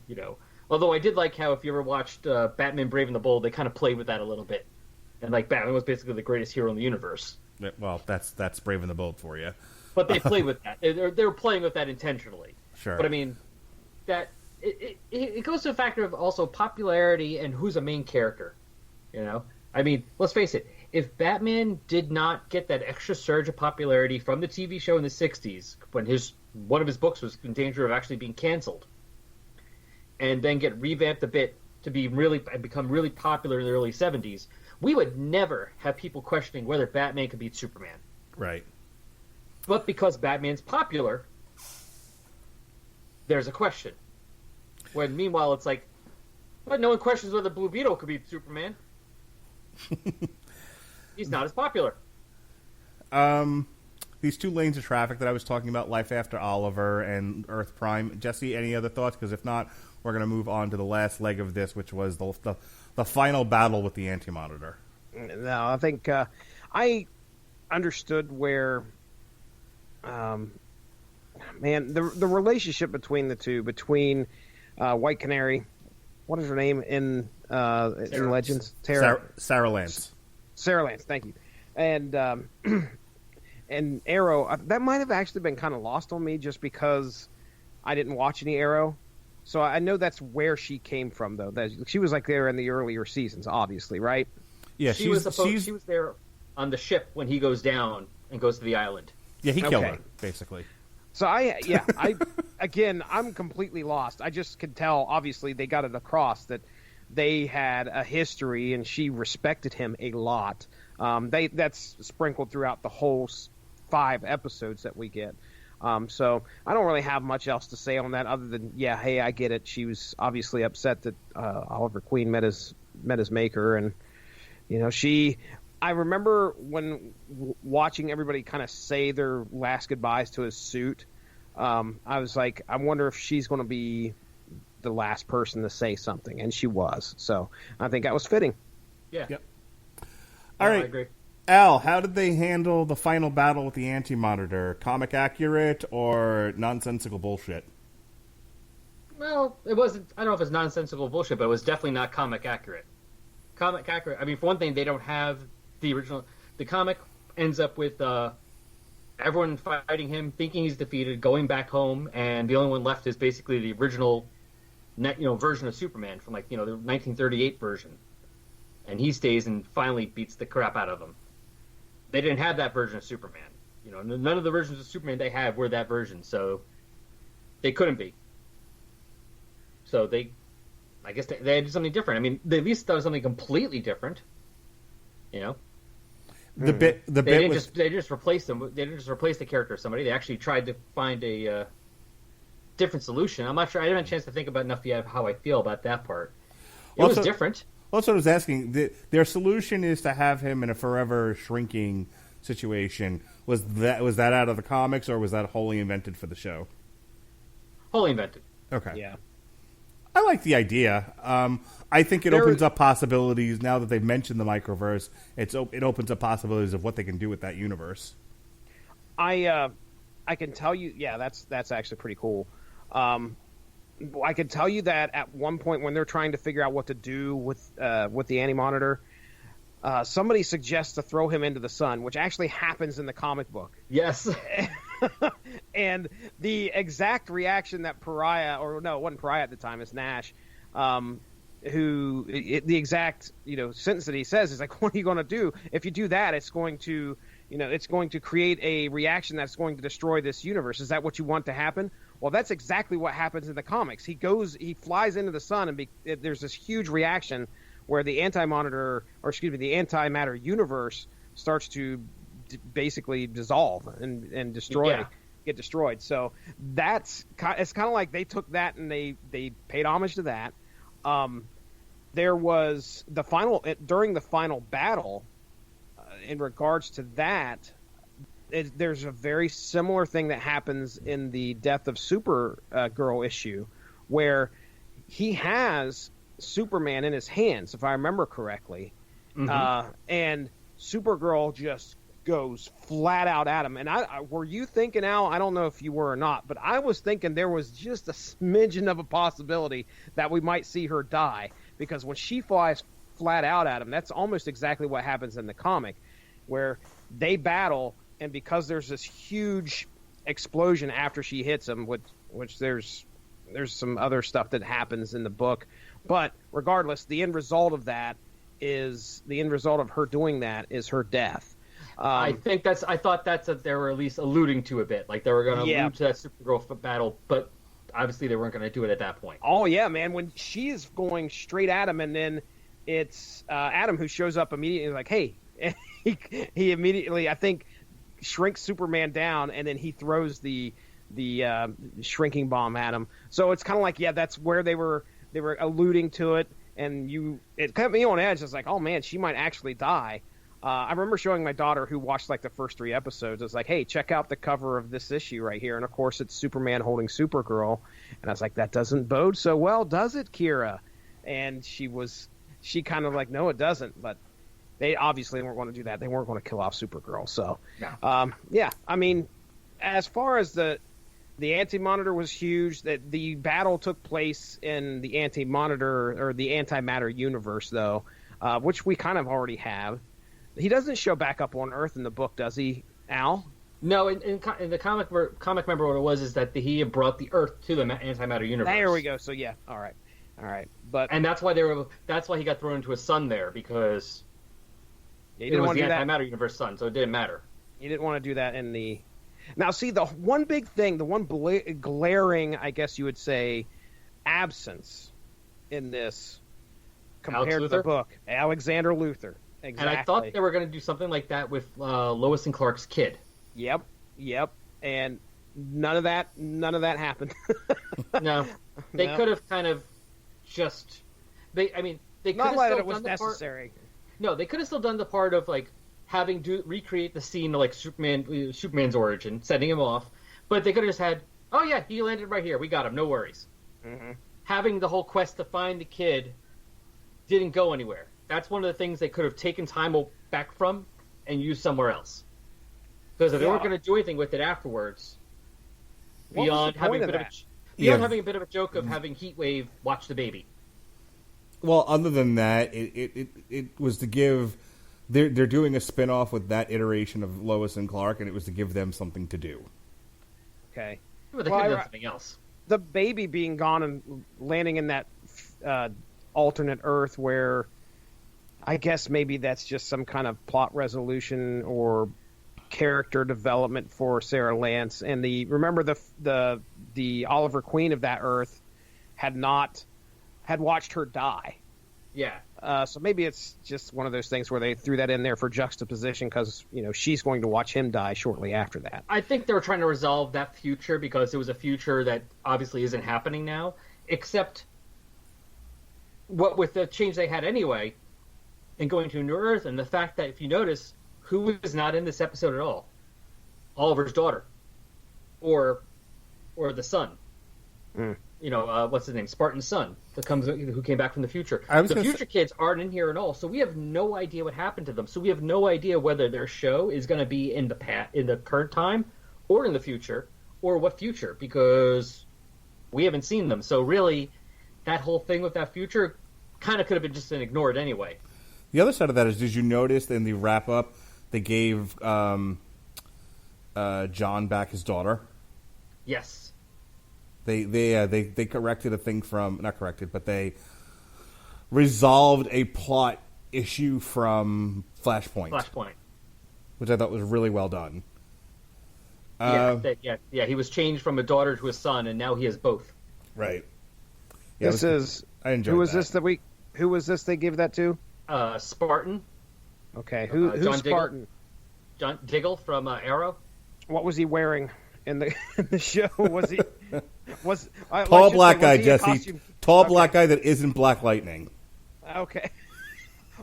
you know, although I did like how, if you ever watched Batman Brave and the Bold, they kind of played with that a little bit. And like, Batman was basically the greatest hero in the universe. Well, that's Brave and the Bold for you. But they played with that. They were playing with that intentionally. Sure. But I mean, that it goes to a factor of also popularity and who's a main character. You know, I mean, let's face it. If Batman did not get that extra surge of popularity from the TV show in the '60s, when one of his books was in danger of actually being canceled, and then get revamped a bit to become really popular in the early '70s. We would never have people questioning whether Batman could beat Superman. Right. But because Batman's popular, there's a question. When meanwhile it's like, but no one questions whether Blue Beetle could beat Superman. He's not as popular. These two lanes of traffic that I was talking about, Life After Oliver and Earth Prime. Jesse, any other thoughts? Because if not, we're going to move on to the last leg of this, which was the final battle with the Anti-Monitor. No, I think I understood where man, the relationship between the two, between White Canary, what is her name in Legends? Sarah Lance. Sarah Lance, thank you. And and Arrow, that might have actually been kind of lost on me just because I didn't watch any Arrow. So I know that's where she came from, though. That she was like there in the earlier seasons, obviously, right? Yeah, she was there on the ship when he goes down and goes to the island. Yeah, he killed her, basically. So I'm completely lost. I just could tell, obviously, they got it across that they had a history and she respected him a lot. That's sprinkled throughout the whole 5 episodes that we get. So I don't really have much else to say on that other than, hey, I get it. She was obviously upset that Oliver Queen met his maker. And, I remember when watching everybody kind of say their last goodbyes to his suit, I was like, I wonder if she's going to be the last person to say something. And she was. So I think that was fitting. Yeah. Yep. All right. I agree. Al, how did they handle the final battle with the Anti-Monitor? Comic accurate or nonsensical bullshit? Well, it wasn't. I don't know if it's nonsensical bullshit, but it was definitely not comic accurate. Comic accurate. I mean, for one thing, they don't have the original. The comic ends up with everyone fighting him, thinking he's defeated, going back home, and the only one left is basically the original, version of Superman from the 1938 version, and he stays and finally beats the crap out of him. They didn't have that version of Superman. None of the versions of Superman they had were that version, so they couldn't be. So I guess they had something different. I mean, they at least done something completely different. They didn't just replace them. They didn't just replace the character of somebody. They actually tried to find a different solution. I'm not sure. I didn't have a chance to think about enough yet how I feel about that part. It was different. Well, that's what I was asking. Their solution is to have him in a forever shrinking situation. Was that out of the comics, or was that wholly invented for the show? Wholly invented. Okay. Yeah. I like the idea. I think it opens up possibilities now that they've mentioned the microverse. It opens up possibilities of what they can do with that universe. I can tell you, that's actually pretty cool. I can tell you that at one point when they're trying to figure out what to do with the Anti-Monitor, somebody suggests to throw him into the sun, which actually happens in the comic book. Yes. And the exact reaction that Pariah, or no, it wasn't Pariah at the time, it's Nash, the exact sentence that he says is like, what are you going to do? If you do that, it's going to create a reaction that's going to destroy this universe. Is that what you want to happen? Well, that's exactly what happens in the comics. He flies into the sun, and there's this huge reaction where the the antimatter universe starts to basically dissolve and destroy, get destroyed. So it's kind of like they took that and they paid homage to that. There was during the final battle, in regards to that, there's a very similar thing that happens in the Death of Supergirl issue, where he has Superman in his hands, if I remember correctly, and Supergirl just goes flat out at him. And were you thinking, Al? I don't know if you were or not, but I was thinking there was just a smidgen of a possibility that we might see her die, because when she flies flat out at him, that's almost exactly what happens in the comic, where they battle. And because there's this huge explosion after she hits him, which there's some other stuff that happens in the book, but regardless, the end result of her doing that is her death. I thought that's what they were at least alluding to a bit, like they were going to allude to that Supergirl battle, but obviously they weren't going to do it at that point. Oh yeah, man! When she's going straight at him, and then it's Adam who shows up immediately, like, hey, he immediately, I think, shrinks Superman down, and then he throws the shrinking bomb at him. So it's kind of like, that's where they were alluding to it, and it kept me on edge. It's like, oh man, she might actually die. I remember showing my daughter, who watched like the first 3 episodes. I was like, hey, check out the cover of this issue right here, and of course it's Superman holding Supergirl, and I was like, that doesn't bode so well, does it, Kira? And she kind of like, no, it doesn't, but they obviously weren't going to do that. They weren't going to kill off Supergirl. So, I mean, as far as the The Anti-Monitor was huge. That the battle took place in the Anti-Monitor or the Antimatter universe, though, which we kind of already have. He doesn't show back up on Earth in the book, does he, Al? No, in the comic, remember what it was is that he had brought the Earth to the Antimatter universe. There we go. So yeah, all right. But that's why he got thrown into a sun there, because it was the Antimatter universe sun, so it didn't matter. He didn't want to do that in the. Now, see, the one big thing, the one glaring, I guess you would say, absence in this compared to the book, Alexander Luthor. Exactly. And I thought they were going to do something like that with Lois and Clark's kid. Yep. And none of that happened. No, they could have kind of just. They could not have like still it was done the necessary. No, they could have still done the part of like having recreate the scene of like Superman's origin, setting him off, but they could have just had, oh yeah, he landed right here, we got him, no worries. Mm-hmm. Having the whole quest to find the kid didn't go anywhere. That's one of the things they could have taken time back from and used somewhere else. Because if they weren't going to do anything with it afterwards, beyond having a bit of a joke of having Heatwave watch the baby. Well, other than that, it was to give. They're doing a spin-off with that iteration of Lois and Clark, and it was to give them something to do. Okay. But they could have done something else. The baby being gone and landing in that alternate Earth where I guess maybe that's just some kind of plot resolution or character development for Sarah Lance. And remember the Oliver Queen of that Earth had watched her die. Yeah. So maybe it's just one of those things where they threw that in there for juxtaposition because, she's going to watch him die shortly after that. I think they were trying to resolve that future because it was a future that obviously isn't happening now, except with the change they had anyway and going to a new Earth, and the fact that if you notice, who was not in this episode at all? Oliver's daughter. Or the son. Mm. What's his name? Spartan's son, who came back from the future. The future kids aren't in here at all, so we have no idea what happened to them. So we have no idea whether their show is going to be in the current time, or in the future, or what future, because we haven't seen them. So really, that whole thing with that future kind of could have been just ignored anyway. The other side of that is, did you notice in the wrap up they gave John back his daughter? Yes. They corrected a thing from, not corrected, but they resolved a plot issue from Flashpoint, which I thought was really well done. Yeah, he was changed from a daughter to a son, and now he has both. Right. Yeah, I enjoyed who was that. Who was this they gave that to? Spartan. Okay, who's John Spartan? John Diggle from Arrow. What was he wearing in the show? Was he tall black guy, Jesse? Tall black guy that isn't Black Lightning. Okay.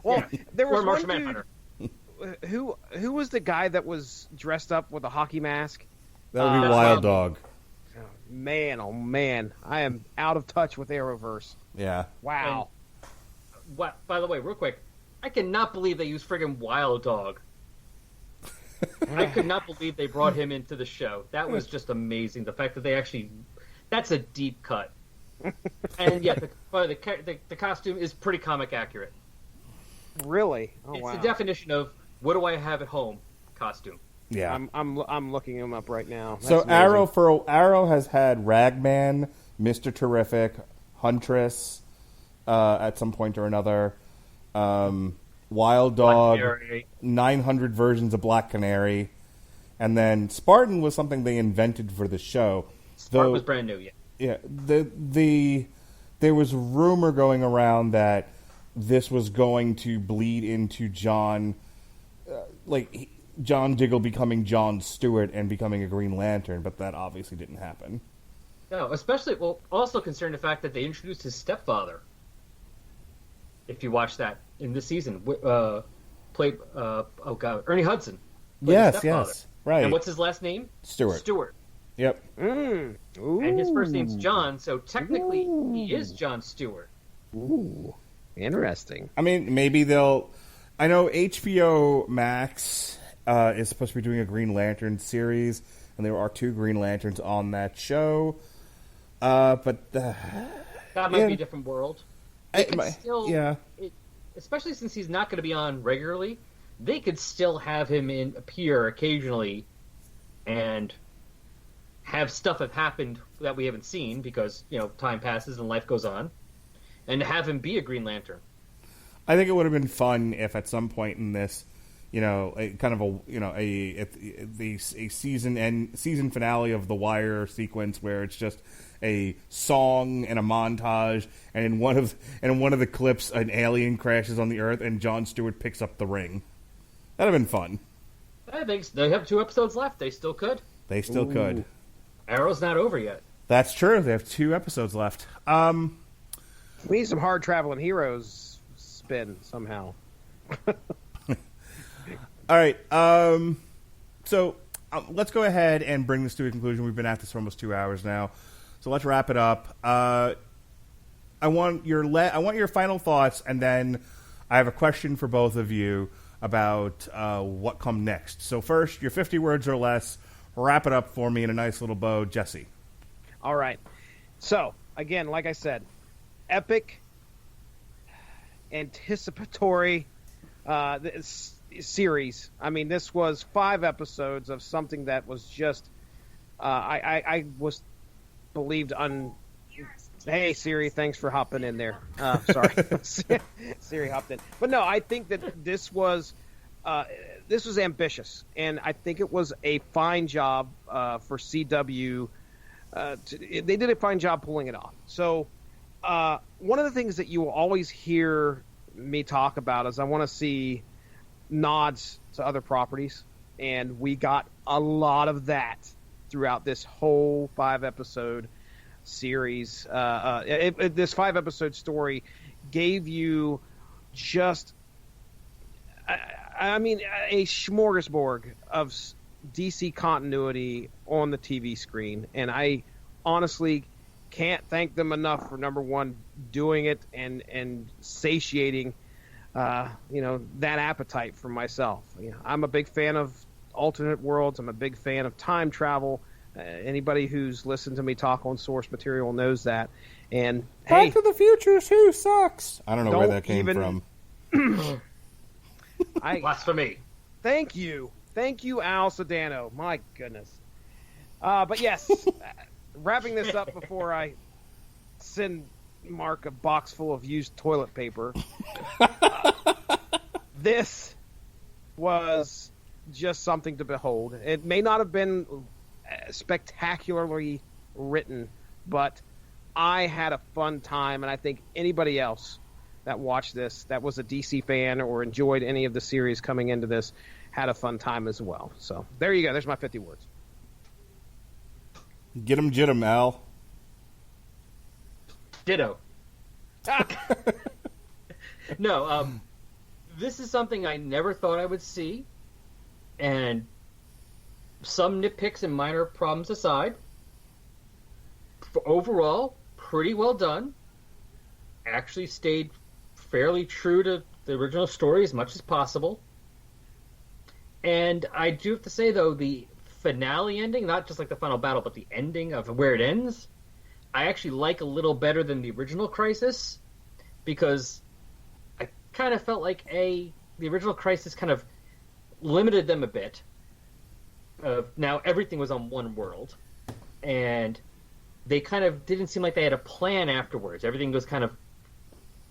Well, there was Martian one Manhunter. Who was the guy that was dressed up with a hockey mask? That would be Wild Dog. Man, oh man, I am out of touch with Arrowverse. Yeah. Wow. And, by the way, real quick, I cannot believe they used friggin' Wild Dog. I could not believe they brought him into the show. That was just amazing. The fact that they that's a deep cut. And yeah, the costume is pretty comic accurate. Really? Oh, it's wow. the definition of what do I have at home costume. Yeah. I'm looking him up right now. That's so amazing. Arrow has had Ragman, Mr. Terrific, Huntress, at some point or another, Wild Dog, 900 versions of Black Canary, and then Spartan was something they invented for the show. Spartan was brand new, yeah. Yeah, there was rumor going around that this was going to bleed into John Diggle becoming John Stewart and becoming a Green Lantern, but that obviously didn't happen. No, also considering the fact that they introduced his stepfather. If you watch that in this season, played Ernie Hudson. Yes, right. And what's his last name? Stewart. Yep. Ooh. And his first name's John, so technically he is John Stewart. Ooh, interesting. I mean, maybe they'll. I know HBO Max is supposed to be doing a Green Lantern series, and there are 2 Green Lanterns on that show. But that might be a different world. Especially since he's not going to be on regularly, they could still have him appear occasionally and have stuff have happened that we haven't seen because, time passes and life goes on, and have him be a Green Lantern. I think it would have been fun if at some point in this, a season finale of The Wire sequence where it's just a song and a montage, and in one of the clips, an alien crashes on the Earth, and Jon Stewart picks up the ring. That'd have been fun. I think they have 2 episodes left. They still could. They still could. Arrow's not over yet. That's true. They have 2 episodes left. We need some hard traveling heroes spin somehow. All right. So let's go ahead and bring this to a conclusion. We've been at this for almost 2 hours now, so let's wrap it up. I want your final thoughts, and then I have a question for both of you about what come next. So first, your 50 words or less. Wrap it up for me in a nice little bow, Jesse. All right. So again, like I said, epic, anticipatory series. I mean, this was 5 episodes of something that was just I was believed Hey Siri, thanks for hopping in there. Sorry, Siri hopped in. But no, I think that this was ambitious, and I think it was a fine job for CW. They did a fine job pulling it off. So one of the things that you will always hear me talk about is I want to see nods to other properties, and we got a lot of that throughout this whole 5-episode series. This 5-episode story gave you just a smorgasbord of DC continuity on the TV screen, and I honestly can't thank them enough for, number one, doing it and satiating that appetite for myself. I'm a big fan of alternate worlds. I'm a big fan of time travel. Anybody who's listened to me talk on source material knows that. And Back to the Future 2 sucks. I don't know where that came from. Blasphemy. Thank you, Al Sedano. My goodness. But yes, wrapping this up before I send Mark a box full of used toilet paper. This was just something to behold. It may not have been spectacularly written, but I had a fun time, and I think anybody else that watched this, that was a DC fan or enjoyed any of the series coming into this, had a fun time as well. So there you go. There's my 50 words. Get 'em, jit 'em, Al. Ditto. No, this is something I never thought I would see, and some nitpicks and minor problems aside, overall, pretty well done. Actually stayed fairly true to the original story as much as possible. And I do have to say, though, the finale ending, not just like the final battle, but the ending of where it ends, I actually like a little better than the original Crisis, because I kind of felt like the original Crisis kind of limited them a bit. Now everything was on one world, and they kind of didn't seem like they had a plan afterwards. Everything was kind of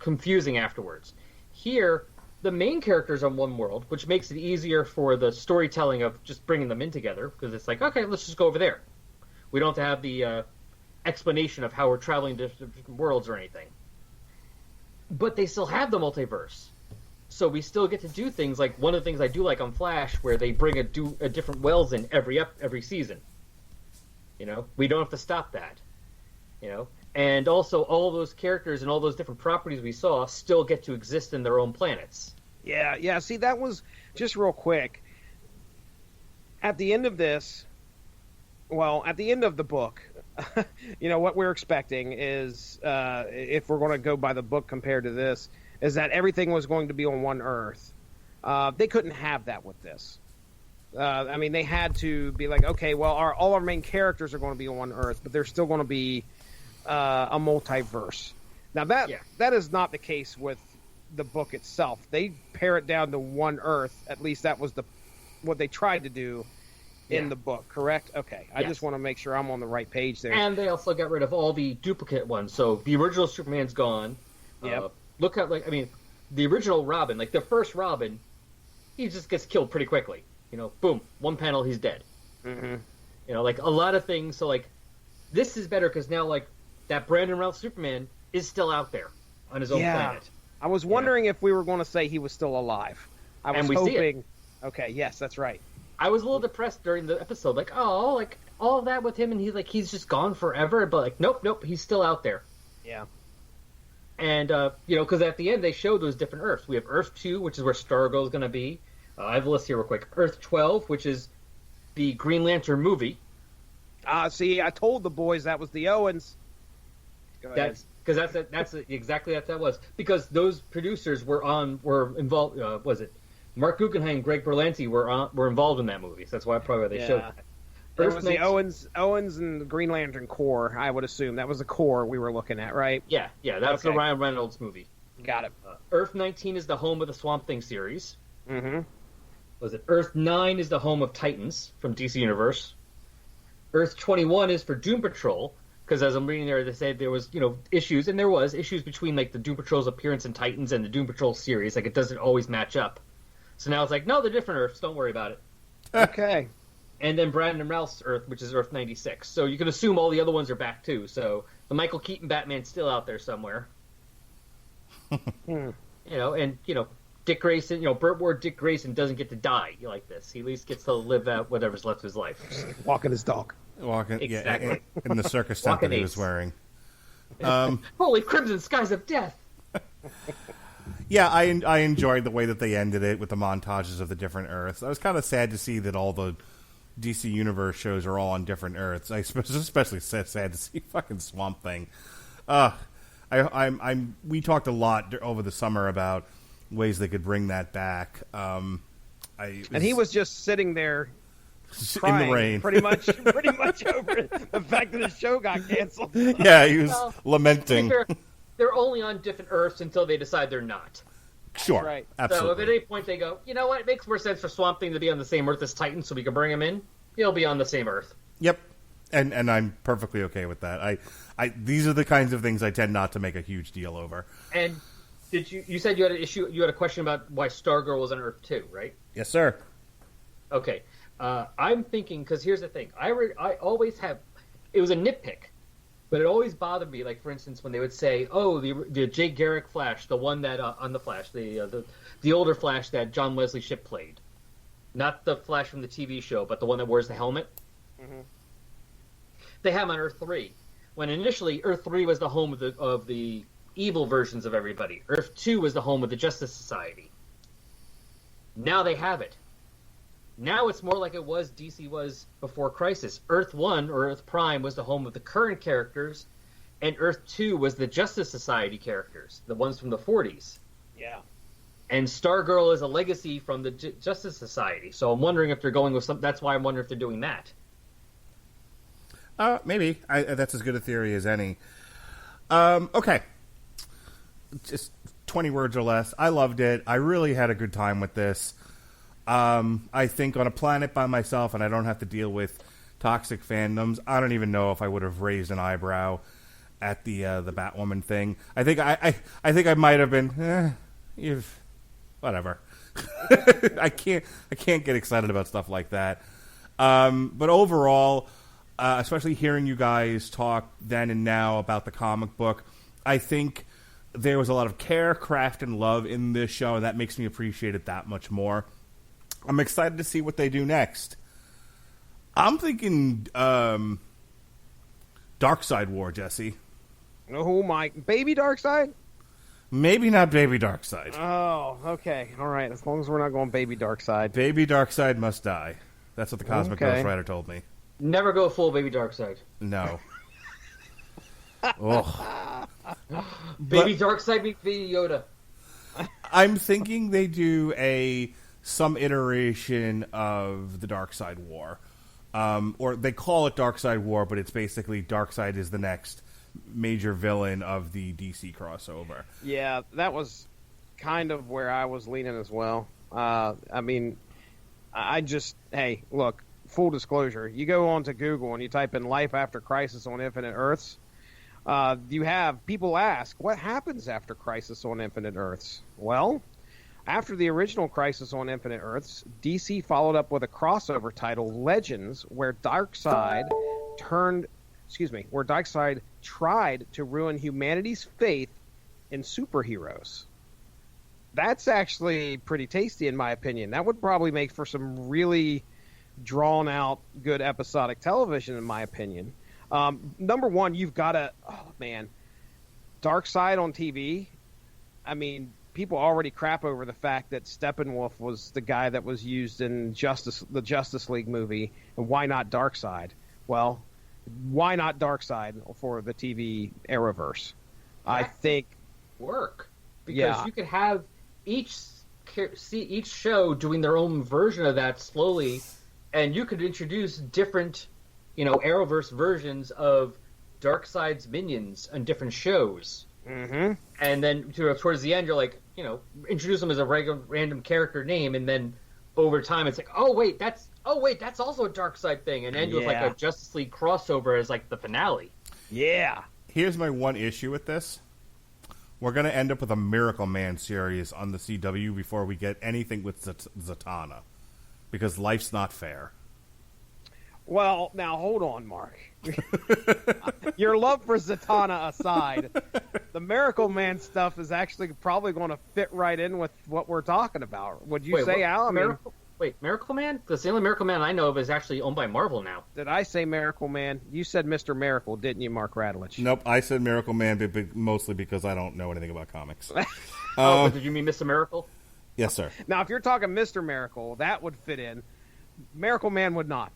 confusing afterwards. Here, the main characters on one world, which makes it easier for the storytelling of just bringing them in together, because it's like, okay, let's just go over there. We don't have to have the explanation of how we're traveling to different worlds or anything. But they still have the multiverse. So we still get to do things like one of the things I do like on Flash, where they bring a different Wells in every season. We don't have to stop that. And also all those characters and all those different properties we saw still get to exist in their own planets. Yeah. See, that was just real quick. At the end of this, at the end of the book, what we're expecting is, if we're going to go by the book compared to this, is that everything was going to be on one Earth. They couldn't have that with this. I mean, they had to be like, okay, well, all our main characters are going to be on Earth, but there's still going to be a multiverse. Now, that is not the case with the book itself. They pare it down to one Earth. At least that was what they tried to do in the book, correct? Okay. I just want to make sure I'm on the right page there. And they also got rid of all the duplicate ones. So the original Superman's gone. Yep. Look at, the original Robin, like the first Robin, he just gets killed pretty quickly. Boom, one panel, he's dead. Mm-hmm. A lot of things. So, this is better because now, that Brandon Routh Superman is still out there on his own planet. I was wondering if we were going to say he was still alive. I was hoping. See it. Okay, yes, that's right. I was a little depressed during the episode, all of that with him, and he's just gone forever. But nope, he's still out there. Yeah. And because at the end they showed those different Earths. We have Earth 2, which is where Stargirl is going to be. I have a list here real quick. Earth 12, which is the Green Lantern movie. See, I told the boys that was the Owens. Go ahead. That's exactly what that was. Because those producers were involved. Was it Mark Guggenheim and Greg Berlanti were involved in that movie? So that's why probably they showed that. It was the Owens and the Green Lantern Corps, I would assume. That was the Corps we were looking at, right? Yeah, that's the Ryan Reynolds movie. Got it. Earth 19 is the home of the Swamp Thing series. Mm-hmm. Was it Earth 9 is the home of Titans from DC Universe. Earth 21 is for Doom Patrol, because as I'm reading there, they said there was, issues, and there was issues between, the Doom Patrol's appearance in Titans and the Doom Patrol series. It doesn't always match up. So now it's no, they're different Earths. Don't worry about it. Okay. And then Brandon Routh's Earth, which is Earth 96. So you can assume all the other ones are back, too. So the Michael Keaton Batman's still out there somewhere. Dick Grayson, Burt Ward Dick Grayson doesn't get to die like this. He at least gets to live out whatever's left of his life. Walking his dog. Exactly. In the circus tent that he was wearing. Holy crimson skies of death! Yeah, I enjoyed the way that they ended it with the montages of the different Earths. I was kind of sad to see that all the DC Universe shows are all on different Earths. I especially sad to see fucking Swamp Thing. We talked a lot over the summer about ways they could bring that back. And he was just sitting there crying, in the rain, pretty much over the fact that his show got canceled. Yeah, he was lamenting. They're only on different Earths until they decide they're not. Sure, right. Absolutely. So if at any point they go, you know what, it makes more sense for Swamp Thing to be on the same Earth as Titan, so we can bring him in, he'll be on the same Earth. Yep, and I'm perfectly okay with that. These are the kinds of things I tend not to make a huge deal over. And did you said you had a question about why Stargirl was on Earth 2, right? Yes, sir. Okay. I'm thinking, because here's the thing. I always have, it was a nitpick, but it always bothered me, for instance, when they would say, oh, the Jay Garrick Flash, the one that, on the Flash, the older Flash that John Wesley Shipp played. Not the Flash from the TV show, but the one that wears the helmet. Mm-hmm. They have him on Earth 3. When initially, Earth 3 was the home of the evil versions of everybody. Earth 2 was the home of the Justice Society. Now they have it. Now it's more like it was DC was before Crisis. Earth 1, or Earth Prime, was the home of the current characters, and Earth 2 was the Justice Society characters, the ones from the 40s. Yeah. And Stargirl is a legacy from the Justice Society. So I'm wondering if they're going with some. That's why I'm wondering if they're doing that. Maybe. That's as good a theory as any. Okay. Just 20 words or less. I loved it. I really had a good time with this. I think on a planet by myself, and I don't have to deal with toxic fandoms, I don't even know if I would have raised an eyebrow at the Batwoman thing. I think I might have been, whatever. I can't get excited about stuff like that. But overall, especially hearing you guys talk then and now about the comic book, I think there was a lot of care, craft, and love in this show, and that makes me appreciate it that much more. I'm excited to see what they do next. I'm thinking Darkseid War, Jesse. Oh, my. Baby Darkseid? Maybe not Baby Darkseid. Oh, okay. All right. As long as we're not going Baby Darkseid. Baby Darkseid must die. That's what the Cosmic Ghost Rider told me. Never go full Baby Darkseid. No. Ugh. Baby Darkseid meets Baby Yoda. I'm thinking they do a some iteration of the Darkseid War. Or they call it Darkseid War, but it's basically Darkseid is the next major villain of the DC crossover. Yeah, that was kind of where I was leaning as well. I mean, hey, look, full disclosure, you go on to Google and you type in Life After Crisis on Infinite Earths, you have people ask, what happens after Crisis on Infinite Earths? Well, after the original Crisis on Infinite Earths, DC followed up with a crossover titled Legends, where Darkseid tried to ruin humanity's faith in superheroes. That's actually pretty tasty, in my opinion. That would probably make for some really drawn-out, good episodic television, in my opinion. Number one, you've got to... Oh, man. Darkseid on TV, I mean, people already crap over the fact that Steppenwolf was the guy that was used in the Justice League movie, and why not Darkseid? Well, why not Darkseid for the TV Arrowverse? I think... Work. Because you could have each show doing their own version of that slowly, and you could introduce different, Arrowverse versions of Darkseid's minions on different shows. Mm-hmm. And then towards the end, you're like, introduce them as a random character name, and then over time, it's like, oh wait, that's also a Darkseid thing, and end with like a Justice League crossover as like the finale. Yeah. Here's my one issue with this. We're going to end up with a Miracle Man series on the CW before we get anything with Zatanna. Because life's not fair. Well, now hold on, Mark. Your love for Zatanna aside, the Miracle Man stuff is actually probably going to fit right in with what we're talking about. Would you say, Al? Miracle Man? Because the only Miracle Man I know of is actually owned by Marvel now. Did I say Miracle Man? You said Mr. Miracle, didn't you, Mark Radulich? Nope, I said Miracle Man, but mostly because I don't know anything about comics. But did you mean Mr. Miracle? Yes, sir. Now, if you're talking Mr. Miracle, that would fit in. Miracle Man would not.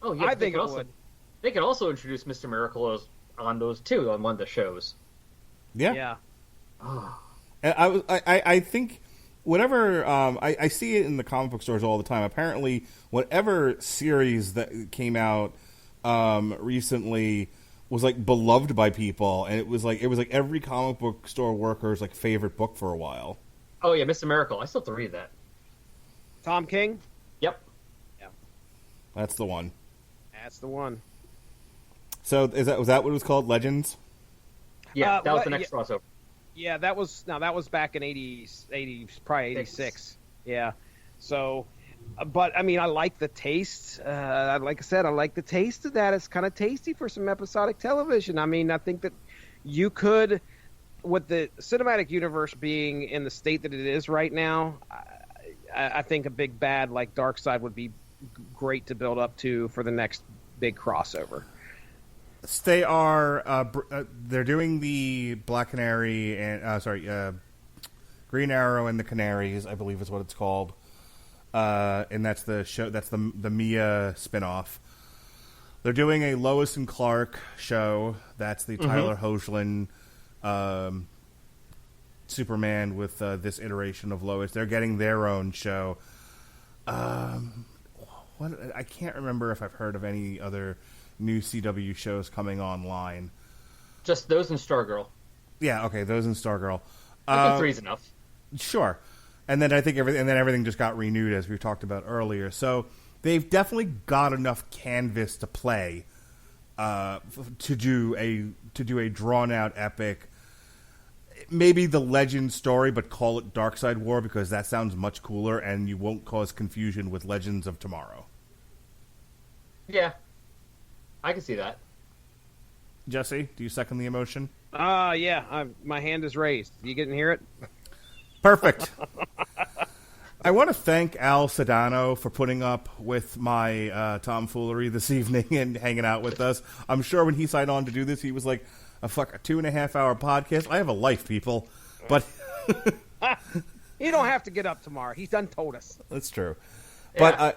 Oh, yeah, I think it would. They could also introduce Mr. Miracle on those too, on one of the shows. Yeah. And I think whatever I see it in the comic book stores all the time. Apparently, whatever series that came out recently was like beloved by people, and it was like every comic book store worker's like favorite book for a while. Oh yeah, Mr. Miracle. I still have to read that. Tom King? Yep. Yeah. That's the one. That's the one. So was that what it was called? Legends? Yeah, that was the next crossover. Yeah, that was back in 80, probably 86. Yeah. So, but I mean, I like the taste. Like I said, I like the taste of that. It's kind of tasty for some episodic television. I mean, I think that you could, with the cinematic universe being in the state that it is right now, I think a big bad like Darkseid would be great to build up to for the next big crossover. They are they're doing the Black Canary and Green Arrow and the Canaries, I believe is what it's called, and that's the show. That's the Mia spinoff. They're doing a Lois and Clark show. That's the Tyler Hoechlin Superman with this iteration of Lois. They're getting their own show. I can't remember if I've heard of any other new CW shows coming online. Just those and Stargirl. Yeah, okay, those and Stargirl. I think 3's enough. Sure. And then I think everything just got renewed, as we talked about earlier. So they've definitely got enough canvas to play to do a drawn out epic. Maybe the Legend story, but call it Darkseid War because that sounds much cooler, and you won't cause confusion with Legends of Tomorrow. Yeah, I can see that. Jesse, do you second the emotion? Yeah, my hand is raised. You didn't hear it? Perfect. I want to thank Al Sedano for putting up with my tomfoolery this evening and hanging out with us. I'm sure when he signed on to do this, he was like, a 2.5 hour podcast. I have a life, people. But you don't have to get up tomorrow. He's done told us. That's true. Yeah.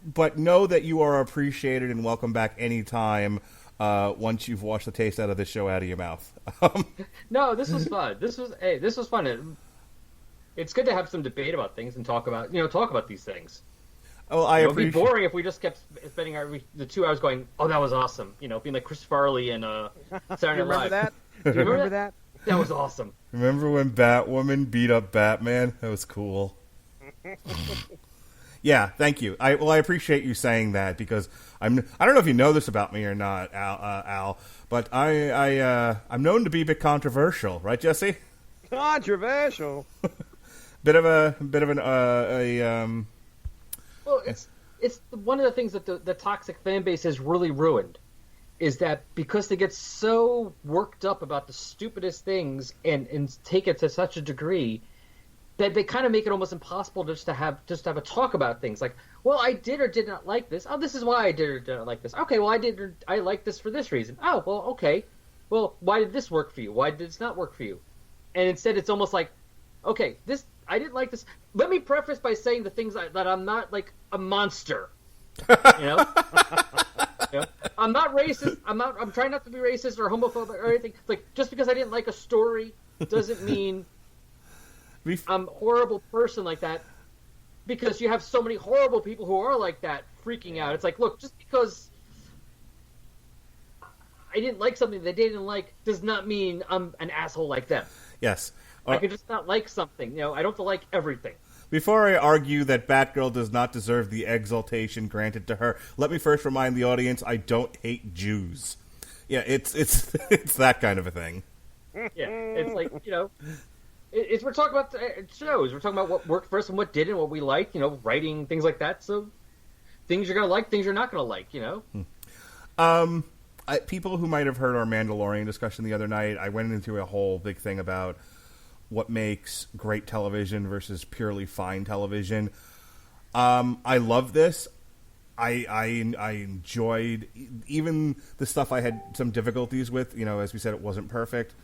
But know that you are appreciated and welcome back anytime once you've washed the taste out of this show out of your mouth. No, this was fun. This was fun. it's good to have some debate about things and talk about these things. Oh, I It would be appreciate. boring if we just kept spending the 2 hours going, "Oh, that was awesome," being like Chris Farley and Saturday You Night remember Live. that? Do you Remember that? That was awesome. Remember when Batwoman beat up Batman? That was cool. Yeah, thank you. I appreciate you saying that because I don't know if you know this about me or not, Al, but I'm known to be a bit controversial, right, Jesse? Controversial. Bit of an Well, it's one of the things that the toxic fan base has really ruined is that because they get so worked up about the stupidest things and take it to such a degree that they kind of make it almost impossible just to have a talk about things like, well, I did or did not like this. Oh, this is why I did or did not like this. Okay, well, I like this for this reason. Oh, well, okay. Well, why did this work for you? Why did this not work for you? And instead, it's almost like, okay, I didn't like this. Let me preface by saying the things that I'm not like a monster. You know? I'm not racist. I'm trying not to be racist or homophobic or anything. It's like, just because I didn't like a story doesn't mean I'm a horrible person like that, because you have so many horrible people who are like that freaking out. It's like, look, just because I didn't like something they didn't like does not mean I'm an asshole like them. yes. I can just not like something. I don't have to like everything. Before I argue that Batgirl does not deserve the exaltation granted to her, let me first remind the audience I don't hate Jews. Yeah, it's it's that kind of a thing. Yeah, it's like, we're talking about shows. We're talking about what worked for us and what didn't, what we liked, writing, things like that. So things you're going to like, things you're not going to like, People who might have heard our Mandalorian discussion the other night, I went into a whole big thing about what makes great television versus purely fine television. I love this. I enjoyed even the stuff I had some difficulties with. As we said, it wasn't perfect.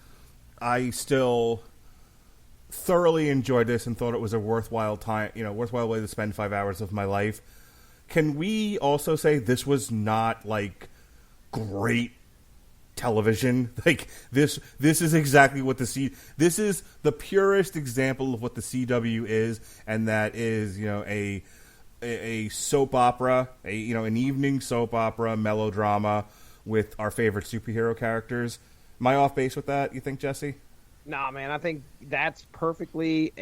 I still thoroughly enjoyed this and thought it was a worthwhile way to spend 5 hours of my life. Can we also say this was not like great television? Like this is exactly what this is the purest example of what the CW is, and that is a soap opera, an evening soap opera melodrama with our favorite superhero characters. Am I off base with that, you think, Jesse? Nah, man, I think that's perfectly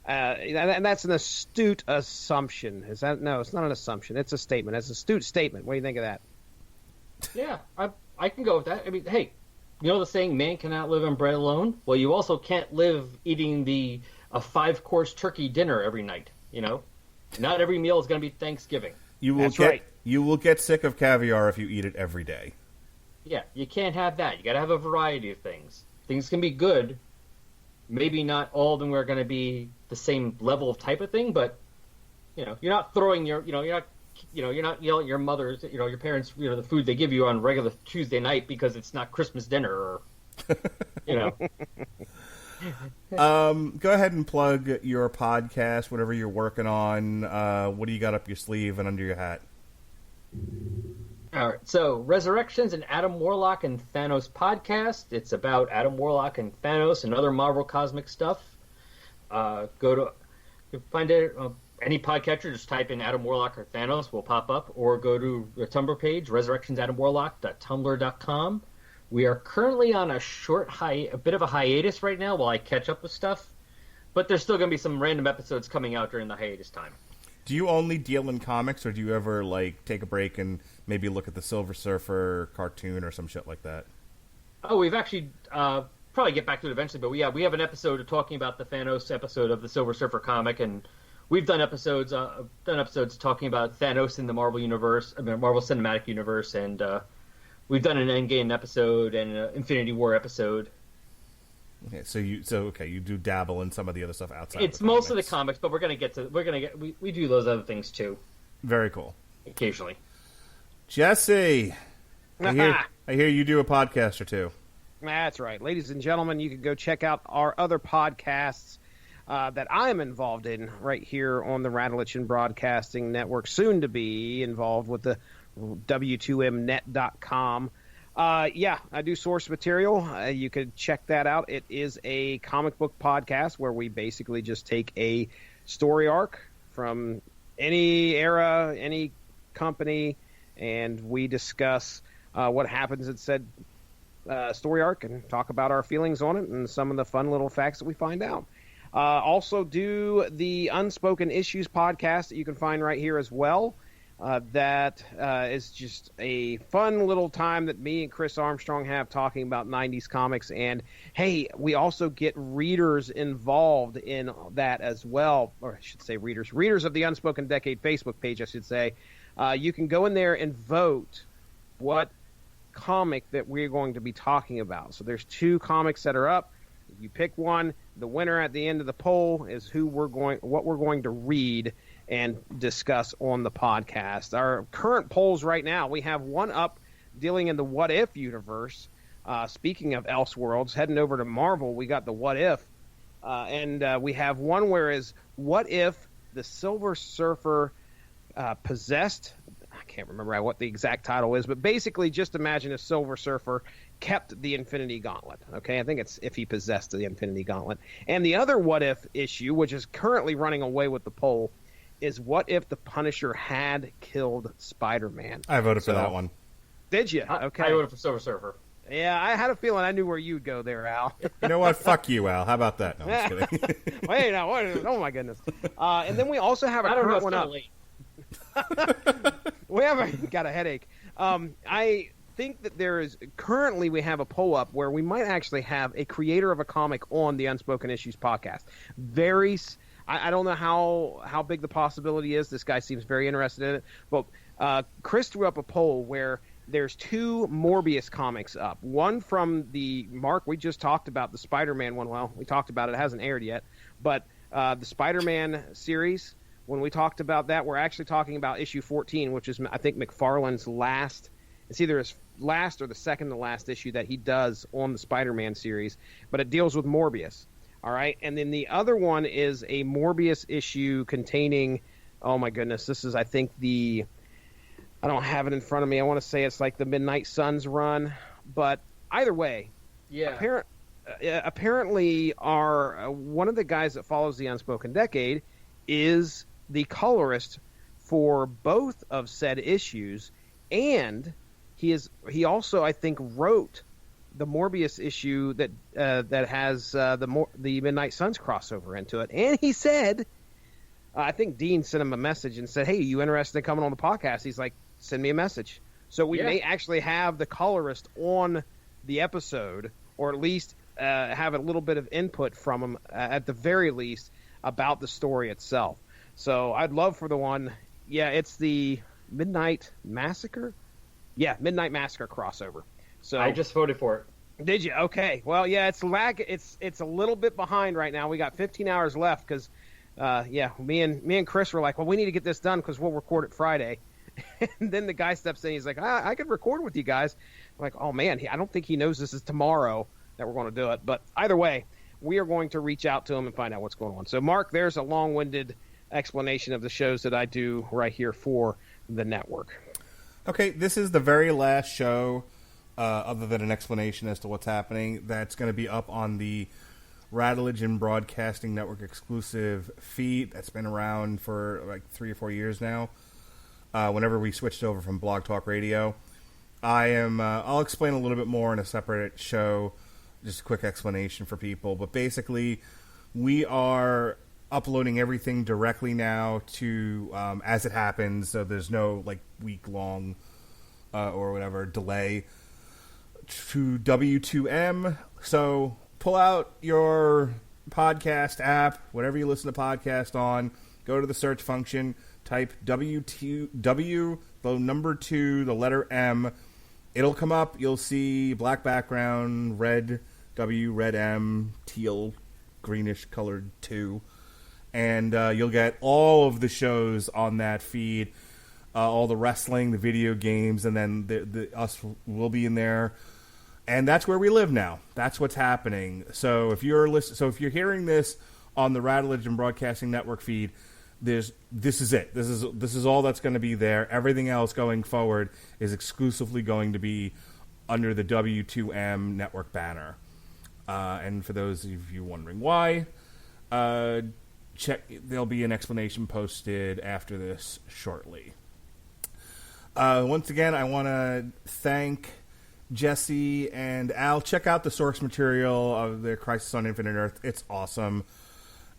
and that's an astute assumption. Is that? No, it's not an assumption. It's a statement. It's an astute statement. What do you think of that? Yeah, I can go with that. I mean, hey, the saying, man cannot live on bread alone? Well, you also can't live eating a 5-course turkey dinner every night, Not every meal is going to be Thanksgiving. You will get sick of caviar if you eat it every day. Yeah, you can't have that. You got to have a variety of things. Things can be good. Maybe not all of them are going to be the same level of type of thing, but you're not throwing you're not yelling at your mother's, your parents, the food they give you on regular Tuesday night because it's not Christmas dinner or, Go ahead and plug your podcast, whatever you're working on. What do you got up your sleeve and under your hat? All right, so Resurrections and Adam Warlock and Thanos podcast. It's about Adam Warlock and Thanos and other Marvel cosmic stuff. Find it any podcatcher. Just type in Adam Warlock or Thanos, will pop up, or go to the Tumblr page, resurrectionsadamwarlock.tumblr.com. We are currently on a bit of a hiatus right now while I catch up with stuff, but there's still going to be some random episodes coming out during the hiatus time. Do you only deal in comics, or do you ever take a break and maybe look at the Silver Surfer cartoon or some shit like that? Oh, we've actually probably get back to it eventually, but we have an episode talking about the Thanos episode of the Silver Surfer comic, and we've done episodes talking about Thanos in the Marvel universe, Marvel Cinematic Universe, and we've done an Endgame episode and an Infinity War episode. Okay, so you do dabble in some of the other stuff outside. It's of the most of the comics, but we do those other things too. Very cool. Occasionally. Jesse, I hear you do a podcast or two. That's right. Ladies and gentlemen, you can go check out our other podcasts that I'm involved in right here on the Radulich and Broadcasting Network, soon to be involved with the W2Mnet.com. Yeah, I do source material. You could check that out. It is a comic book podcast where we basically just take a story arc from any era, any company, and we discuss what happens in said story arc and talk about our feelings on it and some of the fun little facts that we find out. Also do the Unspoken Issues podcast that you can find right here as well. That is just a fun little time that me and Chris Armstrong have talking about 90s comics. And, hey, we also get readers involved in that as well. Or I should say readers. Readers of the Unspoken Decade Facebook page, I should say. You can go in there and vote what comic that we're going to be talking about. So there's 2 comics that are up. You pick one. The winner at the end of the poll is what we're going to read and discuss on the podcast. Our current polls right now, we have one up dealing in the What If universe. Speaking of Elseworlds, heading over to Marvel, we got the What If. And we have one where is what if the Silver Surfer possessed, I can't remember what the exact title is, but basically just imagine if Silver Surfer kept the Infinity Gauntlet. Okay, I think it's if he possessed the Infinity Gauntlet. And the other What If issue, which is currently running away with the poll, is what if the Punisher had killed Spider-Man? I voted for that one. Did you? Okay. I voted for Silver Surfer. Yeah, I had a feeling I knew where you'd go there, Al. You know what? Fuck you, Al. How about that? No, I'm just kidding. Wait, no, oh my goodness. And then we also have a current one up. We have got a headache. I think that there is currently we have a poll up where we might actually have a creator of a comic on the Unspoken Issues podcast. I don't know how big the possibility is. This guy seems very interested in it. But Chris threw up a poll where there's 2 Morbius comics up. One from the Mark, we just talked about the Spider-Man one. Well, we talked about it. It hasn't aired yet. But the Spider-Man series, when we talked about that, we're actually talking about issue 14, which is, I think, McFarlane's last. It's either his last or the second to last issue that he does on the Spider-Man series. But it deals with Morbius. All right, and then the other one is a Morbius issue containing, oh my goodness, this is, I think, I don't have it in front of me. I want to say it's like the Midnight Suns run, but either way, yeah. Apparently one of the guys that follows the Unspoken Decade is the colorist for both of said issues, and he also, I think, wrote the Morbius issue that has the Midnight Suns crossover into it. And he said, I think Dean sent him a message and said, hey, you interested in coming on the podcast? He's like, send me a message. So we may actually have the colorist on the episode, or at least have a little bit of input from him, at the very least, about the story itself. So I'd love for the one, it's the Midnight Massacre? Yeah, Midnight Massacre crossover. So I just voted for it. Did you? Okay. Well, yeah, it's a little bit behind right now. We got 15 hours left because, me and Chris were like, well, we need to get this done because we'll record it Friday. And then the guy steps in. He's like, I could record with you guys. I'm like, oh man, I don't think he knows this is tomorrow that we're going to do it. But either way, we are going to reach out to him and find out what's going on. So, Mark, there's a long-winded explanation of the shows that I do right here for the network. Okay, this is the very last show. Other than an explanation as to what's happening, that's going to be up on the Radulich and Broadcasting Network exclusive feed that's been around for like 3 or 4 years now. Whenever we switched over from Blog Talk Radio, I'll explain a little bit more in a separate show, just a quick explanation for people. But basically, we are uploading everything directly now to as it happens, so there's no like week-long or whatever delay to W2M. So pull out your podcast app, whatever you listen to podcast on, go to the search function, type W, the number 2, the letter M. It'll come up. You'll see black background, red W, red M, teal, greenish colored 2. And you'll get all of the shows on that feed, all the wrestling, the video games, and then us will be in there. And that's where we live now. That's what's happening. So if you're hearing this on the Radulich and Broadcasting Network feed, this is it. This is all that's going to be there. Everything else going forward is exclusively going to be under the W2M network banner. And for those of you wondering why, there'll be an explanation posted after this shortly. Once again, I want to thank Jesse and Al. Check out the source material of the Crisis on Infinite Earth. It's awesome.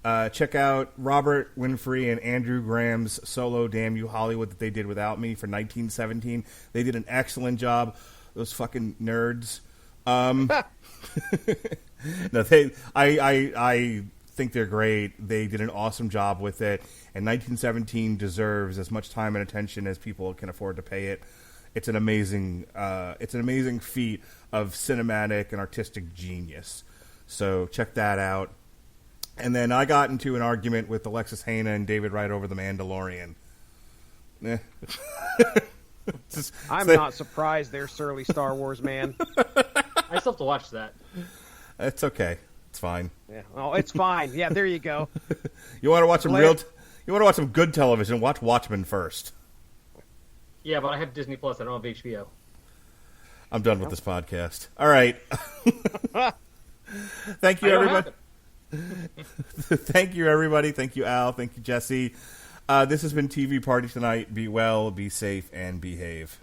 Check out Robert Winfrey and Andrew Graham's solo Damn You Hollywood that they did without me for 1917. They did an excellent job. Those fucking nerds. No, I think they're great. They did an awesome job with it, and 1917 deserves as much time and attention as people can afford to pay it. It's an amazing feat of cinematic and artistic genius. So check that out. And then I got into an argument with Alexis Hana and David Wright over The Mandalorian. I'm not surprised they're surly Star Wars, man. I still have to watch that. It's okay. It's fine. Yeah. Oh, it's fine. Yeah, there you go. You want to watch some you want to watch some good television? Watch Watchmen first. Yeah, but I have Disney Plus. I don't have HBO. I'm done with this podcast. All right. Thank you, everybody. Thank you, everybody. Thank you, Al. Thank you, Jesse. This has been TV Party Tonight. Be well, be safe, and behave.